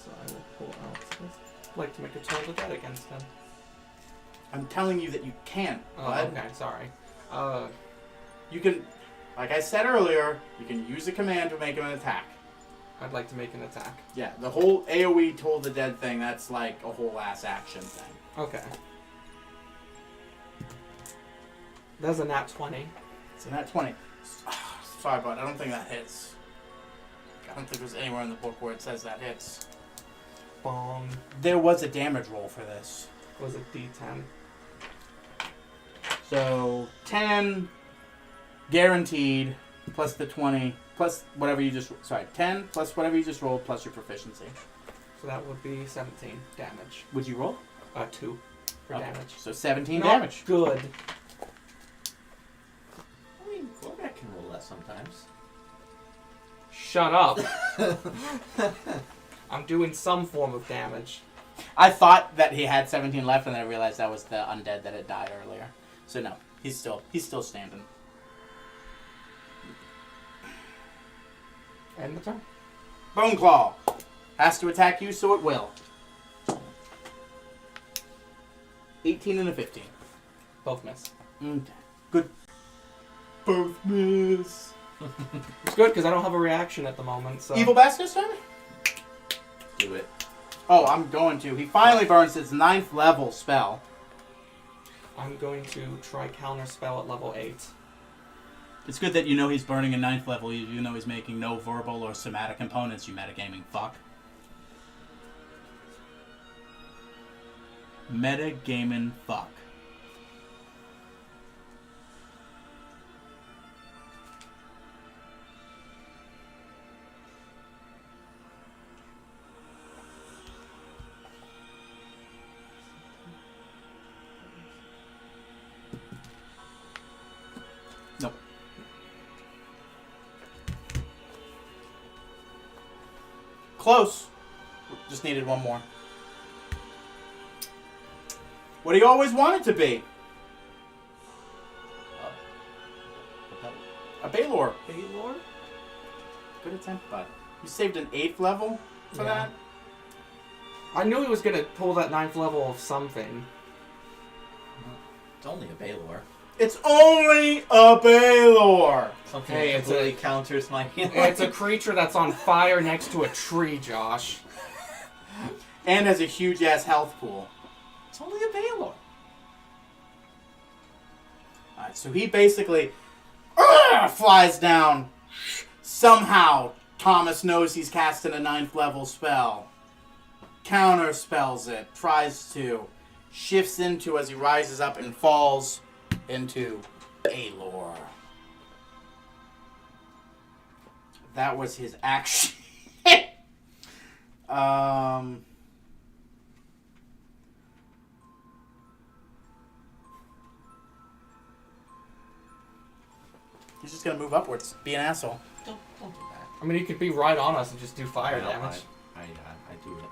So I will pull out this. I'd like to make a Toll the Dead against him. I'm telling you that you can't. Oh, bud. okay, sorry. You can, like I said earlier, you can use a command to make him an attack. I'd like to make an attack. Yeah, the whole AoE Toll the Dead thing, that's like a whole ass action thing. Okay. That's a nat 20. So nat 20. Sorry, bud, I don't think that hits. I don't think there's anywhere in the book where it says that hits. Bong. There was a damage roll for this. Was it D10? So 10 guaranteed, plus the 20, plus whatever you just... Sorry, 10 plus whatever you just rolled, plus your proficiency. So that would be 17 damage. Would you roll? 2 for damage. So 17 Not damage. good. I mean, Gorgat can roll that sometimes. Shut up. I'm doing some form of damage. I thought that he had 17 left, and then I realized that was the undead that had died earlier. So no, he's still standing. End the turn. Bone Claw has to attack you, so it will. 18 and a 15. Both miss. Okay. Good. Both miss. It's good because I don't have a reaction at the moment. So. Evil Bastards turn? Do it. Oh, I'm going to. He finally burns his 9th level spell. I'm going to try counter spell at level 8. It's good that you know he's burning a 9th level, even though he's making no verbal or somatic components, you metagaming fuck. Metagaming fuck. Nope. Close. Just needed one more. What do you always want it to be? A Baylor. Baylor? Good attempt, bud. You saved an 8th level for Yeah. that? I knew he was going to pull that 9th level of something. It's only a Baylor. It's only a Baylor! Something Hey, that it's completely counters my healing. It's a creature that's on fire next to a tree, Josh. And has a huge-ass health pool. It's only a Baylor. Alright, so he basically flies down. Somehow, Thomas knows he's casting a 9th level spell. Counter spells it. Tries to. Shifts into as he rises up and falls into Baylor. That was his action. He's just gonna move upwards. Be an asshole. Don't do that. I mean, he could be right on us and just do fire I know, damage. I do it.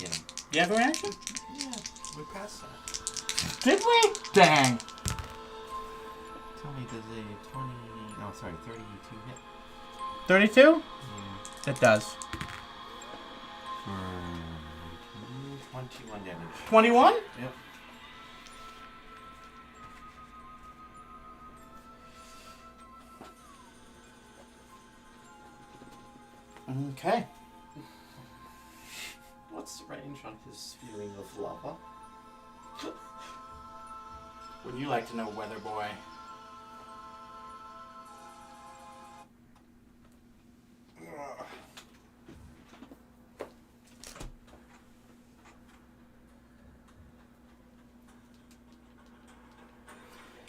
You know. You have a reaction? Yeah, we passed that. Did we? Dang. Tell me, does a 20... No, sorry, 32 hit? 32? Yeah. It does. For 21 damage. 21? Yep. Okay. What's the range on his spewing of lava? Would you like to know, Weather Boy?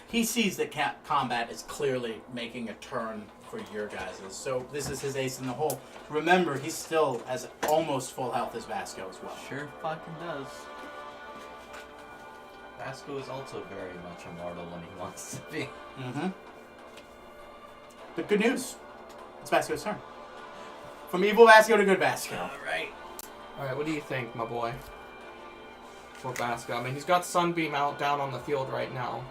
He sees that combat is clearly making a turn for your guys'. So this is his ace in the hole. Remember, he still has almost full health as Vasco as well. Sure fucking does. Vasco is also very much immortal when he wants to be. Mm-hmm. But good news. It's Vasco's turn. From evil Vasco to good Vasco. Alright. Alright, what do you think, my boy? For Vasco. I mean, he's got Sunbeam out down on the field right now.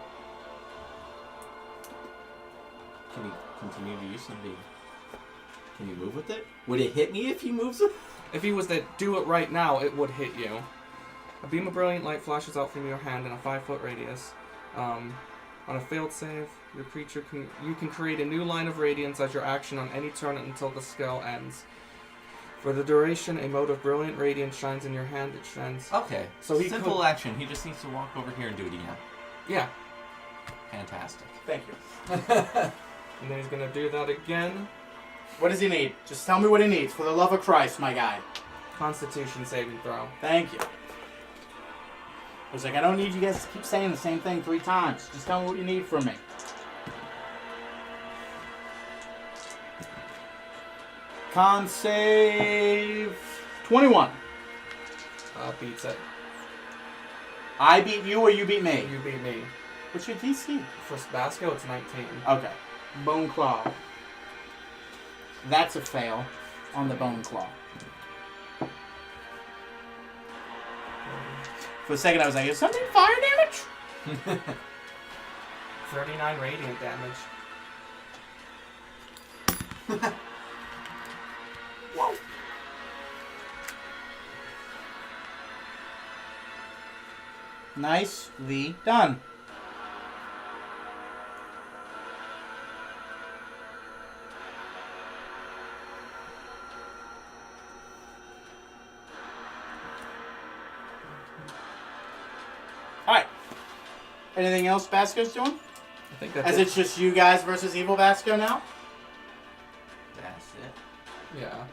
Can he continue to use Sunbeam? Can you move with it? Would it hit me if he moves it? If he was to do it right now, it would hit you. A beam of brilliant light flashes out from your hand in a 5-foot radius. On a failed save, your creature you can create a new line of radiance as your action on any turn until the spell ends. For the duration, a mode of brilliant radiance shines in your hand. It shines. Okay. So he simple action. He just needs to walk over here and do it again. Yeah. Fantastic. Thank you. And then he's gonna do that again. What does he need? Just tell me what he needs. For the love of Christ, my guy. Constitution saving throw. Thank you. I was like, I don't need you guys to keep saying the same thing 3 times. Just tell me what you need from me. Con save 21. Beats it. I beat you or you beat me? You beat me. What's your DC? For Basco, it's 19. Okay. Bone Claw. That's a fail on the Bone Claw. For a second I was like, is something fire damage? 39 radiant damage. Whoa. Nicely done. Alright. Anything else Basco's doing? I think that's As it's just you guys versus Evil Basco now? That's it. Yeah.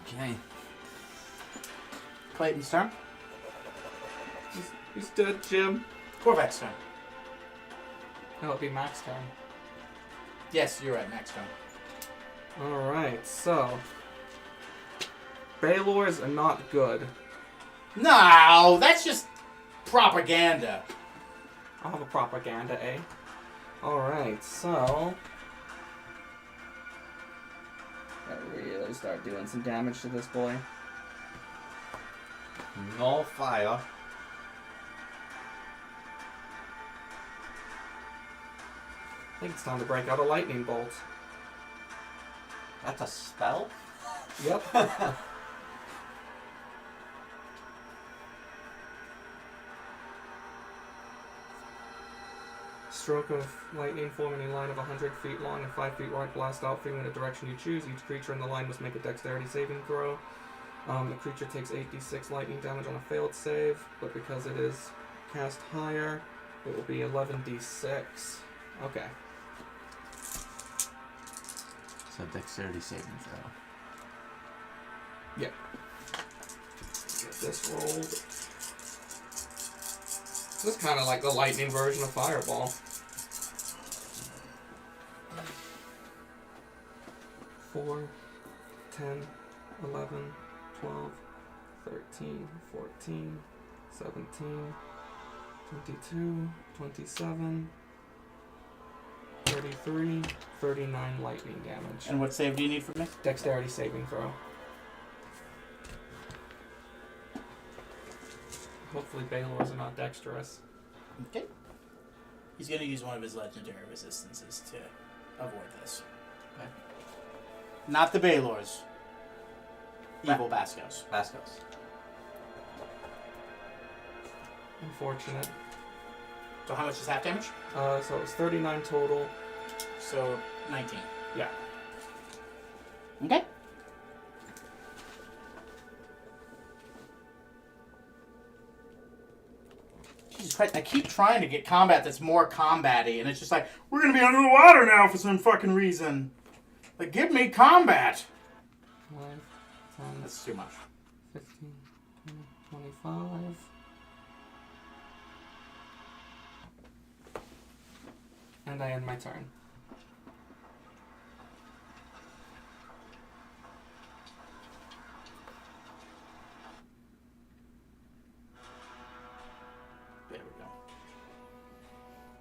Okay. Clayton's turn. He's dead, Jim. Korvac's turn. That'll be Mac's turn. Yes, you're right, Max turn. Alright, so. Baylor's are not good. No, that's just propaganda. I'll have a propaganda, eh? Alright, so. Gotta really start doing some damage to this boy. No fire. I think it's time to break out a lightning bolt. That's a spell? Yep. Stroke of lightning forming a line of 100 feet long and 5 feet wide, blast out from in a direction you choose. Each creature in the line must make a dexterity saving throw. The creature takes 8d6 lightning damage on a failed save, but because it is cast higher, it will be 11d6. Okay. So dexterity saving throw. Get this rolled. This is kind of like the lightning version of Fireball. 4, 10, 11, 12, 13, 14, 17, 22, 27, 33, 39 lightning damage. And what save do you need from me? Dexterity saving throw. Hopefully Baylor's are not dexterous. Okay. He's going to use one of his legendary resistances to avoid this. Okay. Not the Baylors. Evil Bascos. Bascos. Unfortunate. So how much is half damage? So it was 39 total. So 19. Yeah. Okay. Jesus Christ, I keep trying to get combat that's more combat-y, and it's just like, we're going to be under the water now for some fucking reason. Like, give me combat. 5, 10, That's too much. 15, 20, 25. And I end my turn. There we go.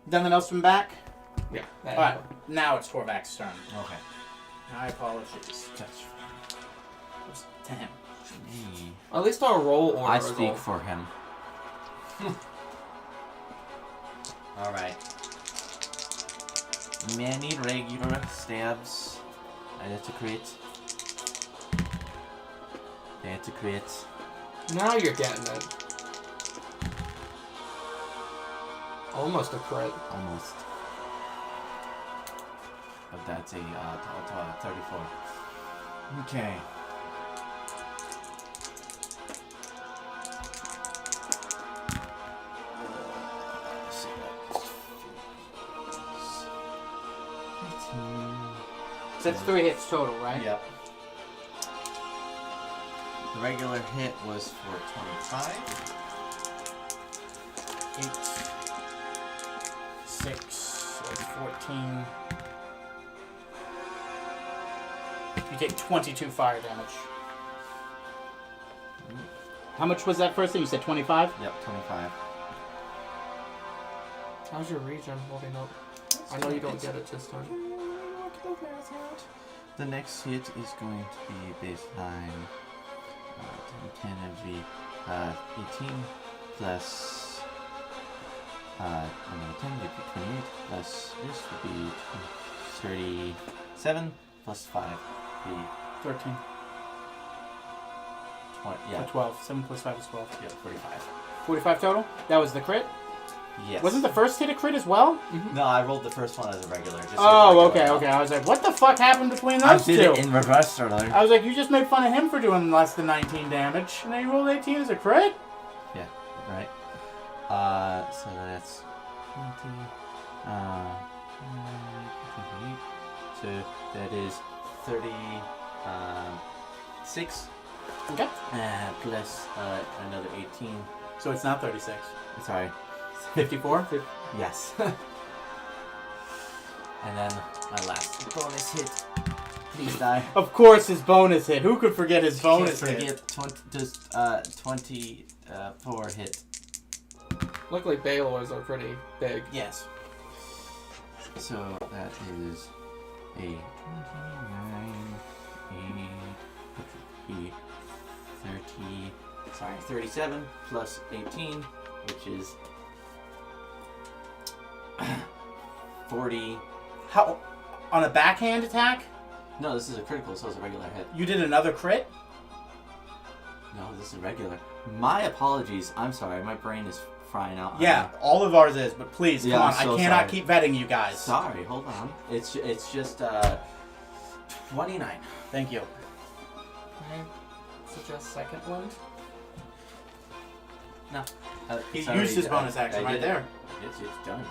Nothing else from back? Yeah. Alright, now it's Horvath's turn. Okay. My apologies. To him. Me. At least our roll order I is speak all- for him. Alright. Many regular stabs. I had to crit. I had to crit. Now you're getting it. Almost a crit. Almost. But that's a 34. Okay. So that's 3 hits total, right? Yep. The regular hit was for 25. 8, 6, so 14. You take 22 fire damage. How much was that first thing? You said 25? Yep, 25. How's your region holding up? I know you don't get it this time. The next hit is going to be baseline 10 of the 18 plus another 10 would be 28 plus this would be 37 plus 5 would be 13. 20, Yeah. yeah, 12. 7 plus 5 is 12. Yeah, 45. 45 total? That was the crit? Yes. Wasn't the first hit a crit as well? No, I rolled the first one as a regular. Just Oh, hit regular. okay. I was like, what the fuck happened between I those did two? it in reverse earlier. I was like, you just made fun of him for doing less than 19 damage, and then you rolled 18 as a crit? Yeah, right. So that's 20. 28. So that is 36 Okay. plus another 18. So it's not 36. Sorry. 54? Yes. And then my last bonus hit. Please die. Of course, his bonus hit. Who could forget his bonus Can't hit? forget 24 hit. Luckily, Baylors are pretty big. Yes. So that is a 29, 8, which would be 30. Sorry, 37 plus 18, which is 40. How? On a backhand attack? No, this is a critical, so it's a regular hit. You did another crit? No, this is regular. My apologies. I'm sorry. My brain is frying out. Yeah, all of ours is, but please, Yeah, come on. I'm so I cannot sorry. keep vetting you guys. Sorry, hold on. It's just 29. Thank you. I suggest second wind. No. He sorry, used his bonus action I right did it. there. It's done.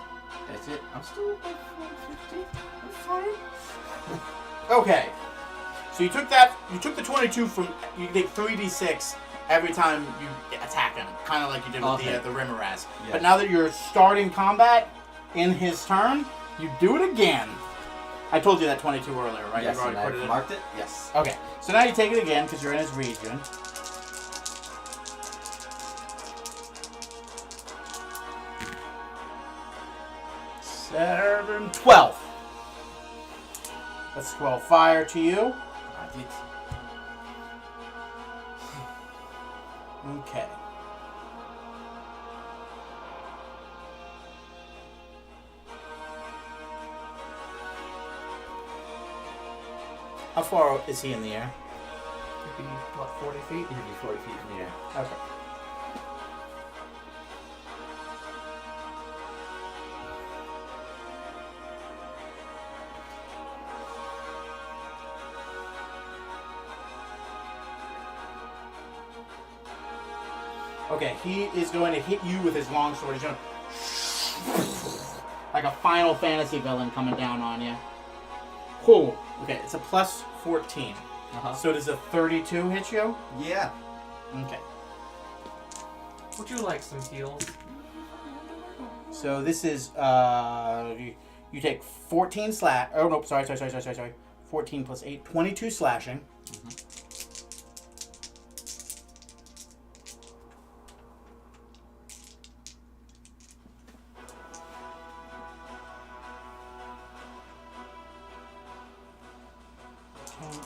That's it. I'm still at 150. I'm fine. Okay. So you took that. You took the 22 from. You take 3d6 every time you attack him, kind of like you did with Okay. the Rimmeraz. Yeah. But now that you're starting combat in his turn, you do it again. I told you that 22 earlier, right? Yes, You've already and put it I've in. marked it. Yes. Okay. So now you take it again because you're in his region. Seven, 12. That's 12 fire to you. I did. Okay. How far is he in the air? Maybe, what, 40 feet? You'd be 40 feet in the air. Okay. Okay, he is going to hit you with his longsword. He's going like a Final Fantasy villain coming down on you. Cool. Okay, it's a plus 14. Uh-huh. So does a 32 hit you? Yeah. Okay. Would you like some heals? So this is you take 14 slash. Oh no, sorry. 14 plus 8, 22 slashing.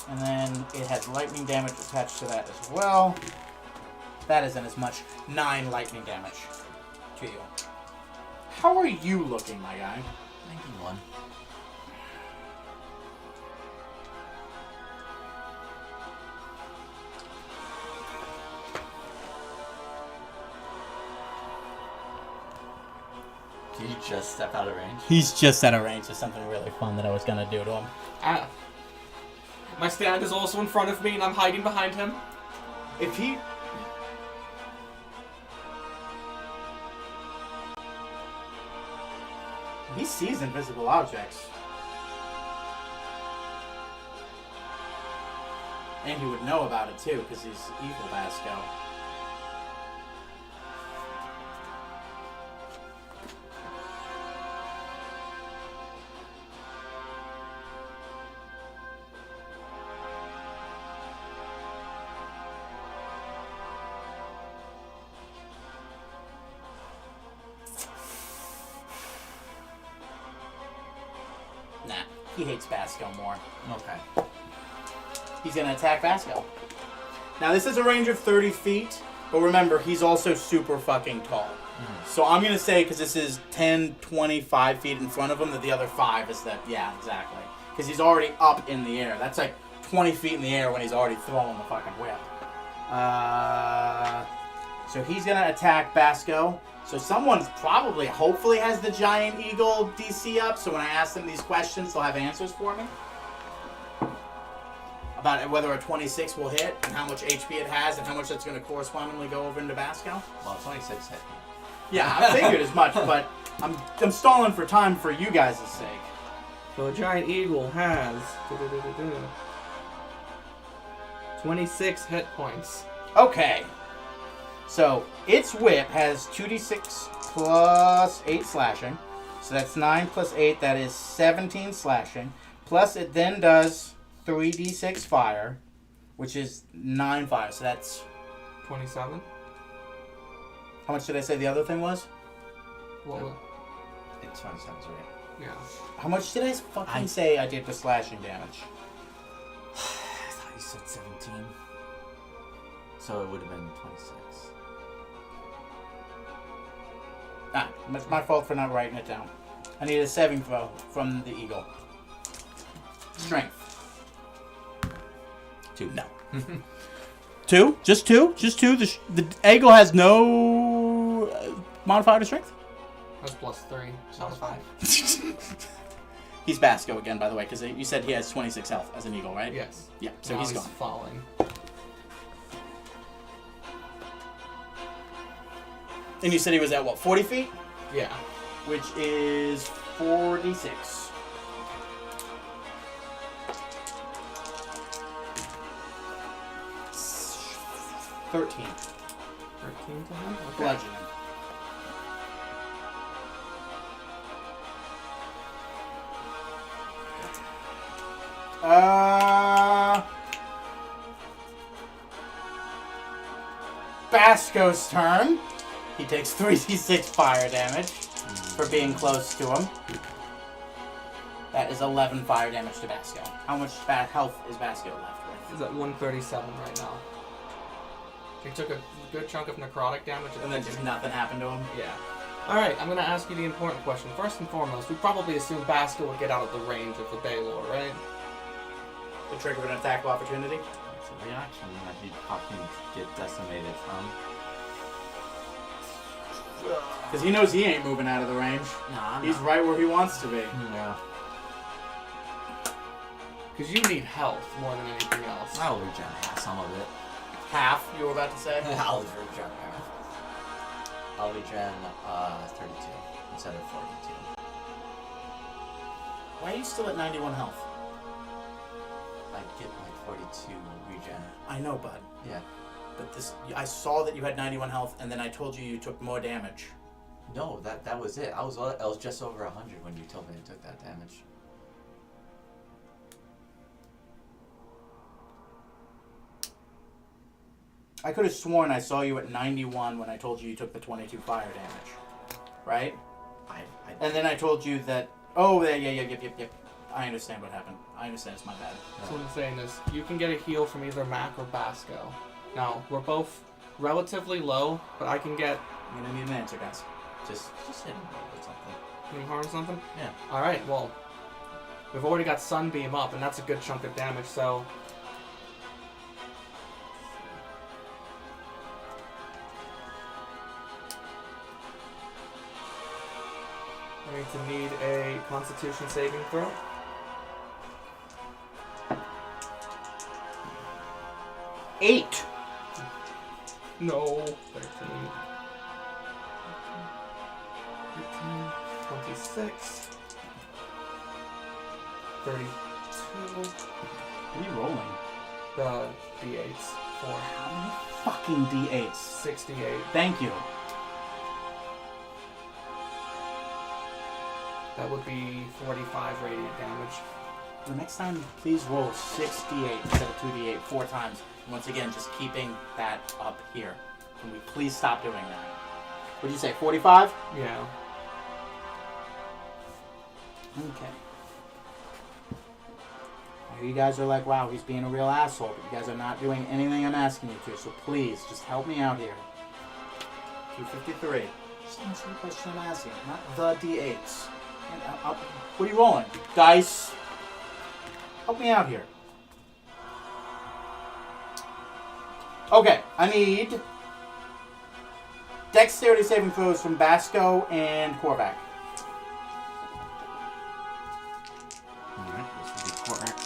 And then it has lightning damage attached to that as well. That isn't as much. 9 lightning damage to you. How are you looking, my guy? 91. Did you just step out of range? He's just out of range of something really fun that I was going to do to him. My stand is also in front of me, and I'm hiding behind him. If he... He sees invisible objects. And he would know about it too, because he's evil Basco. Nah, he hates Basco more. Okay. He's going to attack Basco. Now, this is a range of 30 feet, but remember, he's also super fucking tall. So I'm going to say, because this is 10, 25 feet in front of him, that the other 5 is that, yeah, exactly. Because he's already up in the air. That's like 20 feet in the air when he's already throwing the fucking whip. So he's going to attack Basco. So someone's probably, hopefully, has the Giant Eagle DC up, so when I ask them these questions, they'll have answers for me. About whether a 26 will hit, and how much HP it has, and how much that's going to correspondingly go over into Basco. Well, 26 hit. Yeah, I figured as much, but I'm stalling for time for you guys' sake. So a giant eagle has 26 hit points. Okay. So, its whip has 2d6 plus 8 slashing. So that's 9 plus 8, that is 17 slashing. Plus it then does 3d6 fire, which is 9 fire. So that's... 27. How much did I say the other thing was? Well, It's 27, right? yeah. How much did I fucking say I did for slashing damage? I thought you said 17. So it would have been 26. Ah, it's my fault for not writing it down. I need a saving throw from the eagle. Strength. 2. No. 2? Just 2? Just 2? The eagle has no modifier to strength? That's plus 3. Not a 5. He's Basco again, by the way, because you said he has 26 health as an eagle, right? Yes. Yeah, so Now he's gone. falling. And you said he was at what, 40 feet? Yeah. Which is 46. $13. 13 to him? Okay. Bludgeoning. Basco's turn. He takes 3d6 fire damage for being close to him. That is 11 fire damage to Basco. How much health is Basco left with? He's at 137 right now. He took a good chunk of necrotic damage. And then just nothing happened to him? Yeah. Alright, I'm going to ask you the important question. First and foremost, we probably assumed Basco would get out of the range of the Baylor, right? The trigger of an attack of opportunity? It's a reaction that he'd fucking get decimated from. Because he knows he ain't moving out of the range. Nah, He's right where he wants to be. Yeah. Because you need health more than anything else. I'll regen some of it. Half, you were about to say? I'll regen half. I'll regen 32 instead of 42. Why are you still at 91 health? I get like 42 regen. I know, bud. Yeah. But this, I saw that you had 91 health, and then I told you took more damage. No, that was it. I was just over 100 when you told me I took that damage. I could have sworn I saw you at 91 when I told you took the 22 fire damage. Right? And then I told you that... Oh, yep. I understand what happened. I understand, it's my bad. So what I'm saying is, you can get a heal from either Mac or Basco. Now, we're both relatively low, but I can get... I'm gonna need an answer, guys. Just hit him with something. Can you harm something? Yeah. Alright, well, we've already got Sunbeam up, and that's a good chunk of damage, so... I'm going to need a Constitution saving throw. Eight. No. 13. 26. 32. What are you rolling? The D8s. For How many fucking D8s? 68. Thank you. That would be 45 radiant damage. The next time, please roll 6d8 instead of 2d8 4 times. Once again, just keeping that up here. Can we please stop doing that? What'd you say, 45? Yeah. Okay. You guys are like, wow, he's being a real asshole, but you guys are not doing anything I'm asking you to, so please, just help me out here. 253. Just answer the question I'm asking, not the D8s. What are you rolling? Dice. Help me out here. Okay, I need dexterity saving throws from Basco and Korvac. Alright, this will be Korvac.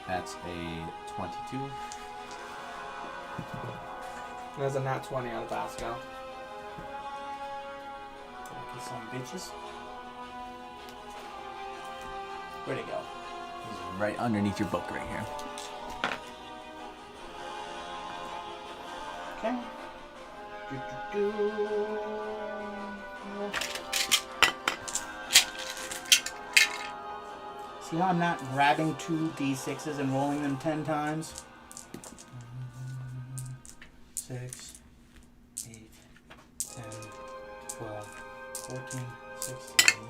That's a 22. There's a nat 20 on Basco. Okay, some bitches. Where'd it go? He's right underneath your book right here. Okay. See how I'm not grabbing 2 d6s and rolling them 10 times? 6, 8, 10, 12, 14, 16.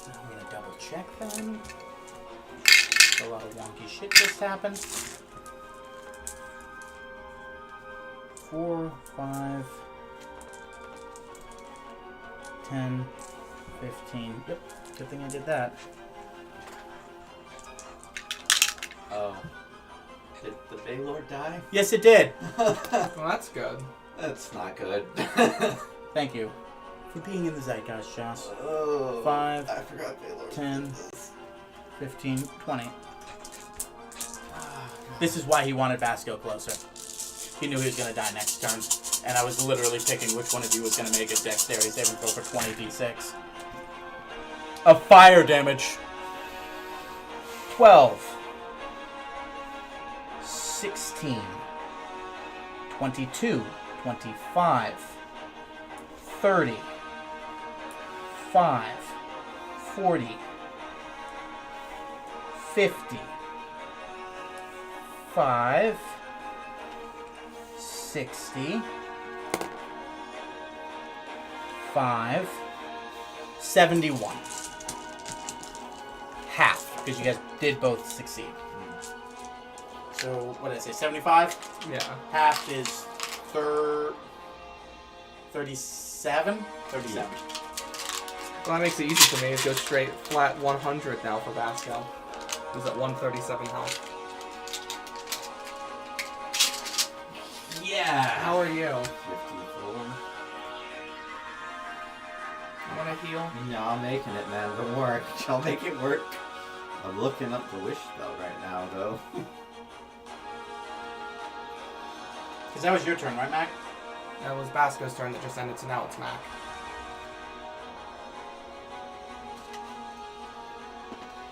Now I'm going to double check them. A lot of wonky shit just happened. 4, 5, 10, 15. Yep, good thing I did that. Oh. Did the Baylord die? Yes, it did. Well, that's good. That's not good. Thank you for being in the zeitgeist, Joss. Oh, 5, I forgot Baylord. 10, 15, 20. This is why he wanted Basco closer. He knew he was going to die next turn. And I was literally picking which one of you was going to make a dexterity saving throw for 20 d6. Of fire damage. 12. 16. 22. 25. 30. 5. 40. 50. 5. 60. 5. 71. Half, because you guys did both succeed. So, what did I say, 75? Yeah. Half is 37? 37. Well, that makes it easy for me. It goes straight flat 100 now for Basco. He's at 137 health. Yeah. How are you? 54. You want to heal? No, I'm making it, man. Don't worry. I'll make it work. I'm looking up the wish spell right now, though. Because that was your turn, right, Mac? That was Basco's turn that just ended, so now it's Mac.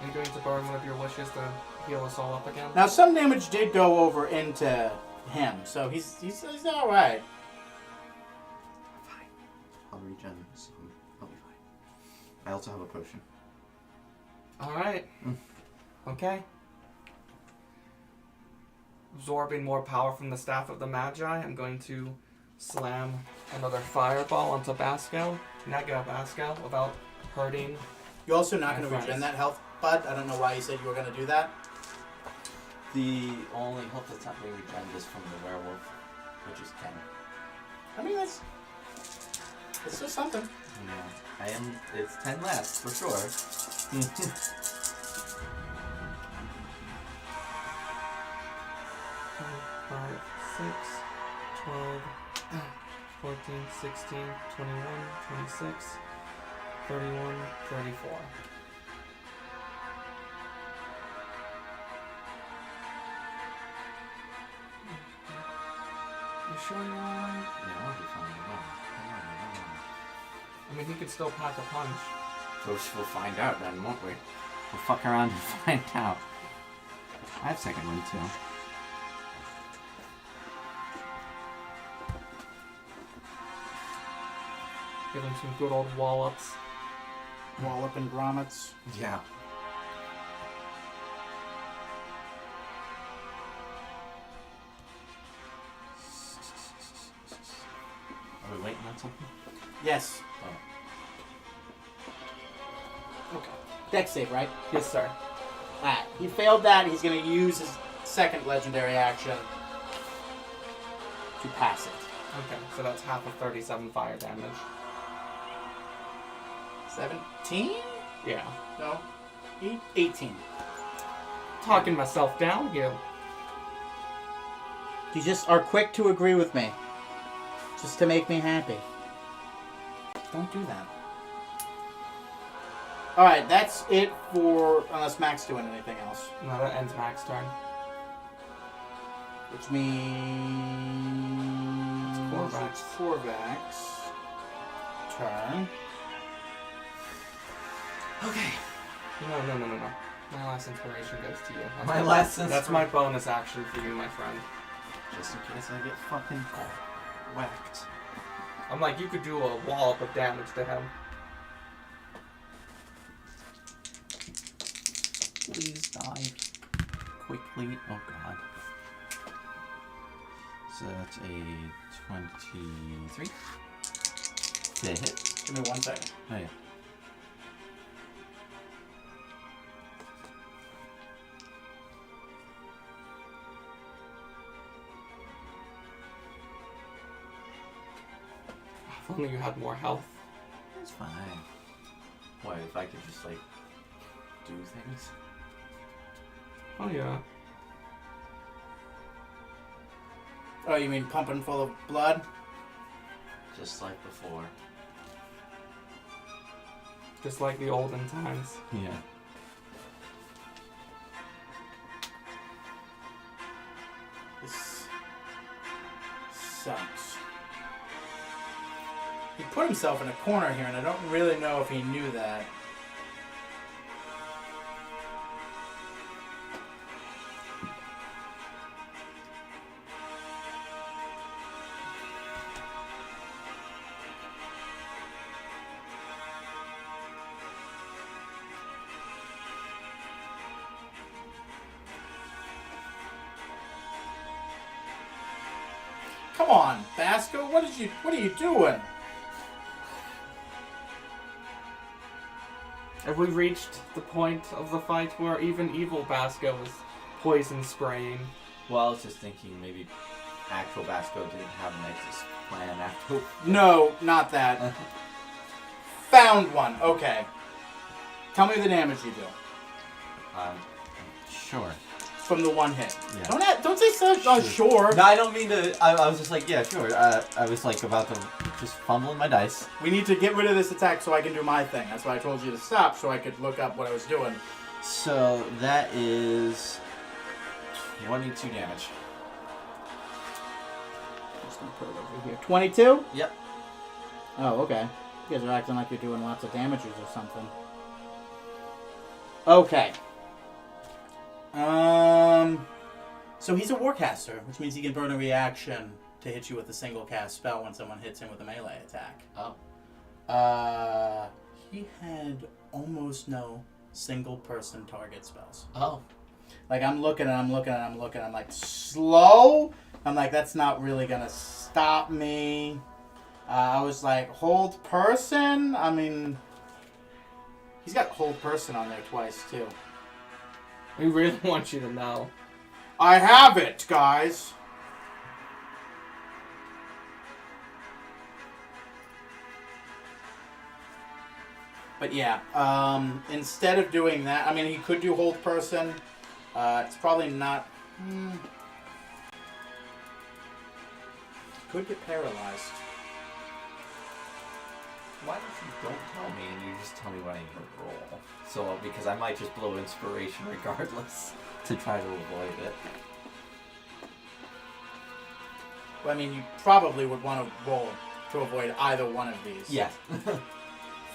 Are you going to burn one of your wishes to heal us all up again? Now, some damage did go over into him, so he's all right. Fine. I'll regen some. I'll be fine. I also have a potion. Alright. Okay. Absorbing more power from the Staff of the Magi, I'm going to slam another fireball onto Basco. Nega Basco without hurting. You're also not My going to regen friends. that health, bud. I don't know why you said you were going to do that. The only health that's not being regened is from the werewolf, which is 10. I mean, it's still something. Yeah. It's 10 less, for sure. 5, 6, 12, 14, 16, 21, 26, 31, 34. You sure you're alright? Yeah, I'll be fine. I mean, he could still pack a punch. We'll find out then, won't we? We'll fuck around and find out. I have second wind too. Give him some good old wallops. Wallop and grommets. Yeah. Are we waiting on something? Yes. Okay. Dex save, right? Yes, sir. Alright. He failed that. He's going to use his second legendary action to pass it. Okay, so that's half of 37 fire damage. 17? Yeah. No. 18. Talking myself down here. You just are quick to agree with me. Just to make me happy. Don't do that. Alright, that's it for... Unless Mac's doing anything else. No, that ends Mac's turn. Which means... Korvac's. Korvac's turn. Okay. No. My last inspiration goes to you. That's My last That's my bonus action for you, my friend. Just in case I get fucking whacked. I'm like, you could do a wallop of damage to him. Please die quickly. Oh god. So that's a 23. Did it hit? Give me 1 second. Oh yeah. If only you had more health. It's fine. What, if I could just, like, do things? Oh, yeah. Oh, you mean pumping full of blood? Just like before. Just like the olden times. Yeah. This sucks. He put himself in a corner here, and I don't really know if he knew that. Come on, Basco, what are you doing? Have we reached the point of the fight where even evil Basco is poison spraying? Well, I was just thinking maybe actual Basco didn't have an exit plan after. No, not that. Found one. Okay. Tell me the damage you do Sure. from the one hit. Yeah. Don't say so. Oh, sure. No, I don't mean to. I was just like, yeah, sure. I was like about to just fumbling my dice. We need to get rid of this attack so I can do my thing. That's why I told you to stop, so I could look up what I was doing. So that is 22 damage. I'm just gonna put it over here. 22? Yep. Oh, okay. You guys are acting like you're doing lots of damages or something. Okay. So he's a warcaster, which means he can burn a reaction to hit you with a single cast spell when someone hits him with a melee attack. Oh. He had almost no single person target spells. Oh. Like I'm looking, I'm like, slow? I'm like, that's not really gonna stop me. I was like, hold person? I mean, he's got hold person on there twice too. We really want you to know. I have it, guys. But yeah, instead of doing that, I mean, he could do hold person. It's probably not. Could get paralyzed. Why don't tell me and you just tell me what I need to roll? So, because I might just blow inspiration regardless to try to avoid it. Well, I mean, you probably would want to roll to avoid either one of these. Yeah.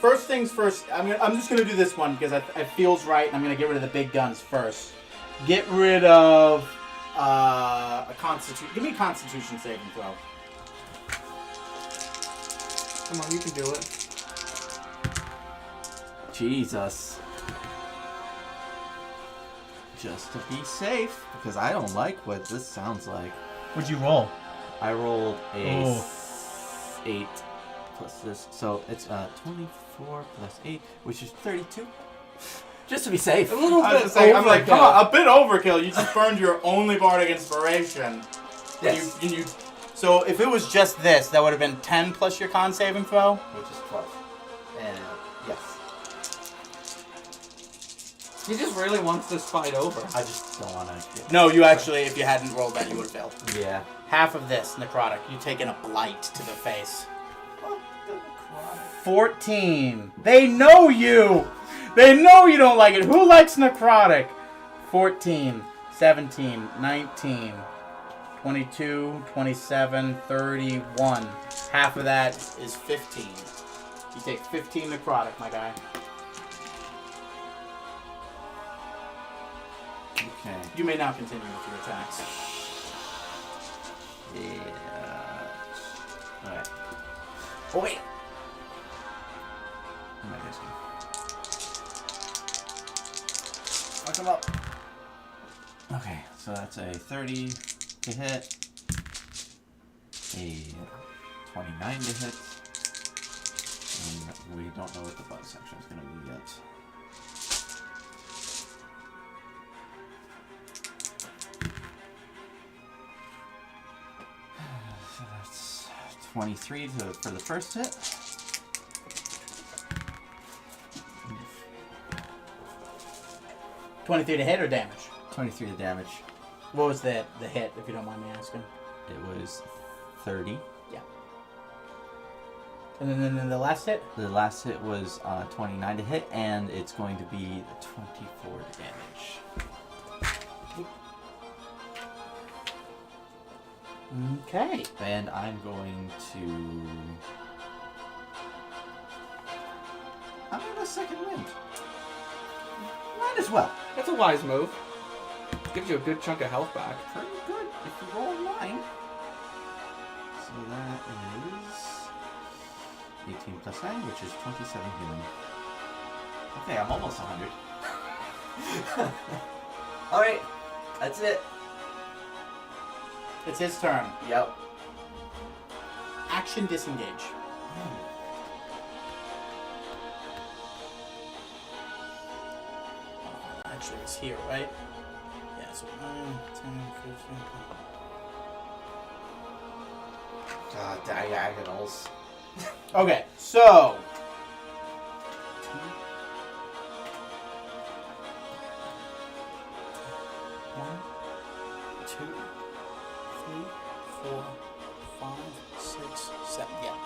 First things first, I'm just going to do this one because it feels right, and I'm going to get rid of the big guns first. Get rid of a constitution. Give me a constitution saving throw. Come on, you can do it. Jesus. Just to be safe, because I don't like what this sounds like. What'd you roll? I rolled a 8 plus this. So it's 24 plus 8, which is 32. Just to be safe. A little I was bit just saying, I'm like, come overkill. on, a bit overkill. You just burned your only bardic inspiration. Yes. So if it was just this, that would have been 10 plus your con saving throw? Which is 12. And yes. He just really wants this fight over. I just don't want to get... No, you actually, if you hadn't rolled that, you would have failed. Yeah. Half of this, necrotic. You've taken a blight to the face. Oh, the necrotic. 14. They know you! They know you don't like it. Who likes necrotic? 14, 17, 19, 22, 27, 31. Half of that is 15. You take 15 necrotic, my guy. Okay. You may now continue with your attacks. Yeah. Alright. Oh, wait! Am I missing? Fuck him up. Okay, so that's a 30 to hit. A 29 to hit. And we don't know what the bug section is going to be yet. So that's 23 for the first hit. 23 to hit or damage? 23 to damage. What was the hit, if you don't mind me asking? It was 30. And then the last hit? The last hit was 29 to hit, and it's going to be 24 to damage. Okay. And I'm going to... I'm going to second wind. Might as well. That's a wise move. Gives you a good chunk of health back. Pretty good if you roll 9. So that is 18 plus 9, which is 27 healing. Okay, I'm almost 100. Alright, that's it. It's his turn. Yep. Action disengage. Actually, it's here, right? Yeah, so 9, 10, 15. Diagonals. Okay, so. 1, 2, 3, 4, 5, 6, 7. Yeah.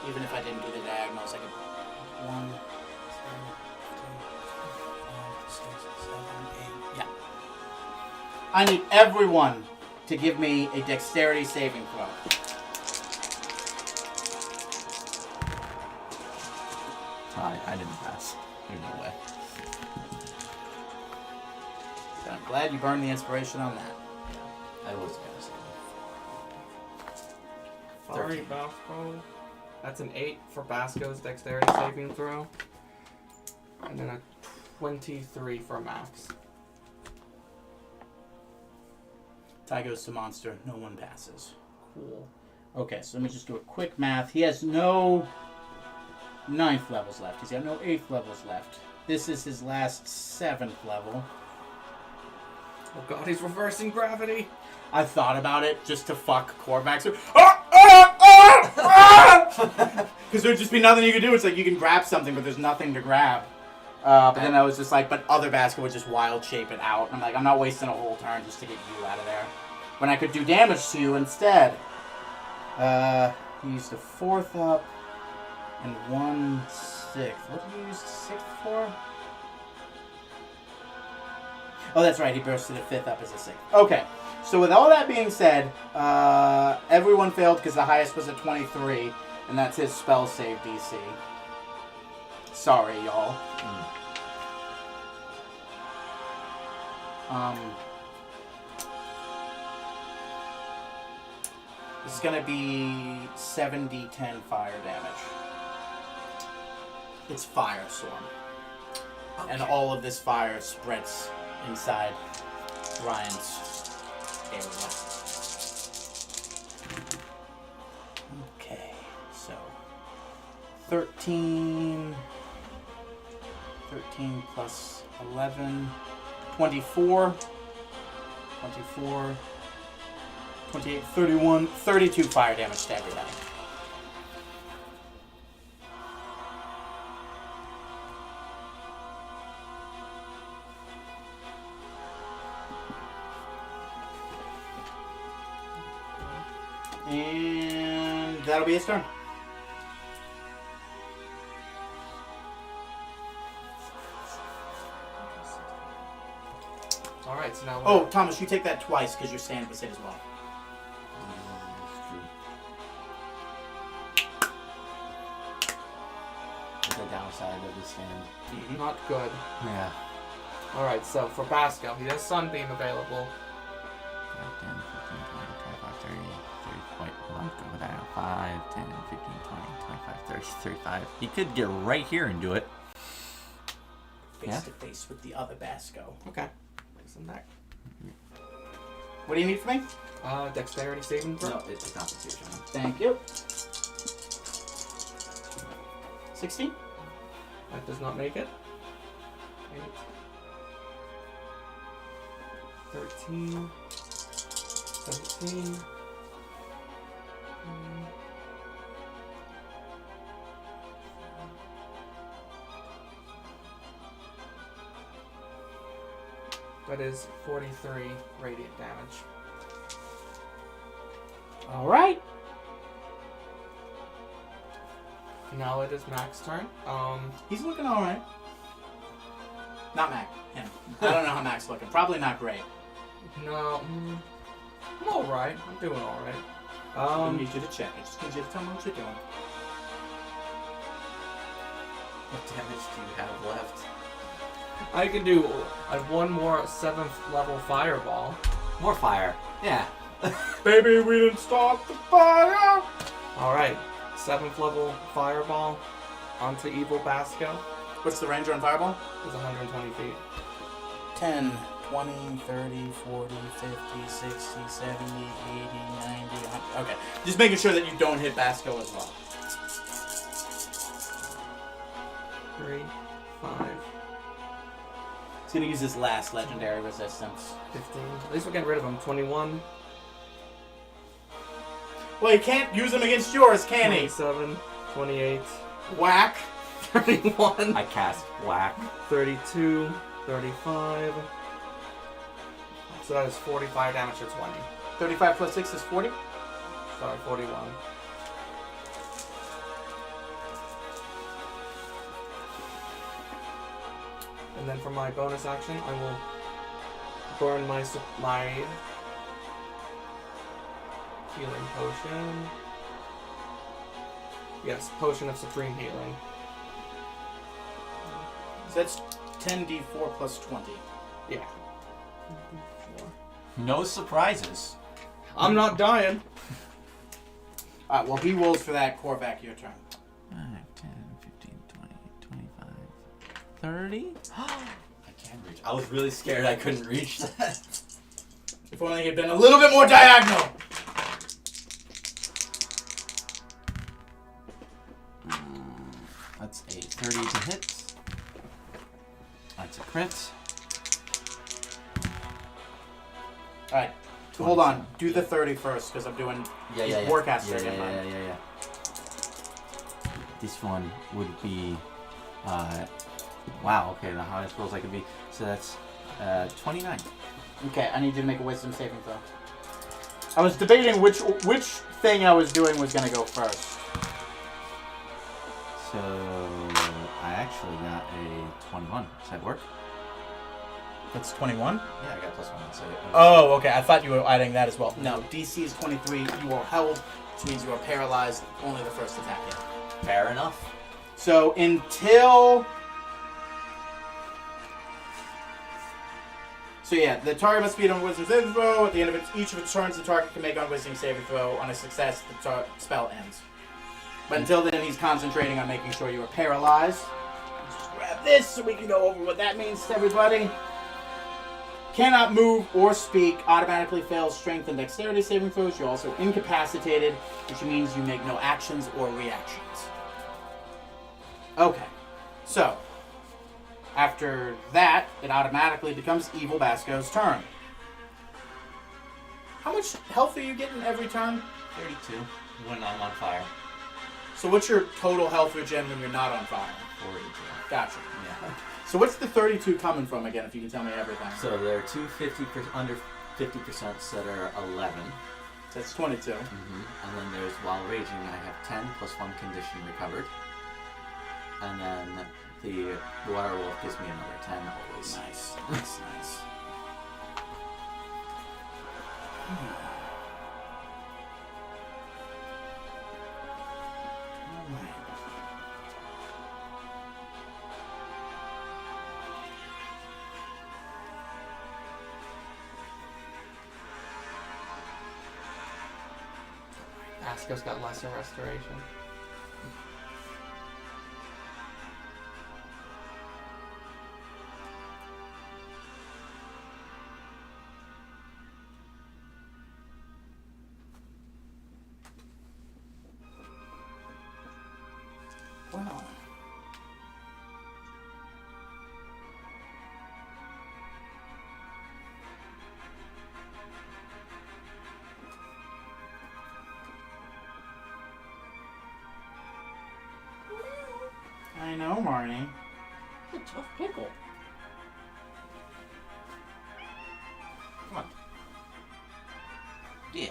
Even if I didn't do the diagonals, I could. 1, 2, 3, 4, 5, 6, 7, 8. Yeah. I need everyone to give me a dexterity saving throw. I didn't pass. There's no way. But I'm glad you burned the inspiration on that. I was gonna say Sorry, 13. Basco. That's an 8 for Basco's dexterity saving throw. And then a 23 for Max. Tie goes to monster. No one passes. Cool. Okay, so let me just do a quick math. He has no 9th levels left. He's got no 8th levels left. This is his last 7th level. Oh god, he's reversing gravity. I thought about it just to fuck Korvax. Because there'd just be nothing you could do. It's like you can grab something, but there's nothing to grab. But then I was just like, but other basket would just wild shape it out. I'm like, I'm not wasting a whole turn just to get you out of there. When I could do damage to you instead. He used a 4th up and 1 6th. What did you use the 6th for? Oh, that's right. He bursted a 5th up as a 6th. Okay. So with all that being said, everyone failed because the highest was a 23, and that's his spell save DC. Sorry, y'all. This is gonna be 7d10 fire damage. It's Firestorm. Okay. And all of this fire spreads inside Ryan's area. Okay, so 13 plus 11, 24, 28, 31, 32 fire damage to everybody. And that'll be his turn. Alright, so now we're... Oh, Thomas, you take that twice because you're standing beside as well. The downside of the stand. Not good. Yeah. Alright, so for Basco, he has Sunbeam available. 10, 15, 20, 25, 30, 30, wait, hold on, go with that. 5, 10, 15, 20, 25, 30, 35. He could get right here and do it. Face to face with the other Basco. Okay. Isn't that? What do you need from me? Dexterity saving throw? No, it's Constitution. Thank you. 16? That does not make it. 8. 13. 17. That is 43 radiant damage. Alright. Now it is Mac's turn. He's looking alright. Not Mac. Him. I don't know how Mac's looking. Probably not great. No. I'm alright. I'm doing alright. I need you to check. I just need you to tell me what you're doing. What damage do you have left? I can do one more 7th level fireball. More fire. Yeah. Baby, we didn't start the fire! Alright. 7th level fireball onto Evil Basco. What's the range on fireball? Is 120 feet. 10, 20, 30, 40, 50, 60, 70, 80, 90, 100. Okay. Just making sure that you don't hit Basco as well. 3, 5, He's going to use his last legendary resistance. 15. At least we're getting rid of him. 21. Well, he can't use them against yours, can he? 27. 28. Whack. 31. I cast Whack. 32. 35. So that is 45 damage to 20. 35 plus 6 is 40? Sorry, 41. And then for my bonus action, I will burn my healing potion. Yes, potion of supreme healing. So that's 10d4 plus 20. Yeah. No surprises. I'm not dying. Alright, well, he rolls for that. Korvac, your turn. 5, 10, 15, 20, 25, 30. I can't reach. I was really scared I couldn't reach that. If only he had been a little bit more diagonal. That's a 30 to hit. That's a crit. Alright, hold on. Do the 30 first, because I'm doing Warcaster again. Yeah. This one would be, wow, okay, the highest rolls I could be. So that's 29. Okay, I need you to make a wisdom saving throw. I was debating which thing I was doing was going to go first. So I actually got a 21. Does that work? That's 21? Yeah, I got +1. So Oh, okay. I thought you were adding that as well. No, DC is 23. You are held, which means you are paralyzed. Only the first attack hit. fair enough. So until... So yeah, the target must beat on Wisdom saving throw. At the end of each of its turns, the target can make on Wisdom saving throw. On a success, the spell ends. But until then, he's concentrating on making sure you are paralyzed. Let's just grab this so we can go over what that means to everybody. Cannot move or speak. Automatically fails strength and dexterity saving throws. You're also incapacitated, which means you make no actions or reactions. Okay. So, after that, it automatically becomes Evil Basco's turn. How much health are you getting every turn? 32 when I'm on fire. So what's your total health regen when you're not on fire? 42. Gotcha. Yeah. So what's the 32 coming from again, if you can tell me everything? So there are two under 50% that are 11. So that's 22. And then there's while raging, I have 10 plus 1 condition recovered. And then the water wolf gives me another 10 always. Nice. Nice. Basco's got lesser restoration. Wow. I know, Marnie. It's a tough pickle. Come on. Yeah.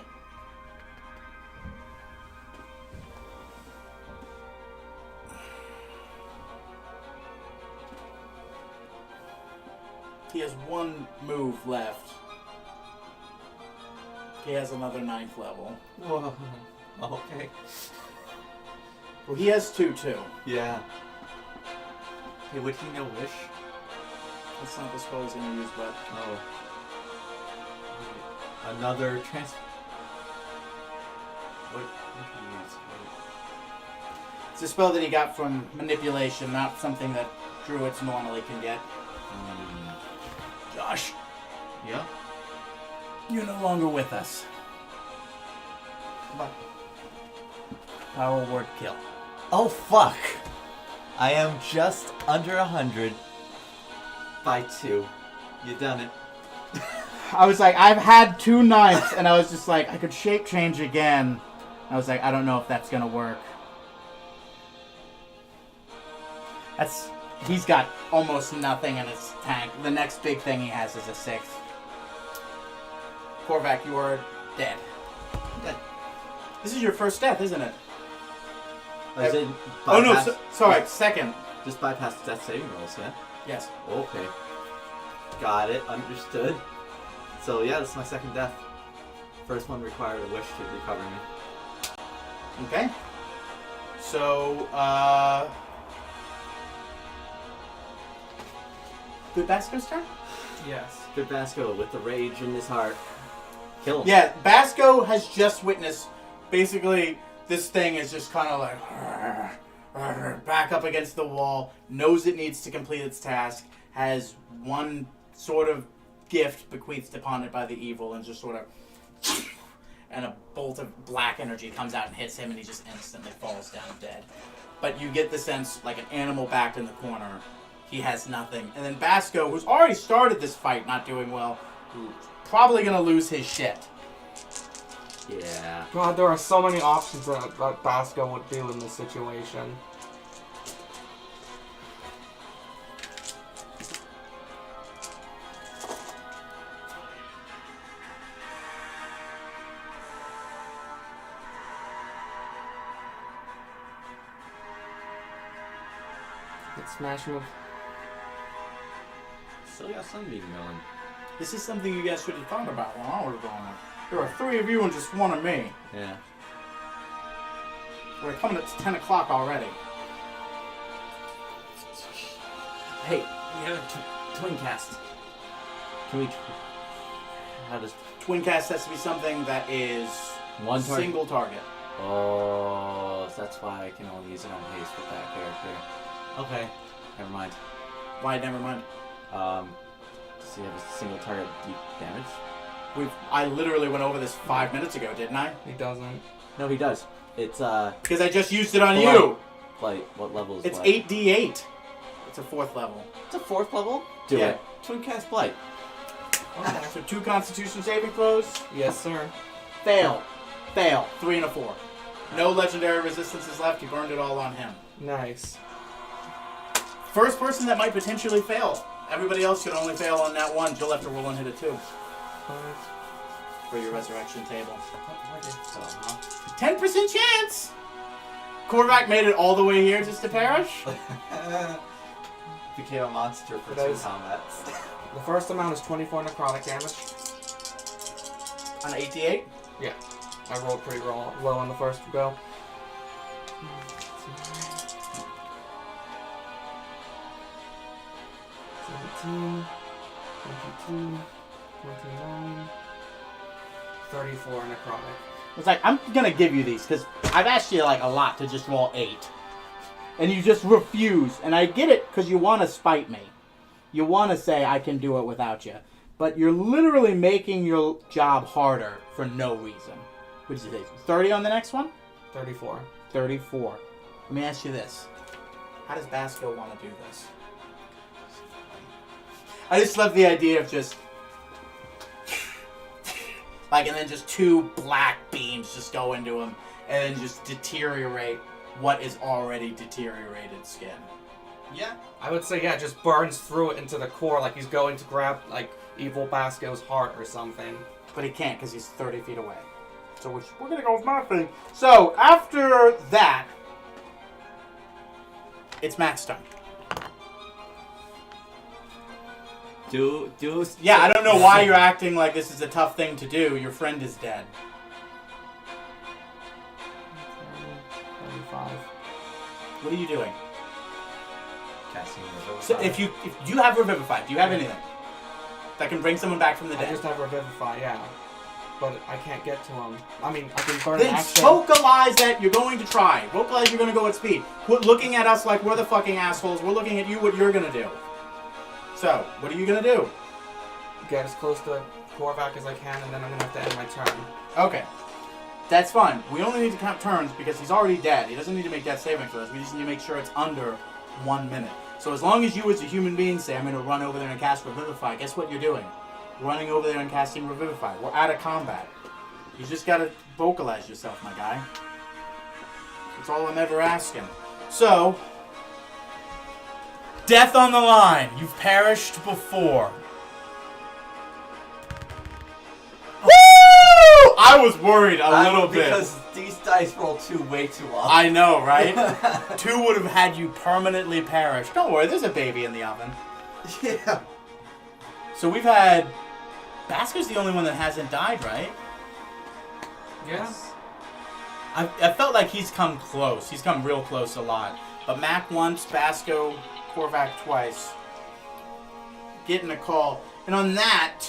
He has one move left. He has another 9th level. Whoa. Okay. Well, he has 2 too. Yeah. Hey, would he know wish? That's not the spell he's going to use, but... Oh. Another What can you use? It's a spell that he got from manipulation, not something that druids normally can get. Josh, Yeah? you're no longer with us. Come on. Power word kill. Oh, fuck. I am just under 100 by 2. You done it. I was like, I've had 2 knives, and I was just like, I could shape change again. I was like, I don't know if that's gonna work. He's got almost nothing in his tank. The next big thing he has is a 6. Korvac, you are dead. Dead. This is your first death, isn't it? Is it Oh no, bypass- sorry, second. Just bypass death saving rolls, yeah? Yes. Okay. Got it. Understood. So yeah, this is my second death. First one required a wish to recover me. Okay. So, Good Basco's turn? Yes. Good Basco with the rage in his heart. Kill him. Yeah, Basco has just witnessed, basically, this thing is just kind of like, back up against the wall, knows it needs to complete its task, has one sort of gift bequeathed upon it by the evil, and just sort of, and a bolt of black energy comes out and hits him, and he just instantly falls down dead. But you get the sense, like an animal backed in the corner, he has nothing. And then Basco, who's already started this fight not doing well, who's probably going to lose his shit. Yeah. God, there are so many options that Basco would do in this situation. Let's smash him with... Still got Sunbeam going. This is something you guys should have thought about while I was going on. There are 3 of you and just 1 of me. Yeah. We're coming at 10 o'clock already. Hey, we have a twin cast. Can we... How does... Twin cast has to be something that is One target? single target. Oh, that's why I can only use it on haste with that character. Okay, never mind. Why, never mind. Does he have a single target deep damage? I literally went over this 5 minutes ago, didn't I? He doesn't. No, he does. It's, Because I just used it on Blight. you. Blight. What level is It's Blight? 8d8. It's a 4th level. It's a 4th level? Do Yeah. it. Twin cast Blight. Okay. So 2 Constitution saving throws. Yes, sir. Fail. Fail. 3 and a 4. No legendary resistances left. You burned it all on him. Nice. First person that might potentially fail. Everybody else could only fail on that one. You'll have to roll and hit a 2 for your resurrection table. What is so, huh? 10% chance! Korvac made it all the way here just to perish? Became a monster for That 2 is- combats. The first amount is 24 necrotic damage. On 8d8? Yeah. I rolled pretty low on the first go. 17, 22, 29, 34 necrotic. It's like, I'm gonna give you these, because I've asked you like a lot to just roll 8. And you just refuse. And I get it, because you want to spite me. You want to say I can do it without you. But you're literally making your job harder for no reason. What did you say? 30 on the next one? 34. 34. Let me ask you this. How does Basco want to do this? I just love the idea of just... like, and then just 2 black beams just go into him. And then just deteriorate what is already deteriorated skin. Yeah. I would say, yeah, it just burns through it into the core like he's going to grab, like, Evil Basco's heart or something. But he can't because he's 30 feet away. So we're going to go with my thing. So, after that, it's Mac's turn. Yeah, I don't know why you're acting like this is a tough thing to do. Your friend is dead. 35. What are you doing? Casting Revivify. So if you have Revivify, do you have anything that can bring someone back from the I dead? just have Revivify, yeah. But I can't get to him. I mean, I can burn Then an action. vocalize that you're going to try. Vocalize you're going to go at speed. Quit looking at us like we're the fucking assholes. We're looking at you what you're going to do. So, what are you going to do? Get as close to Korvac as I can, and then I'm going to have to end my turn. Okay. That's fine. We only need to count turns because he's already dead. He doesn't need to make death saving throws. We just need to make sure it's under 1 minute. So as long as you as a human being say, I'm going to run over there and cast Revivify, guess what you're doing? Running over there and casting Revivify. We're out of combat. You just got to vocalize yourself, my guy. That's all I'm ever asking. So, death on the line. You've perished before. Woo! I was worried a little bit. Because these dice roll 2 way too often. I know, right? 2 would have had you permanently perish. Don't worry, there's a baby in the oven. Yeah. So we've had... Basco's the only one that hasn't died, right? Yeah. I felt like he's come close. He's come real close a lot. But Mac once, Basco, Korvac twice. Getting a call. And on that...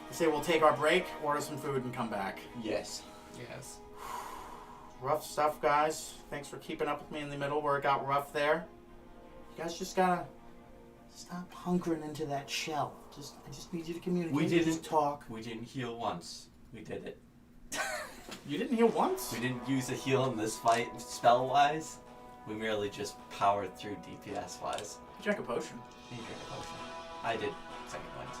I say we'll take our break, order some food, and come back. Yes. Yes. Rough stuff, guys. Thanks for keeping up with me in the middle where it got rough there. You guys just gotta stop hunkering into that shell. I just need you to communicate. We didn't just talk. We didn't heal once. We did it. You didn't heal once? We didn't use a heal in this fight spell-wise. We merely just powered through DPS-wise. You drank a potion. You drank a potion. I did second ones.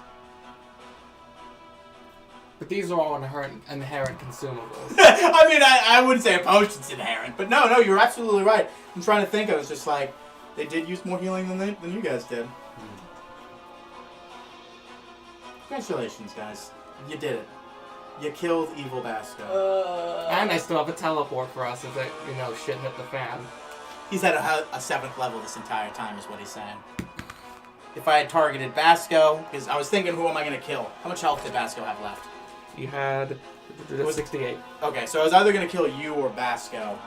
But these are all inherent consumables. I mean, I wouldn't say a potion's inherent, but no, you're absolutely right. I'm trying to think. I was just like, they did use more healing than you guys did. Congratulations, guys. You did it. You killed Evil Basco. And I still have a teleport for us if it, shit hit the fan. He's at a 7th level this entire time, is what he's saying. If I had targeted Basco, because I was thinking, who am I going to kill? How much health did Basco have left? You had 68. Okay, so I was either going to kill you or Basco.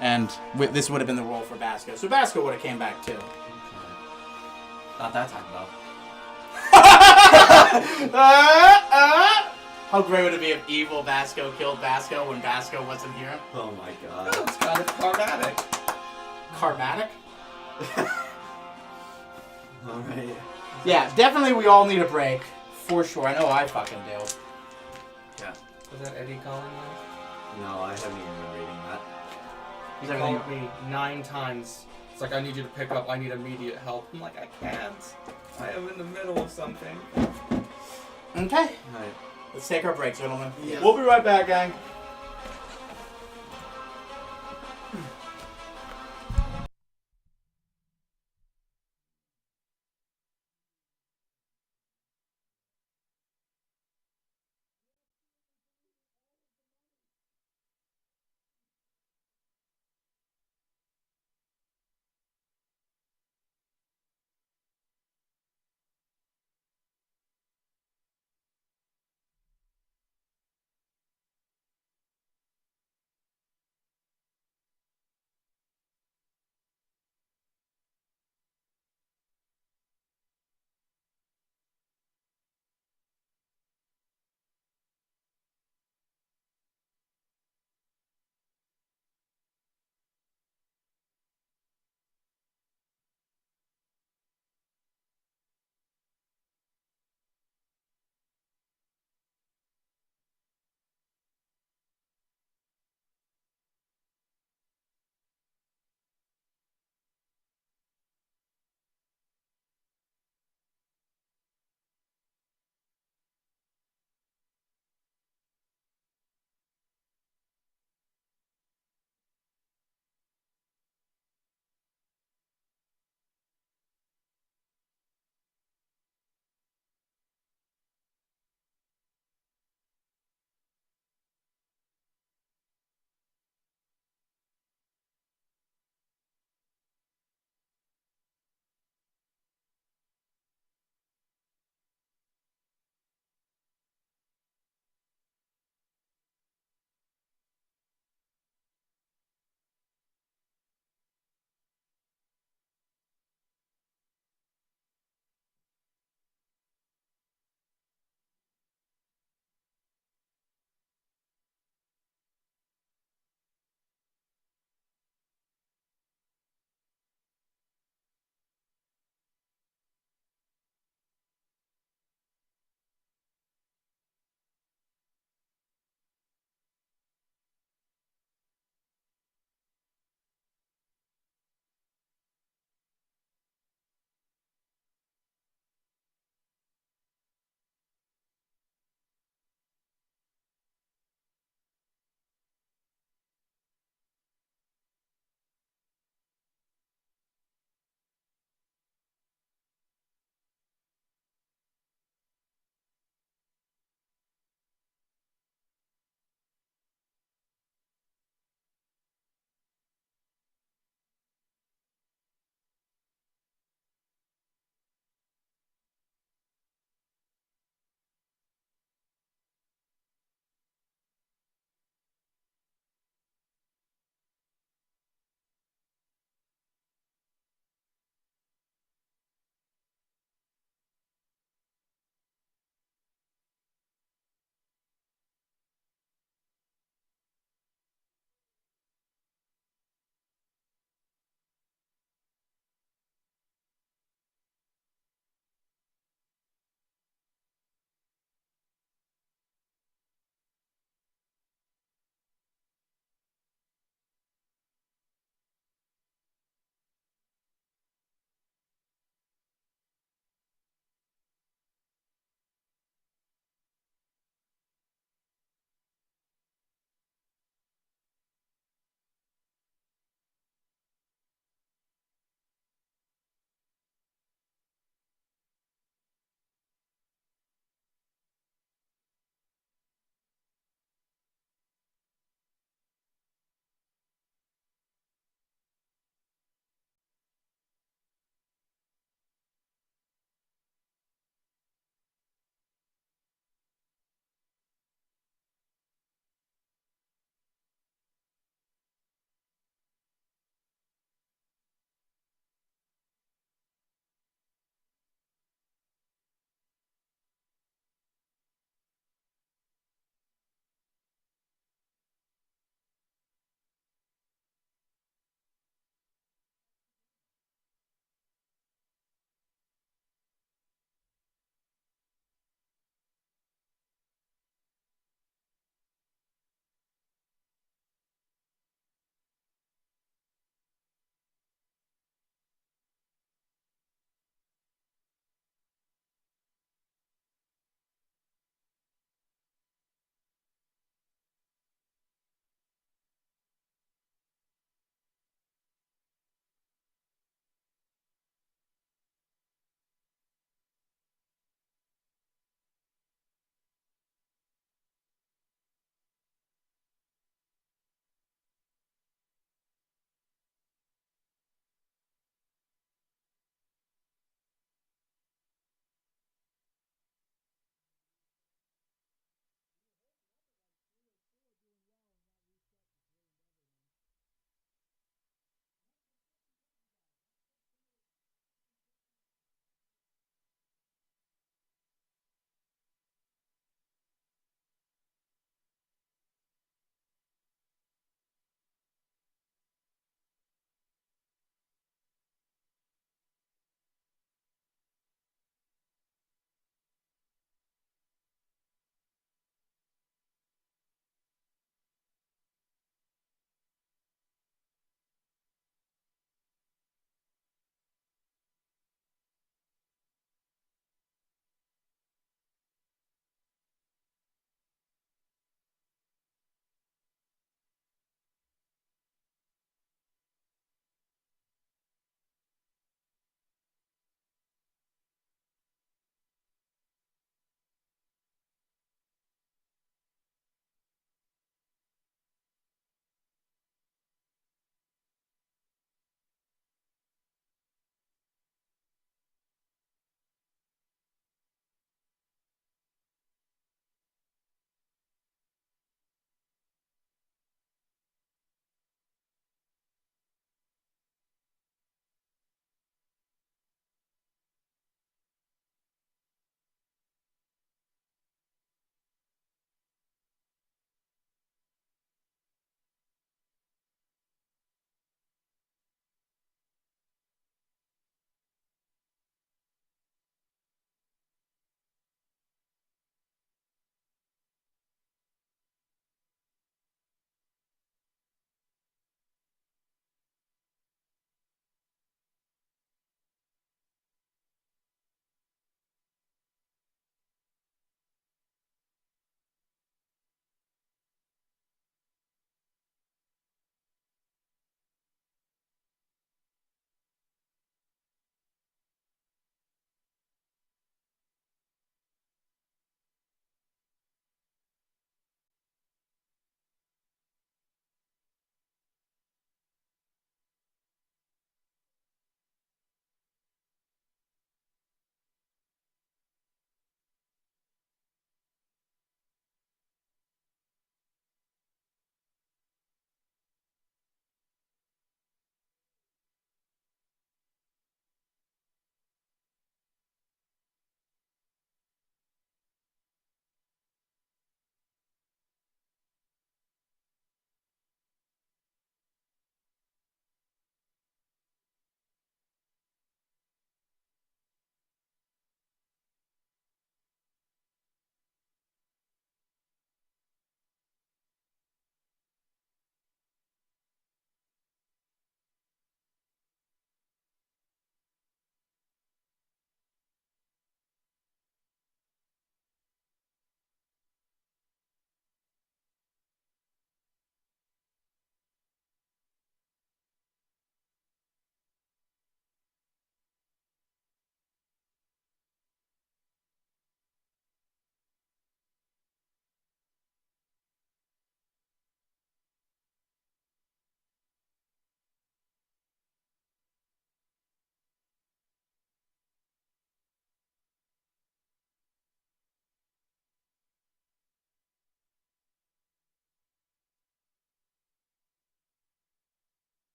And this would have been the roll for Basco. So Basco would have came back too. Not that time, though. How great would it be if Evil Basco killed Basco when Basco wasn't here? Oh my god. It's kind of karmatic. Karmatic? Alright. Yeah, definitely we all need a break. For sure. I know I fucking do. Yeah. Was that Eddie calling you? No, I haven't even been reading that. He Is everything- called me 9 times. It's like, I need you to pick up. I need immediate help. I'm like, I can't. I am in the middle of something. Okay. Alright. Let's take our break, gentlemen. Yeah. We'll be right back, gang.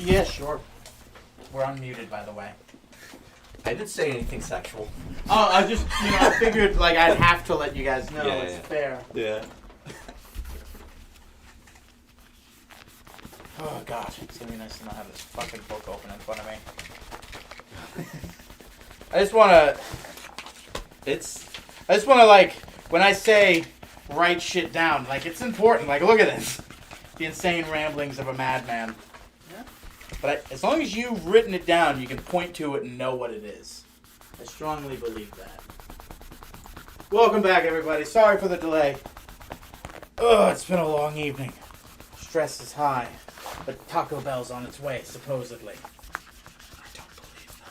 Yeah, sure. We're unmuted, by the way. I didn't say anything sexual. Oh, I just, I figured, like, I'd have to let you guys know Yeah, it's yeah. fair. Yeah. Oh, gosh. It's going to be nice to not have this fucking book open in front of me. I just want to, like, when I say write shit down, like, it's important. Like, look at this. The insane ramblings of a madman. Yeah. But as long as you've written it down, you can point to it and know what it is. I strongly believe that. Welcome back, everybody. Sorry for the delay. Ugh, it's been a long evening. Stress is high, but Taco Bell's on its way, supposedly. I don't believe them.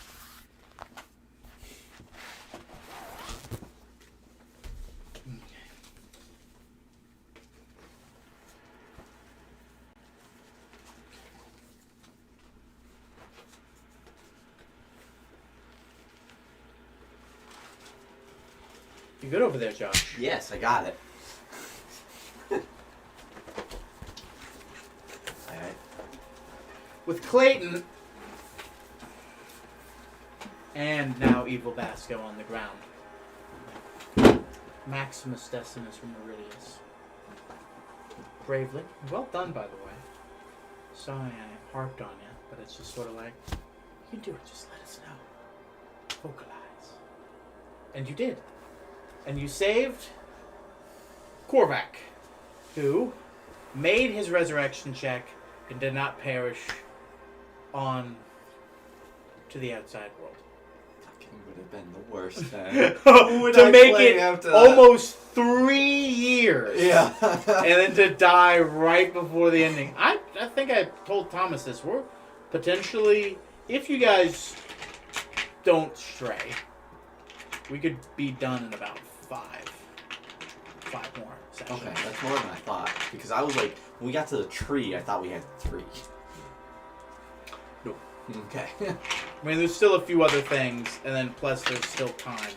You good over there, Josh? Yes, I got it. Alright. With Clayton and now Evil Basco on the ground. Maximus Decimus Meridius. Bravely. Well done, by the way. Sorry I harped on you, but it's just sort of like, you can do it, just let us know. Vocalize. And you did. And you saved Korvac, who made his resurrection check and did not perish on to the outside world. Fucking would have been the worst. To make it almost 3 years. Yeah. And then to die right before the ending. I think I told Thomas this. We're potentially, if you guys don't stray, we could be done in about 5 more sessions. Okay, that's more than I thought. Because I was like, when we got to the tree, I thought we had 3. Nope. Okay. I mean, there's still a few other things, and then plus there's still time.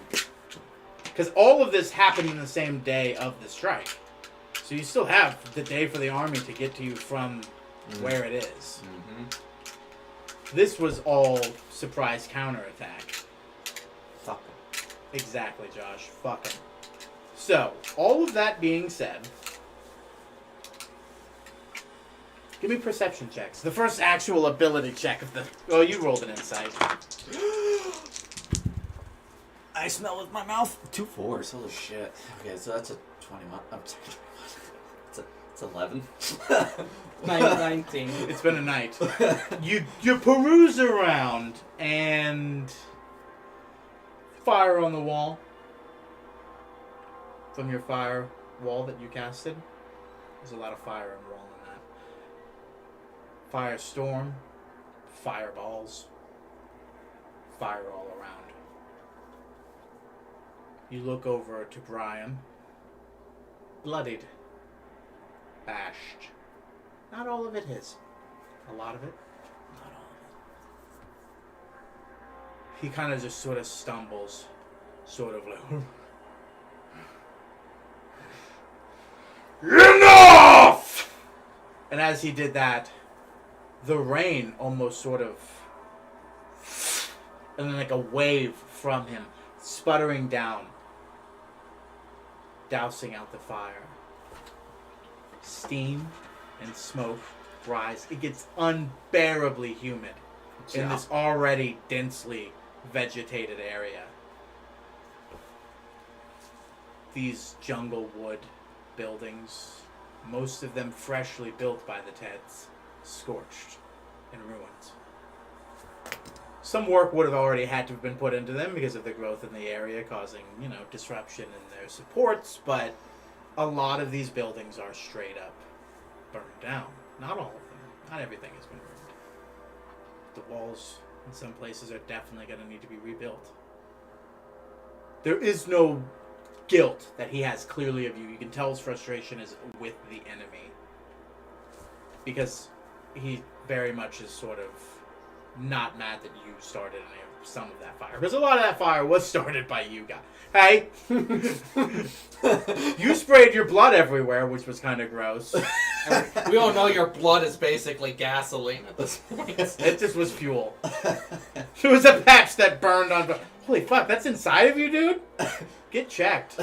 Because all of this happened in the same day of the strike. So you still have the day for the army to get to you from where it is. Mm-hmm. This was all surprise counterattack. Fuck 'em. Exactly, Josh. Fuck him. So, all of that being said, give me perception checks. The first actual ability check of the... Oh, you rolled an insight. I smell with my mouth. 2 4s. Holy shit. Okay, so that's a 21. I'm sorry. It's 11. 19. It's been a night. You peruse around and fire on the wall. From your fire wall that you casted. There's a lot of fire and wall in that. Firestorm, fireballs, fire all around. You look over to Brian. Bloodied. Bashed. Not all of it his. A lot of it. Not all of it. He kind of just sort of stumbles. Sort of like... Enough! And as he did that, the rain almost sort of... And then like a wave from him, sputtering down, dousing out the fire. Steam and smoke rise. It gets unbearably humid in this already densely vegetated area. These jungle wood buildings, most of them freshly built by the Teds, scorched in ruins. Some work would have already had to have been put into them because of the growth in the area causing, disruption in their supports, but a lot of these buildings are straight up burned down. Not all of them. Not everything has been ruined. The walls in some places are definitely going to need to be rebuilt. There is no guilt that he has clearly of you. You can tell his frustration is with the enemy. Because he very much is sort of not mad that you started some of that fire. Because a lot of that fire was started by you guys. Hey! You sprayed your blood everywhere, which was kind of gross. And we all know your blood is basically gasoline at this point. It just was fuel. It was a patch that burned on. Holy fuck, that's inside of you, dude? Get checked.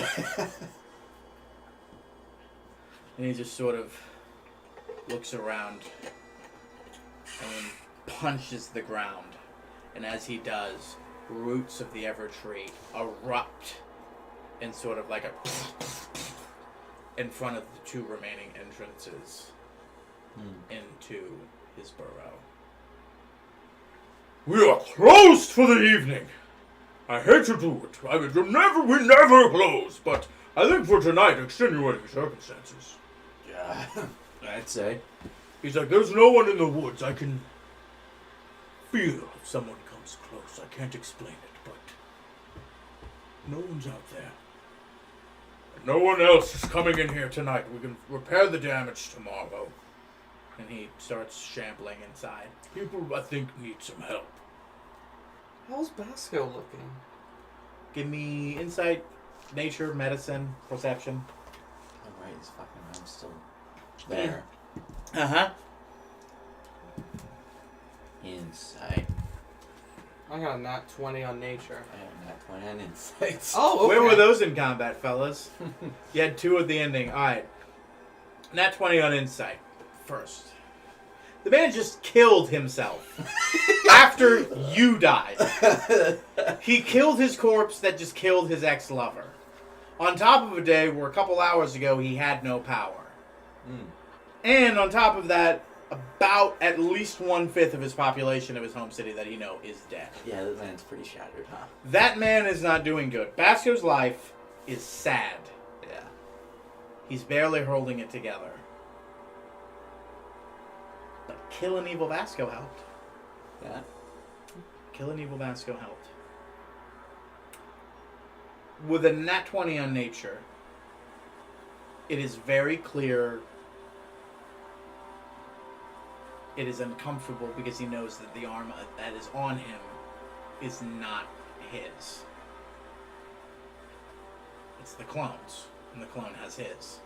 And he just sort of looks around and then punches the ground. And as he does, roots of the Evertree erupt in sort of like a in front of the two remaining entrances into his burrow. We are closed for the evening. I hate to do it. We never close, but I think for tonight, extenuating circumstances. Yeah, I'd say. He's like, there's no one in the woods. I can feel if someone comes close. I can't explain it, but no one's out there. And no one else is coming in here tonight. We can repair the damage tomorrow. And he starts shambling inside. People, I think, need some help. How's Basco looking? Give me insight, nature, medicine, perception. Oh, right, his fucking arm's still there. Uh-huh. Insight. I got a nat 20 on nature. I have nat 20 on insights. Oh, okay. Where were those in combat, fellas? You had 2 at the ending. Alright. Nat 20 on insight. First. The man just killed himself. After you died. He killed his corpse that just killed his ex-lover. On top of a day where a couple hours ago he had no power. And on top of that, about at least 1/5 of his population of his home city that he know is dead. Yeah, that man's pretty shattered, huh? That man is not doing good. Basco's life is sad. Yeah. He's barely holding it together. But killing evil Basco helped. Yeah. Killing evil Basco helped. With a nat 20 on nature, it is very clear it is uncomfortable because he knows that the arm that is on him is not his. It's the clone's, and the clone has his.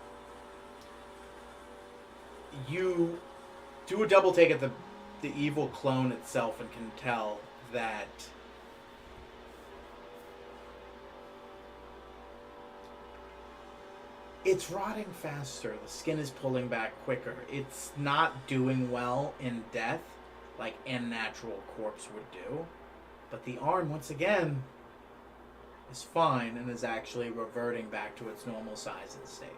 You do a double take at the evil clone itself and can tell that it's rotting faster. The skin is pulling back quicker. It's not doing well in death like a natural corpse would do. But the arm, once again, is fine and is actually reverting back to its normal size and state.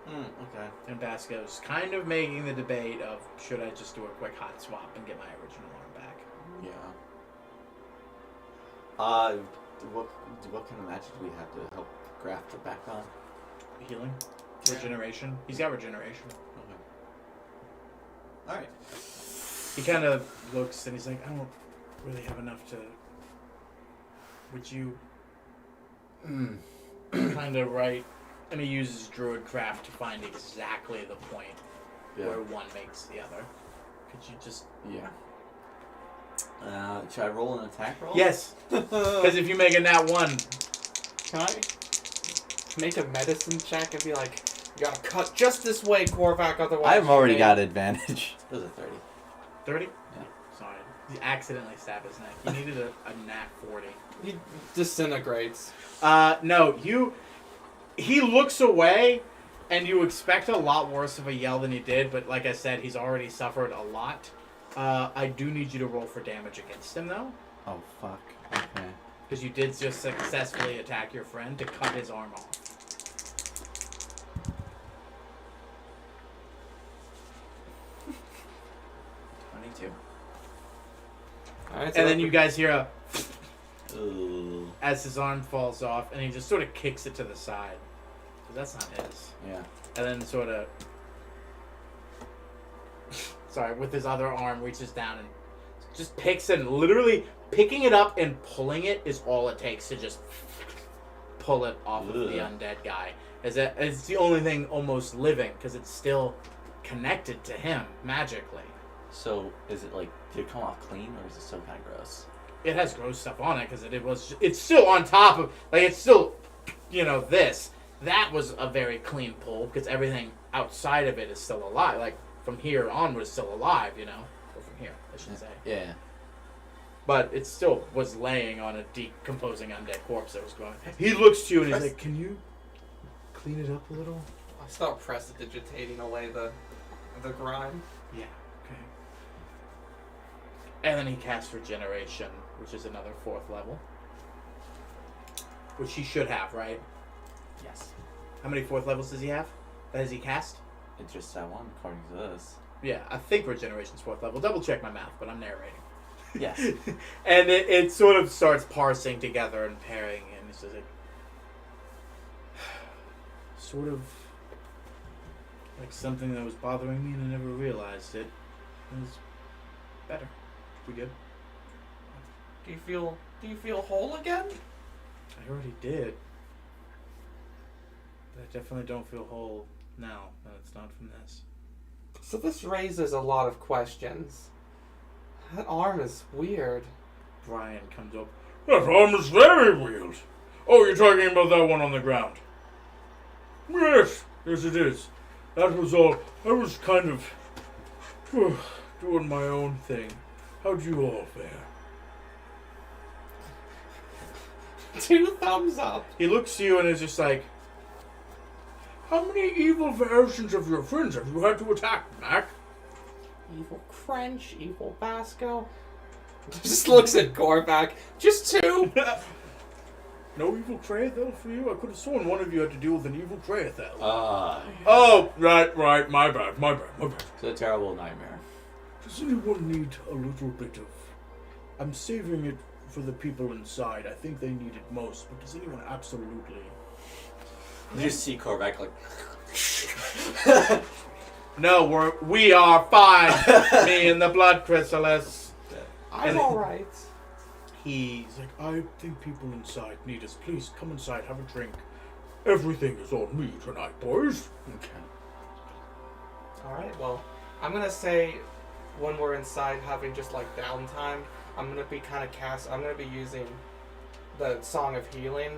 Okay. And Basco's kind of making the debate of, should I just do a quick hot swap and get my original arm back? Yeah. What kind of magic do we have to help graft it back on? Healing? Regeneration? He's got regeneration. Okay. Alright. He kind of looks and he's like, I don't really have enough to... Would you... kind of write... And he uses Druidcraft to find exactly the point where one makes the other. Could you just... Yeah. Should I roll an attack roll? Yes! Because if you make a nat 1... Can I make a medicine check and be like, you gotta cut just this way, Korvac, otherwise... I've already got advantage. It was a 30. 30? Yeah. Sorry. You accidentally stabbed his neck. You needed a nat 40. He disintegrates. No, he looks away, and you expect a lot worse of a yell than he did, but like I said, he's already suffered a lot. I do need you to roll for damage against him, though, Oh, fuck. Okay. because you did just successfully attack your friend to cut his arm off. Alright, And then you guys hear a... Ooh. as his arm falls off, and he just sort of kicks it to the side. 'Cause that's not his. Yeah. And then sort of... sorry, with his other arm, reaches down and just picks it. Literally, picking it up and pulling it is all it takes to just pull it off of the undead guy. It's the only thing almost living, because it's still connected to him magically. So, is it like, did it come off clean, or is it still kind of gross? It has gross stuff on it, because it's still on top of, like, it's still, this. that was a very clean pull because everything outside of it is still alive. Like from here onward, is still alive. You know, or from here, I should say. Yeah. But it still was laying on a decomposing undead corpse that was going. He looks to you and he's like, "Can you clean it up a little?" I start prestidigitating away the grime. Yeah. Okay. And then he casts Regeneration, which is another 4th level. Which he should have, right? Yes. How many 4th levels does he have? That has he cast? It's just that one, according to this. Yeah, I think Regeneration's 4th level. Double check my math, but I'm narrating. Yes. And it sort of starts parsing together and pairing, and it's just like... sort of... like something that was bothering me and I never realized it. It was better. We good? Do you feel whole again? I already did. But I definitely don't feel whole now, and it's not from this. So this raises a lot of questions. That arm is weird. Brian comes up. That arm is very weird. Oh, you're talking about that one on the ground. Yes, yes it is. That was all. I was kind of doing my own thing. How'd you all fare? 2 thumbs up. He looks to you and is just like, How many evil versions of your friends have you had to attack, Mac? Evil Crench, evil Basco. Just looks at Gorback. Just 2. No evil Traethel for you? I could have sworn one of you had to deal with an evil Traethel. oh, Right, my bad. It's a terrible nightmare. Does anyone need a little bit of... I'm saving it for the people inside. I think they need it most, but does anyone absolutely... You just see Korvac like... no, we are fine. Me and the blood chrysalis. I'm alright. He's He's like, I think people inside need us. Please, come inside, have a drink. Everything is on me tonight, boys. Okay. Alright, well, I'm gonna say when we're inside having just like downtime, I'm gonna be I'm gonna be using the Song of Healing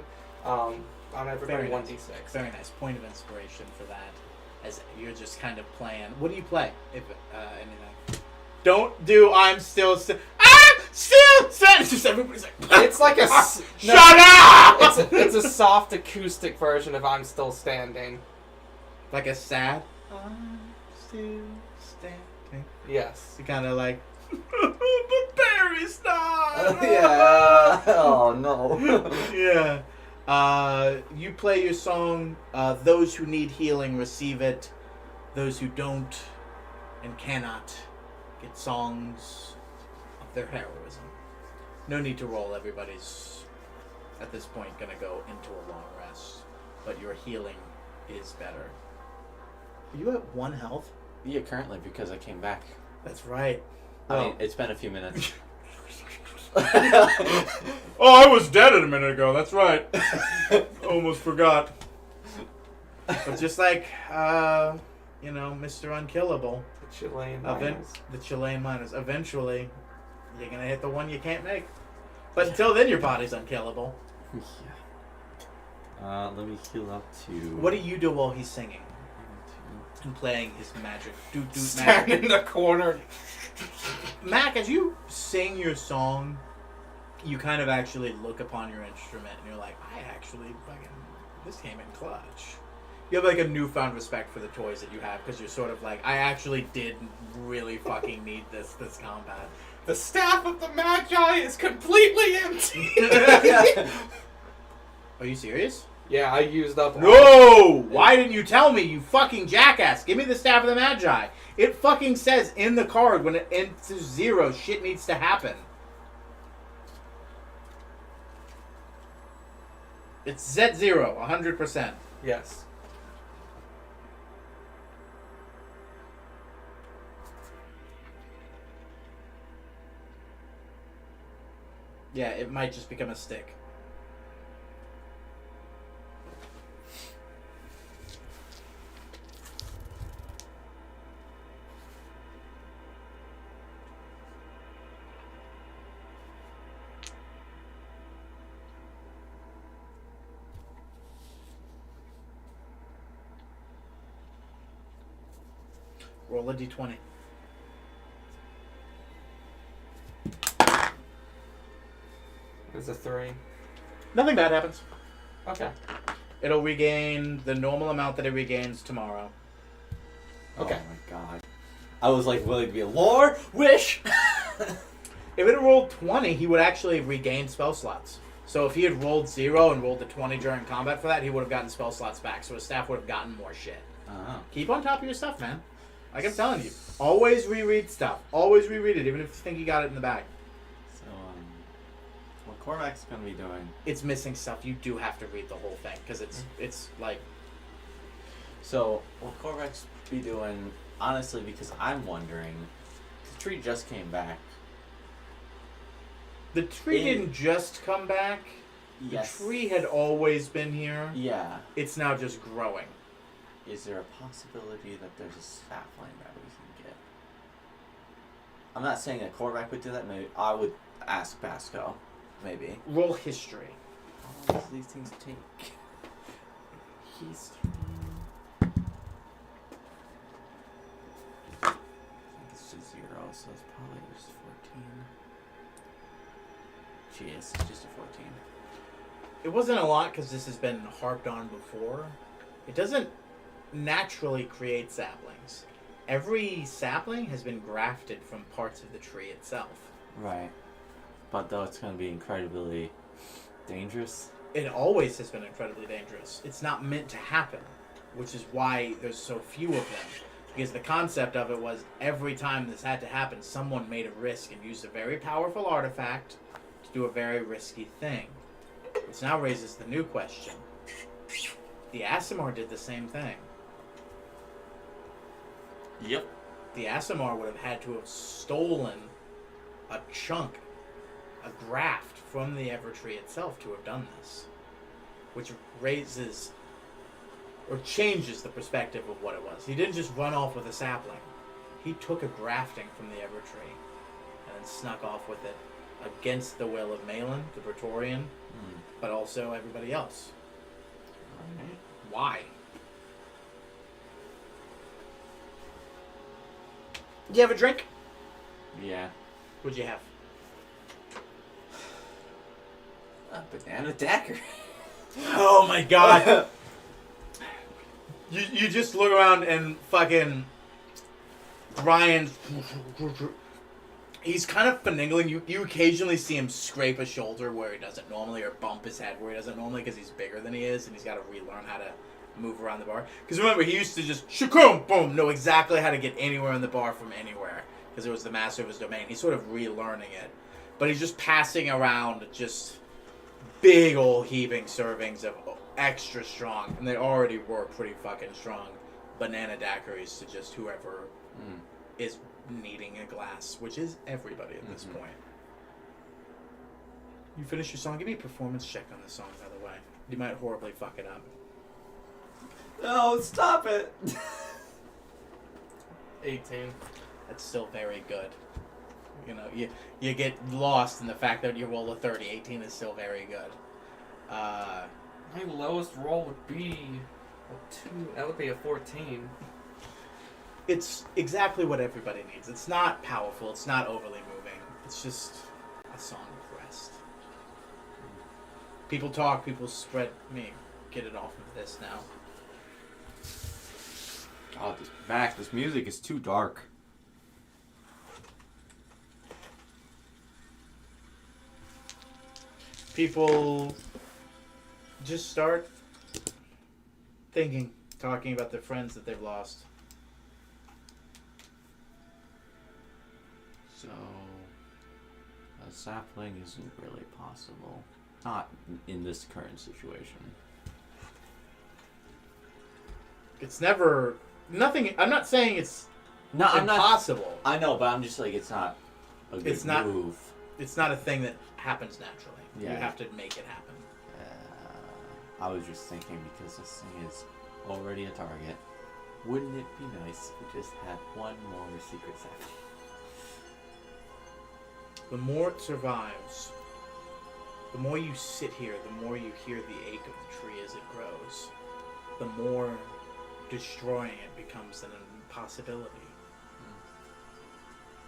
on everybody. Very nice. 1d6. very nice point of inspiration for that. As you're just kind of playing. What do you play? If anything. Don't do. I'm still. Still. It's just everybody's like. It's like a Shut up! It's a soft acoustic version of I'm Still Standing. Like a sad. I'm still standing. Yes. You kind of like. But Barry's not. Yeah. Oh no. Yeah. You play your song. Those who need healing receive it. Those who don't and cannot get songs of their heroism. No need to roll. Everybody's at this point gonna go into a long rest, but your healing is better. Are you at 1 health? Yeah, currently, because I came back. That's right. I mean, it's been a few minutes. Oh, I was dead a minute ago, that's right. Almost forgot. But just like, Mr. Unkillable, The Chilean miners. the Chilean miners, eventually, you're gonna hit the one you can't make. But until then, your body's unkillable. Yeah. Let me heal up to... What do you do while he's singing and playing his magic? Stand Magic. in the corner. Mac, as you sing your song, you kind of actually look upon your instrument and you're like, this came in clutch. You have like a newfound respect for the toys that you have because you're sort of like, I actually did really fucking need this combat. The staff of the Magi is completely empty. Are you serious? Yeah, I used up. No! Why didn't you tell me, you fucking jackass? Give me the Staff of the Magi. It fucking says in the card when it enters 0, shit needs to happen. It's Z0, 100%. Yes. Yeah, it might just become a stick. Roll a d20. It's a 3. Nothing bad happens. Okay. It'll regain the normal amount that it regains tomorrow. Okay. Oh my god. I was like willing to be a lore wish. If it had rolled 20, he would actually regain spell slots. So if he had rolled 0 and rolled a 20 during combat for that, he would have gotten spell slots back. So his staff would have gotten more shit. Keep on top of your stuff, man. Like I'm telling you. Always reread stuff. Always reread it, even if you think you got it in the bag. So, what Cormac's gonna be doing? It's missing stuff. You do have to read the whole thing, because it's like... So, what Cormac's be doing, honestly, because I'm wondering, the tree just came back. The tree didn't just come back. Yes. The tree had always been here. Yeah. It's now just growing. Is there a possibility that there's a sapling that we can get? I'm not saying that Cormac would do that. Maybe I would ask Basco. Maybe. Roll history. How long do these things take? History. I think it's just 0, so it's probably just 14. Jeez, it's just a 14. It wasn't a lot because this has been harped on before. It doesn't naturally create saplings. Every sapling has been grafted from parts of the tree itself. Right. But though it's going to be incredibly dangerous. It always has been incredibly dangerous. It's not meant to happen, which is why there's so few of them. Because the concept of it was every time this had to happen, someone made a risk and used a very powerful artifact to do a very risky thing. Which now raises the new question. The Aasimar did the same thing. Yep. The Aasimar would have had to have stolen a chunk, a graft from the Evertree itself to have done this. Which raises, or changes the perspective of what it was. He didn't just run off with a sapling. He took a grafting from the Evertree and then snuck off with it against the will of Malin, the Praetorian, but also everybody else. Alright. Why? Do you have a drink? Yeah. What'd you have? A banana dagger. Oh my god! You just look around and fucking Ryan's... He's kind of finagling. You occasionally see him scrape a shoulder where he doesn't normally, or bump his head where he doesn't normally, because he's bigger than he is, and he's got to relearn how to move around the bar. Because remember, he used to just shakum, boom, know exactly how to get anywhere in the bar from anywhere, because it was the master of his domain. He's sort of relearning it, but he's just passing around just big old heaving servings of extra strong, and they already were pretty fucking strong banana daiquiris to just whoever is needing a glass, which is everybody at this point. You finish your song. Give me a performance check on this song, by the way. You might horribly fuck it up. No, stop it. 18. That's still very good. You know, you get lost in the fact that you roll a 30. 18 is still very good. My lowest roll would be a 2. That would be a 14. It's exactly what everybody needs. It's not powerful. It's not overly moving. It's just a song of rest. People talk. People spread. Me, get it off of this now. God, Max, this music is too dark. People just start thinking, talking about their friends that they've lost. So, a sapling isn't really possible. Not in this current situation. It's never... Nothing... I'm not saying it's No, I'm not. impossible. I know, but I'm just like, it's not a good It's not- move. It's not a thing that happens naturally. Yeah. You have to make it happen. I was just thinking, because this thing is already a target, wouldn't it be nice if we just had one more secret sapling? The more it survives, the more you sit here, the more you hear the ache of the tree as it grows, the more destroying it becomes an impossibility.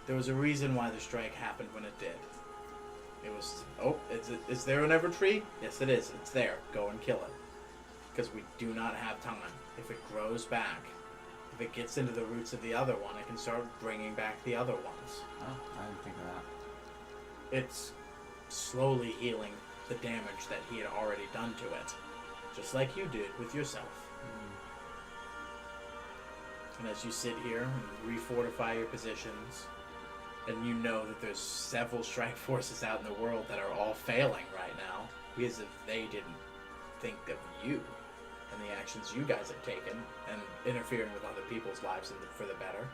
There was a reason why the strike happened when it did. It was, is there an ever tree? Yes, it is. It's there. Go and kill it. Because we do not have time. If it grows back, if it gets into the roots of the other one, it can start bringing back the other ones. Oh, I didn't think of that. It's slowly healing the damage that he had already done to it. Just like you did with yourself. And as you sit here and refortify your positions, and you know that there's several strike forces out in the world that are all failing right now, because if they didn't think of you and the actions you guys have taken and interfering with other people's lives for the better,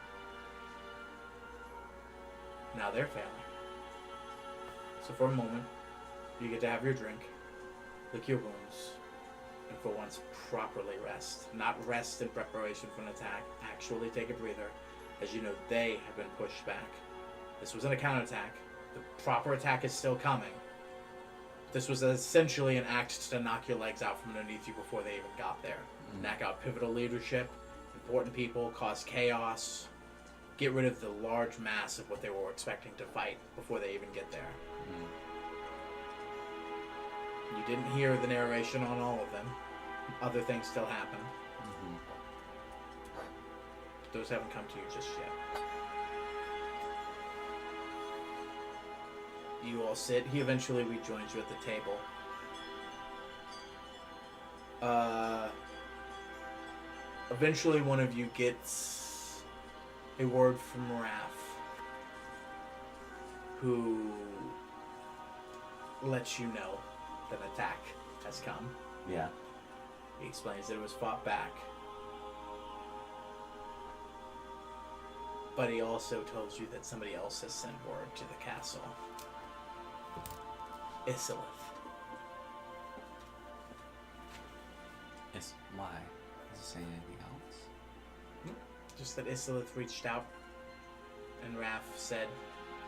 now they're failing. So for a moment, you get to have your drink, lick your wounds, and for once properly rest. Not rest in preparation for an attack, actually take a breather, as you know they have been pushed back. This wasn't a counterattack. The proper attack is still coming. This was essentially an act to knock your legs out from underneath you before they even got there. Knock out pivotal leadership, important people, cause chaos, get rid of the large mass of what they were expecting to fight before they even get there. You didn't hear the narration on all of them. Other things still happened. Those haven't come to you just yet. You all sit. He eventually rejoins you at the table. Eventually one of you gets a word from Raph, who lets you know that an attack has come. Yeah. He explains that it was fought back. But he also tells you that somebody else has sent word to the castle. Isilith. Why? Does it say anything else? Just that Isilith reached out and Raph said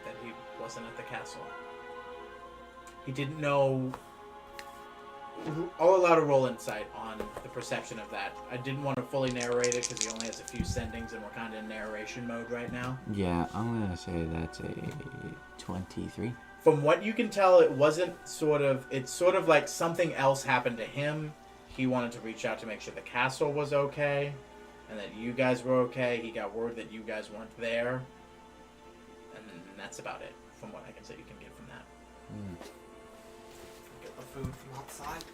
that he wasn't at the castle. He didn't know. I'll allow to roll insight on the perception of that. I didn't want to fully narrate it because he only has a few sendings and we're kind of in narration mode right now. Yeah, I'm gonna say that's a 23. From what you can tell, it's sort of like something else happened to him. He wanted to reach out to make sure the castle was okay and that you guys were okay. He got word that you guys weren't there. And then that's about it from what I can say you can get from that. Get the food from outside.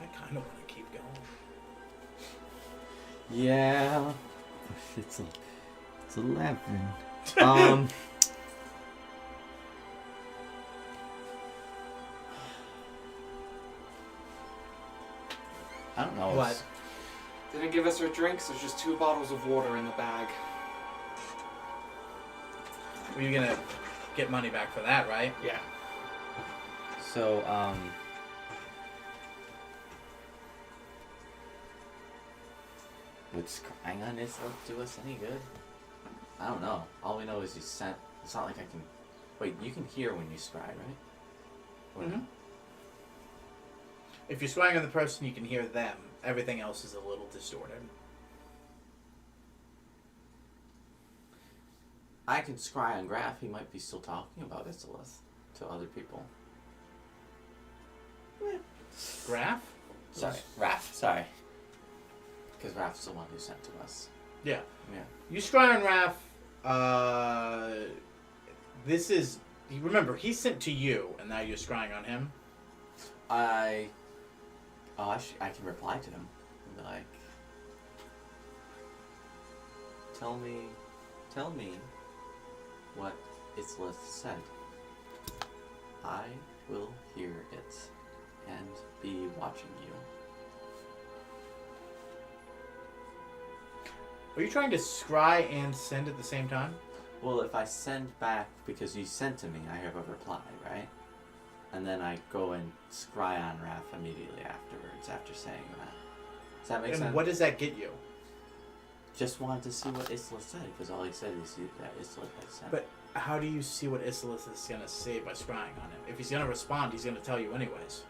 I kind of want to keep going. Yeah. It's 11. I don't know. What? Didn't give us our drinks. There's just 2 bottles of water in the bag. Well, you're gonna get money back for that, right? Yeah. So, would scrying on this do us any good? I don't know. All we know is you sent. It's not like I can. Wait, you can hear when you scry, right? Or no? If you're scrying on the person, you can hear them. Everything else is a little distorted. I can scry on Graph. He might be still talking about Isilith to other people. Graph? Sorry, Raph. Sorry. Because Raph's the one who sent to us. Yeah. Yeah. You scry on Raph. This is... Remember, he sent to you, and now you're scrying on him. I can reply to them and be like, tell me what Isilith said. I will hear it and be watching you. Are you trying to scry and send at the same time? Well, if I send back because you sent to me, I have a reply, right? And then I go and scry on Raph immediately afterwards, after saying that. Does that make And sense? what does that get you? Just wanted to see what Isla said, because all he said is that Isla had said. But how do you see what Isilith is going to say by scrying on him? If he's going to respond, he's going to tell you anyways.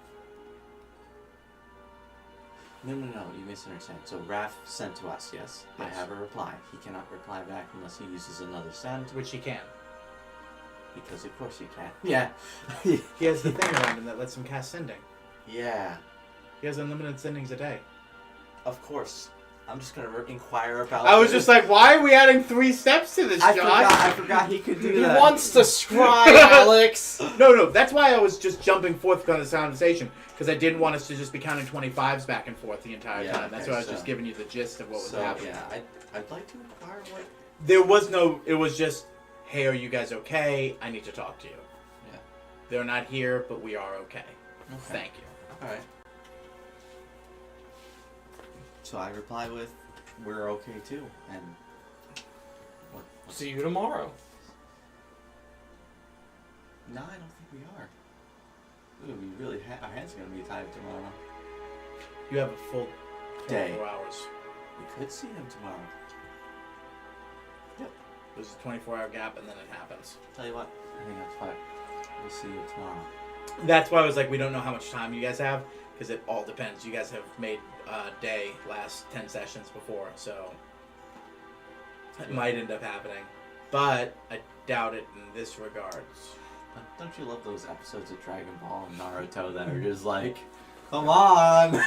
No, you misunderstand. So Raph sent to us, yes? I Yes. have a reply. He cannot reply back unless he uses another send, Which he can. because of course he can. Yeah. He has the thing around him that lets him cast sending. Yeah. He has unlimited sendings a day. Of course. I'm just gonna inquire about. I was just like, why are we adding 3 steps to this, Josh? I forgot he could do He that. wants to scry, Alex. No, that's why I was just jumping forth on this conversation, because I didn't want us to just be counting 25s back and forth the entire Yeah, time. That's okay, why I was so- just giving you the gist of what was So happening. yeah, I'd like to inquire what. There was no, it was just, hey, are you guys okay? I need to talk to you. Yeah. They're not here, but we are okay. Okay. Thank you. All right. So I reply with, "We're okay too," and what? See you tomorrow. No, I don't think we are. Ooh, we really our hands are gonna be tied tomorrow. You have a full Day. 24 hours. We could see him tomorrow. There's a 24-hour gap, and then it happens. Tell you what, I think that's fine. We'll see you tomorrow. That's why I was like, we don't know how much time you guys have, because it all depends. You guys have made a day last 10 sessions before, so it might end up happening. But I doubt it in this regards. Don't you love those episodes of Dragon Ball and Naruto that are just like, come on?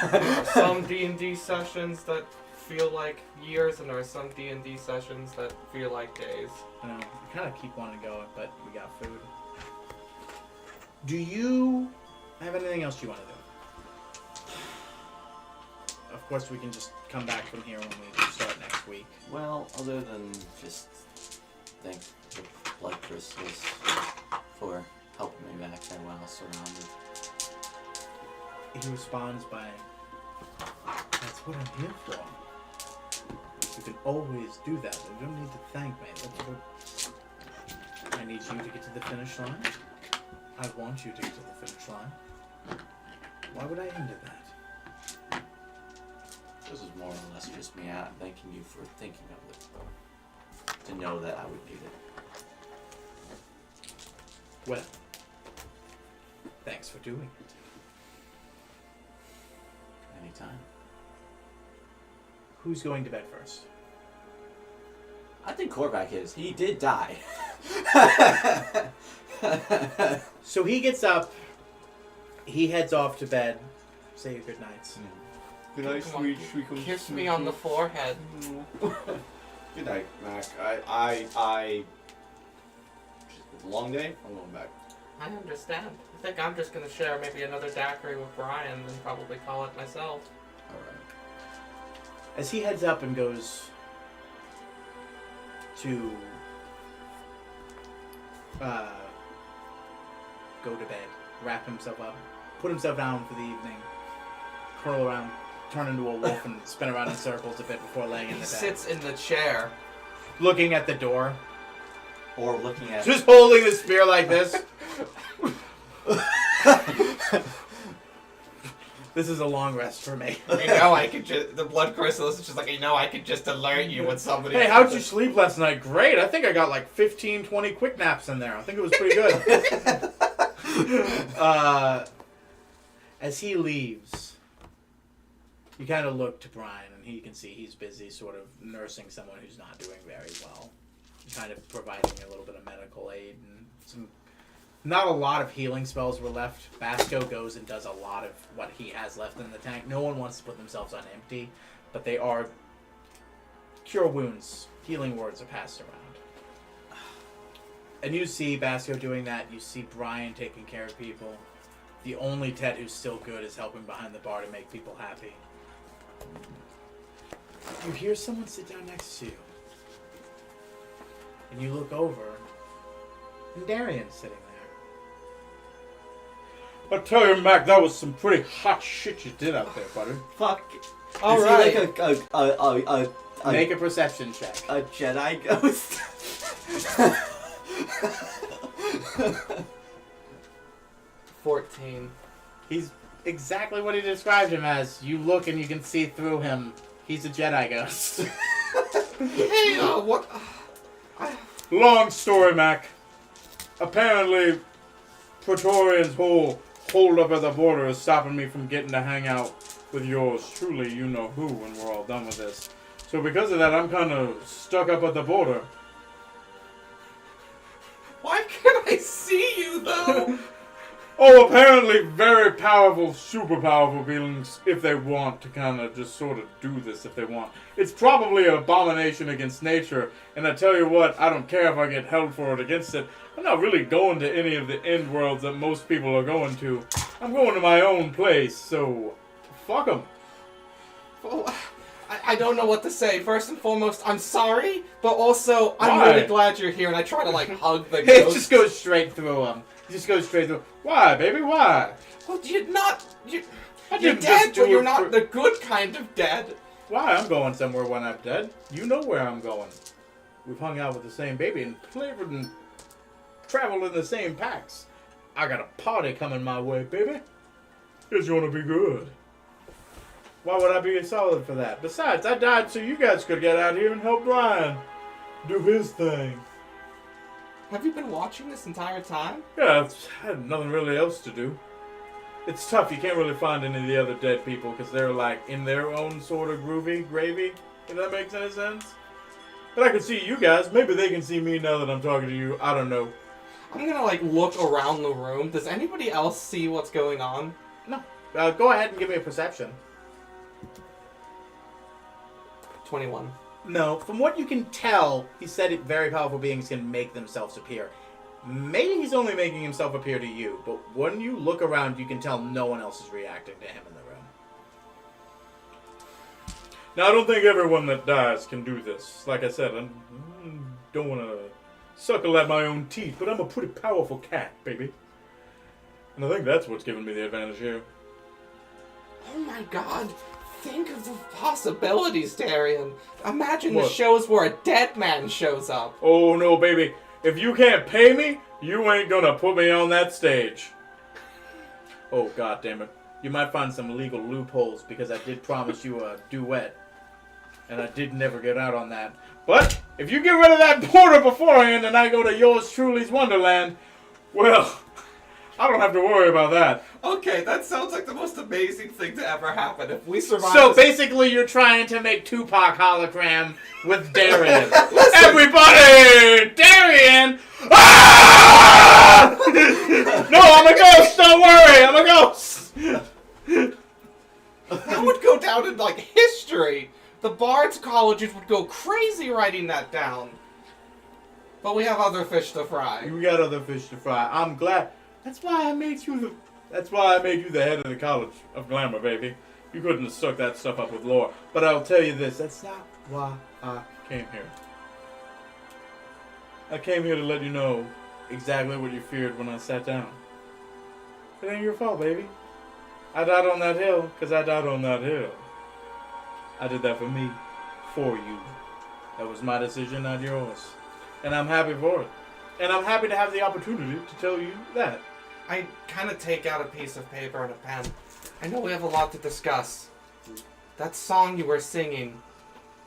Some D&D sessions that feel like years, and there are some D&D sessions that feel like days. I know, I kind of keep wanting to go, but we got food. Do you have anything else you want to do? Of course, we can just come back from here when we start next week. Well, other than just thank the blood crystals for helping me back there while surrounded. He responds by, "That's what I'm here for. You can always do that. You don't need to thank me. I need you to get to the finish line. I want you to get to the finish line. Why would I hinder that?" This is more or less just me out thanking you for thinking of it. To know that I would need it. Well, thanks for doing it. Anytime. Who's going to bed first? I think Korvac is. He did die. So he gets up. He heads off to bed. Say your good nights. Good night, Come on, sweet, sweet. Kiss me on the forehead. Good night, Mac. It's a long day. I'm going back. I understand. I think I'm just gonna share maybe another daiquiri with Brian and probably call it myself. Alright. As he heads up and goes to go to bed, wrap himself up, put himself down for the evening, curl around, turn into a wolf, and spin around in circles a bit before laying in He the bed, sits in the chair. looking at the door, Or looking at. just holding the spear like this. This is a long rest for me. You know, I could just, the blood crystal is just like, you know, I could just alert you when somebody. Hey, how'd you sleep last night? Great. I think I got like 15, 20 quick naps in there. I think it was pretty good. As he leaves, you kind of look to Brian, and he can see he's busy sort of nursing someone who's not doing very well. Kind of providing a little bit of medical aid and some. Not a lot of healing spells were left. Basco goes and does a lot of what he has left in the tank. No one wants to put themselves on empty, but they are cure wounds. Healing words are passed around. And you see Basco doing that. You see Brian taking care of people. The only Ted who's still good is helping behind the bar to make people happy. You hear someone sit down next to you. And you look over, and Darian's sitting there. I tell you, Mac, that was some pretty hot shit you did out there, buddy. Fuck. All Is right. he like Make a perception check. a Jedi ghost? 14. He's exactly what he described him as. You look and you can see through him. He's a Jedi ghost. Hey, what? Long story, Mac. Apparently, Praetorian's whole hold up at the border is stopping me from getting to hang out with yours truly, you know who, when we're all done with this. So because of that, I'm kind of stuck up at the border. Why can't I see you though? Oh, apparently very powerful, super powerful beings, if they want to kind of just sort of do this if they want. It's probably an abomination against nature, and I tell you what, I don't care if I get held for it against it. I'm not really going to any of the end worlds that most people are going to. I'm going to my own place, so fuck them. Well, I don't know what to say. First and foremost, I'm sorry, but also I'm Why? really glad you're here, and I try to like hug the It ghost. just goes straight through him. It just goes straight through. Why, baby? Why? Well, you're not. You're I didn't just dead, do but you're it not for- the good kind of dead. Why? I'm going somewhere when I'm dead. You know where I'm going. We've hung out with the same baby and played and traveled in the same packs. I got a party coming my way, baby. It's gonna be good. Why would I be solid for that? Besides, I died so you guys could get out here and help Brian do his thing. Have you been watching this entire time? Yeah, I had nothing really else to do. It's tough. You can't really find any of the other dead people because they're like in their own sort of gravy, if that makes any sense. But I can see you guys. Maybe they can see me now that I'm talking to you. I don't know. I'm gonna like look around the room. Does anybody else see what's going on? No. Go ahead and give me a perception. 21. No, from what you can tell, he said it, very powerful beings can make themselves appear. Maybe he's only making himself appear to you, but when you look around, you can tell no one else is reacting to him in the room. Now, I don't think everyone that dies can do this. Like I said, I don't want to suckle at my own teeth, but I'm a pretty powerful cat, baby. And I think that's what's giving me the advantage here. Oh my god. Think of the possibilities, Darian. Imagine the What? shows where a dead man shows up. Oh, no, baby. If you can't pay me, you ain't gonna put me on that stage. Oh, god damn it. You might find some legal loopholes because I did promise you a duet. And I did never get out on that. But if you get rid of that border beforehand and I go to yours truly's Wonderland, well, I don't have to worry about that. Okay, that sounds like the most amazing thing to ever happen. If we survive So this- basically, you're trying to make Tupac hologram with Darian. Everybody! Darian! Ah! No, I'm a ghost! Don't worry! I'm a ghost! that would go down in like history. The Bards colleges would go crazy writing that down. But we have other fish to fry. We got other fish to fry. I'm glad. That's why I made you the head of the College of Glamour, baby. You couldn't have stuck that stuff up with lore. But I'll tell you this, that's not why I came here. I came here to let you know exactly what you feared when I sat down. It ain't your fault, baby. I died on that hill because I died on that hill. I did that for me, for you. That was my decision, not yours. And I'm happy for it. And I'm happy to have the opportunity to tell you that. I kind of take out a piece of paper and a pen. I know we have a lot to discuss. That song you were singing,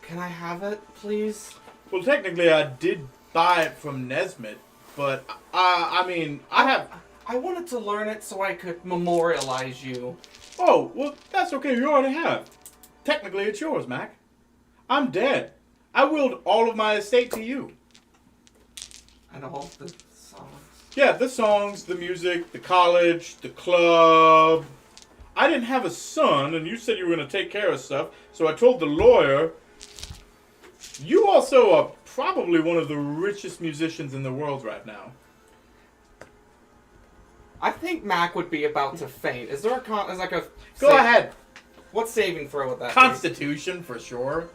can I have it, please? Well, technically, I did buy it from Nesmith, but I mean, I have. I wanted to learn it so I could memorialize you. Oh, well, that's okay. You already have. Technically, it's yours, Mac. I'm dead. I willed all of my estate to you. And all the songs. Yeah, the songs, the music, the college, the club. I didn't have a son, and you said you were going to take care of stuff, so I told the lawyer. You also are probably one of the richest musicians in the world right now. I think Mac would be about to faint. Is there a con? Is like a Go ahead. What saving throw would that be? Constitution, for sure.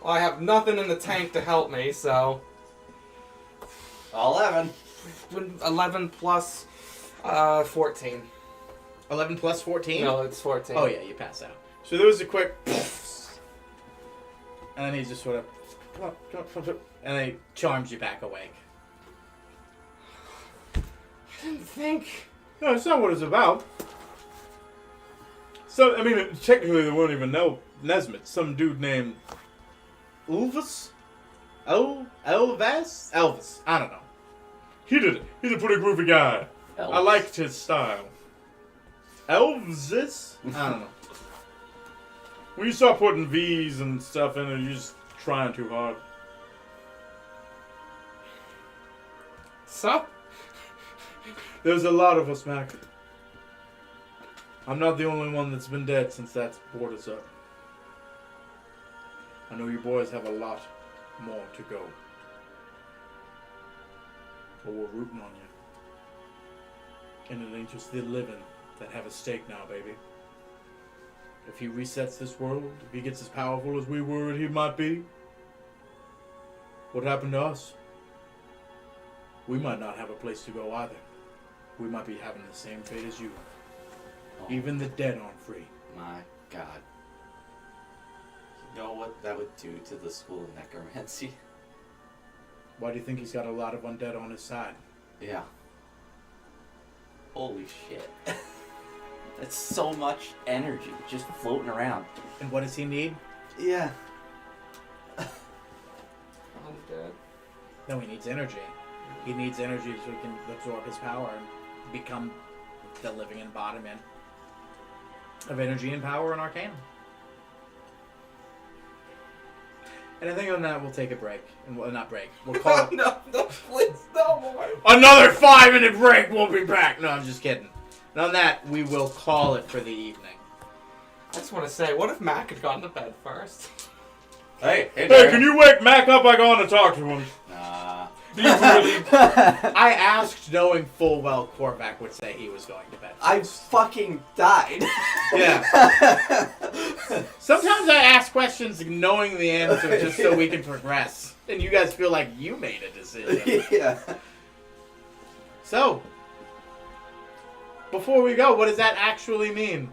Well, I have nothing in the tank to help me, so 11. 11 plus 14. 11 plus 14? No, it's 14. Oh, yeah, you pass out. So there was a quick. And then he just sort of. And then he charms you back awake. I didn't think. No, it's not what it's about. So, I mean, technically they won't even know Nesmith. Some dude named Elvis? Elvis? I don't know. He did it. He's a pretty groovy guy. I liked his style. Elvis? I don't know. When you start putting V's and stuff in it, you're just trying too hard. So? There's a lot of us, Mac. I'm not the only one that's been dead since that border's up. I know you boys have a lot more to go. But we're rooting on you. And it ain't just the living that have a stake now, baby. If he resets this world, if he gets as powerful as we worried he might be, what happened to us? We might not have a place to go either. We might be having the same fate as you. Oh, Even the dead aren't free. my God. You know what that would do to the school of necromancy? Why do you think he's got a lot of undead on his side? Yeah. Holy shit. That's so much energy just floating around. And what does he need? Yeah. I'm dead. No, he needs energy. He needs energy so he can absorb his power and become the living embodiment of energy and power and arcana. And I think on that we'll take a break. And we'll not break. We'll call it No, please, no more. Another 5-minute break, we'll be back. No, I'm just kidding. And on that, we will call it for the evening. I just want to say, what if Mac had gone to bed first? Hey, Hey, can you wake Mac up? I want to talk to him. Nah. Do you really? I asked knowing full well Korvac would say he was going to bed. I fucking died. Yeah. Sometimes I ask questions knowing the answer just so we can progress. And you guys feel like you made a decision. Yeah. So, before we go, what does that actually mean?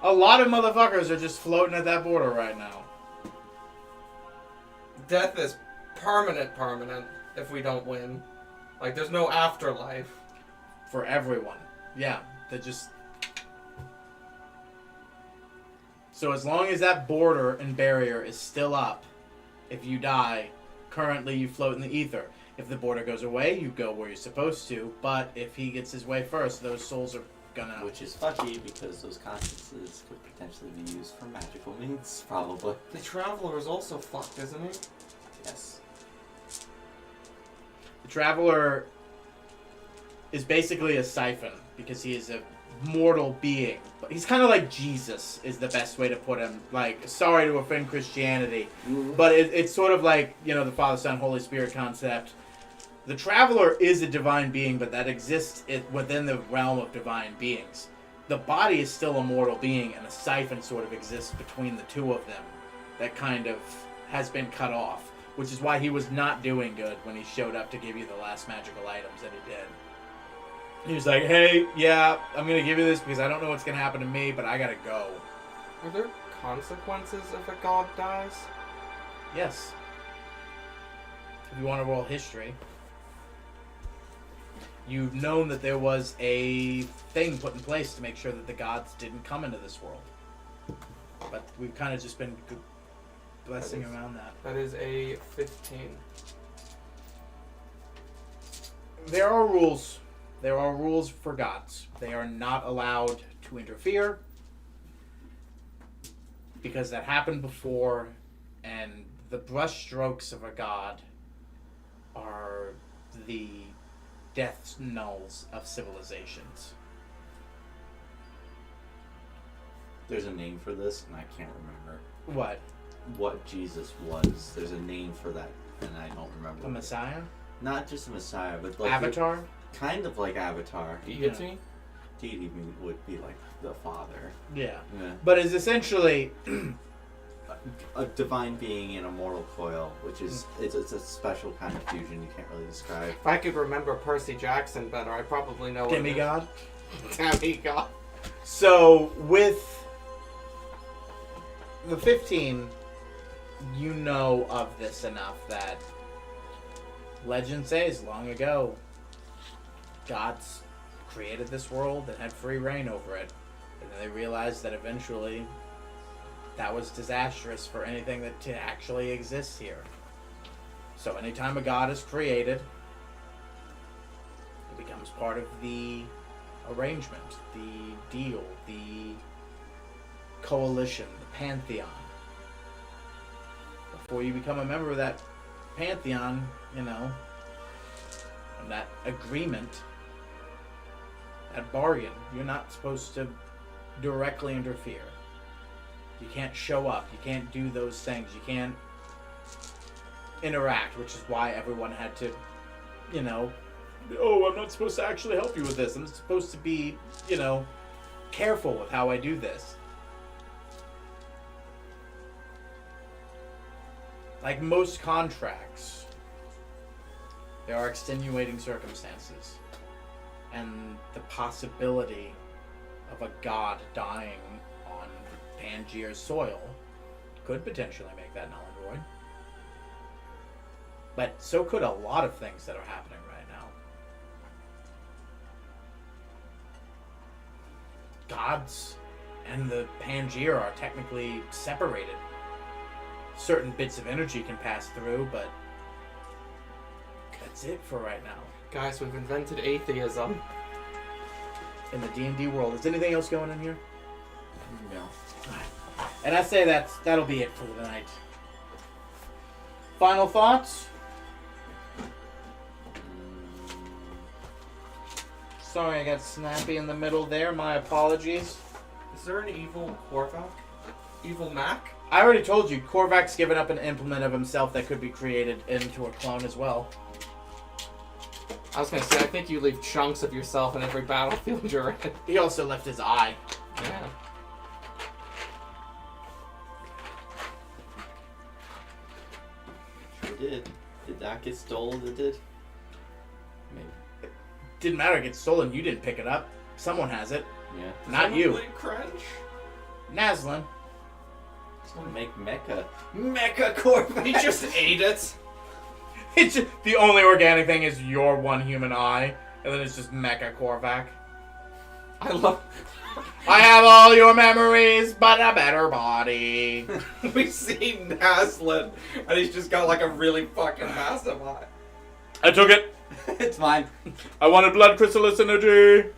A lot of motherfuckers are just floating at that border right now. Death is permanent if we don't win. Like, there's no afterlife. For everyone. Yeah, they're just... So as long as that border and barrier is still up, if you die, currently you float in the ether. If the border goes away, you go where you're supposed to, but if he gets his way first, those souls are gonna... Which is fucky because those constances could potentially be used for magical means, probably. The Traveler is also fucked, isn't he? Yes. The Traveler is basically a siphon, because he is a mortal being. But he's kind of like Jesus, is the best way to put him. Like, sorry to offend Christianity, but it's sort of like, you know, the Father, Son, Holy Spirit concept. The Traveler is a divine being, but that exists within the realm of divine beings. The body is still a mortal being, and a siphon sort of exists between the two of them that kind of has been cut off, which is why he was not doing good when he showed up to give you the last magical items that he did. He was like, hey, yeah, I'm going to give you this because I don't know what's going to happen to me, but I got to go. Are there consequences if a god dies? Yes. If you want to roll history, you've known that there was a thing put in place to make sure that the gods didn't come into this world. But we've kind of just been blessing around that. That is a 15. There are rules. There are rules for gods. They are not allowed to interfere because that happened before, and the brushstrokes of a god are the death knells of civilizations. There's a name for this, and I can't remember What Jesus was. There's a name for that, and I don't remember. a messiah? Not just a messiah, but like Avatar? Kind of like Avatar. Deity? Deity would be like the father. Yeah. Yeah. But it's essentially A divine being in a mortal coil, which is it's a special kind of fusion you can't really describe. If I could remember Percy Jackson better, I probably know demigod. what it is. Demigod. So with the 15, you know of this enough that legend says long ago gods created this world and had free reign over it. And then they realized that eventually that was disastrous for anything that actually exists here. So anytime a god is created, it becomes part of the arrangement, the deal, the coalition, the pantheon. Before you become a member of that pantheon, and that agreement, that bargain, you're not supposed to directly interfere. You can't show up. You can't do those things. You can't interact, which is why everyone had to, oh, I'm not supposed to actually help you with this. I'm supposed to be, careful with how I do this. Like most contracts, there are extenuating circumstances. And the possibility of a god dying on Pangier's soil could potentially make that null and void. But so could a lot of things that are happening right now. Gods and the Pangier are technically separated. Certain bits of energy can pass through, but that's it for right now. Guys, we've invented atheism. In the D&D world. Is anything else going in here? No. And I say that'll be it for the night. Final thoughts? Sorry, I got snappy in the middle there. My apologies. Is there an evil Korvac? Evil Mac? I already told you, Korvac's given up an implement of himself that could be created into a clone as well. I was gonna say, I think you leave chunks of yourself in every battlefield you're in. He also left his eye. Yeah. Sure did. Did that get stolen? It did? Maybe. Didn't matter, it gets stolen. You didn't pick it up. Someone has it. Yeah. Not you. Crunch? Naslin. It's gonna make Mecha Corvette. He just ate it. It's just, the only organic thing is your one human eye, and then it's just Mecha Korvac. I love... I have all your memories, but a better body. We see Naslin, and he's just got like a really fucking massive eye. I took it. It's mine. I wanted blood chrysalis energy.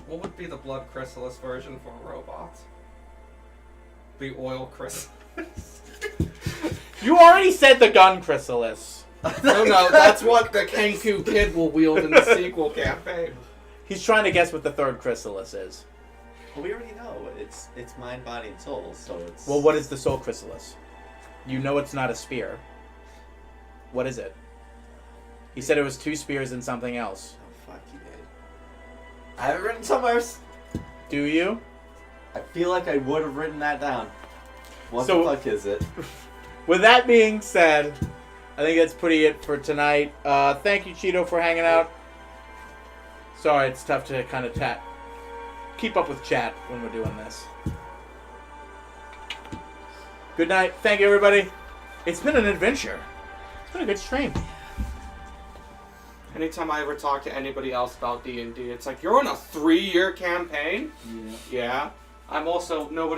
What would be the blood chrysalis version for a robot? The oil chrysalis. You already said the gun chrysalis. No, that's what the Kenku kid will wield in the sequel campaign. He's trying to guess what the third chrysalis is. Well, we already know. It's mind, body, and soul, so it's... Well, what is the soul chrysalis? You know it's not a spear. What is it? He said it was 2 spears and something else. Oh, fuck, you did. I have it written somewhere. Do you? I feel like I would have written that down. What So- the fuck is it? With that being said, I think that's pretty it for tonight. Thank you, Cheeto, for hanging out. Sorry, it's tough to kind of keep up with chat when we're doing this. Good night. Thank you, everybody. It's been an adventure. It's been a good stream. Anytime I ever talk to anybody else about D&D, it's like, you're on a 3-year campaign? Yeah. Yeah. I'm also, nobody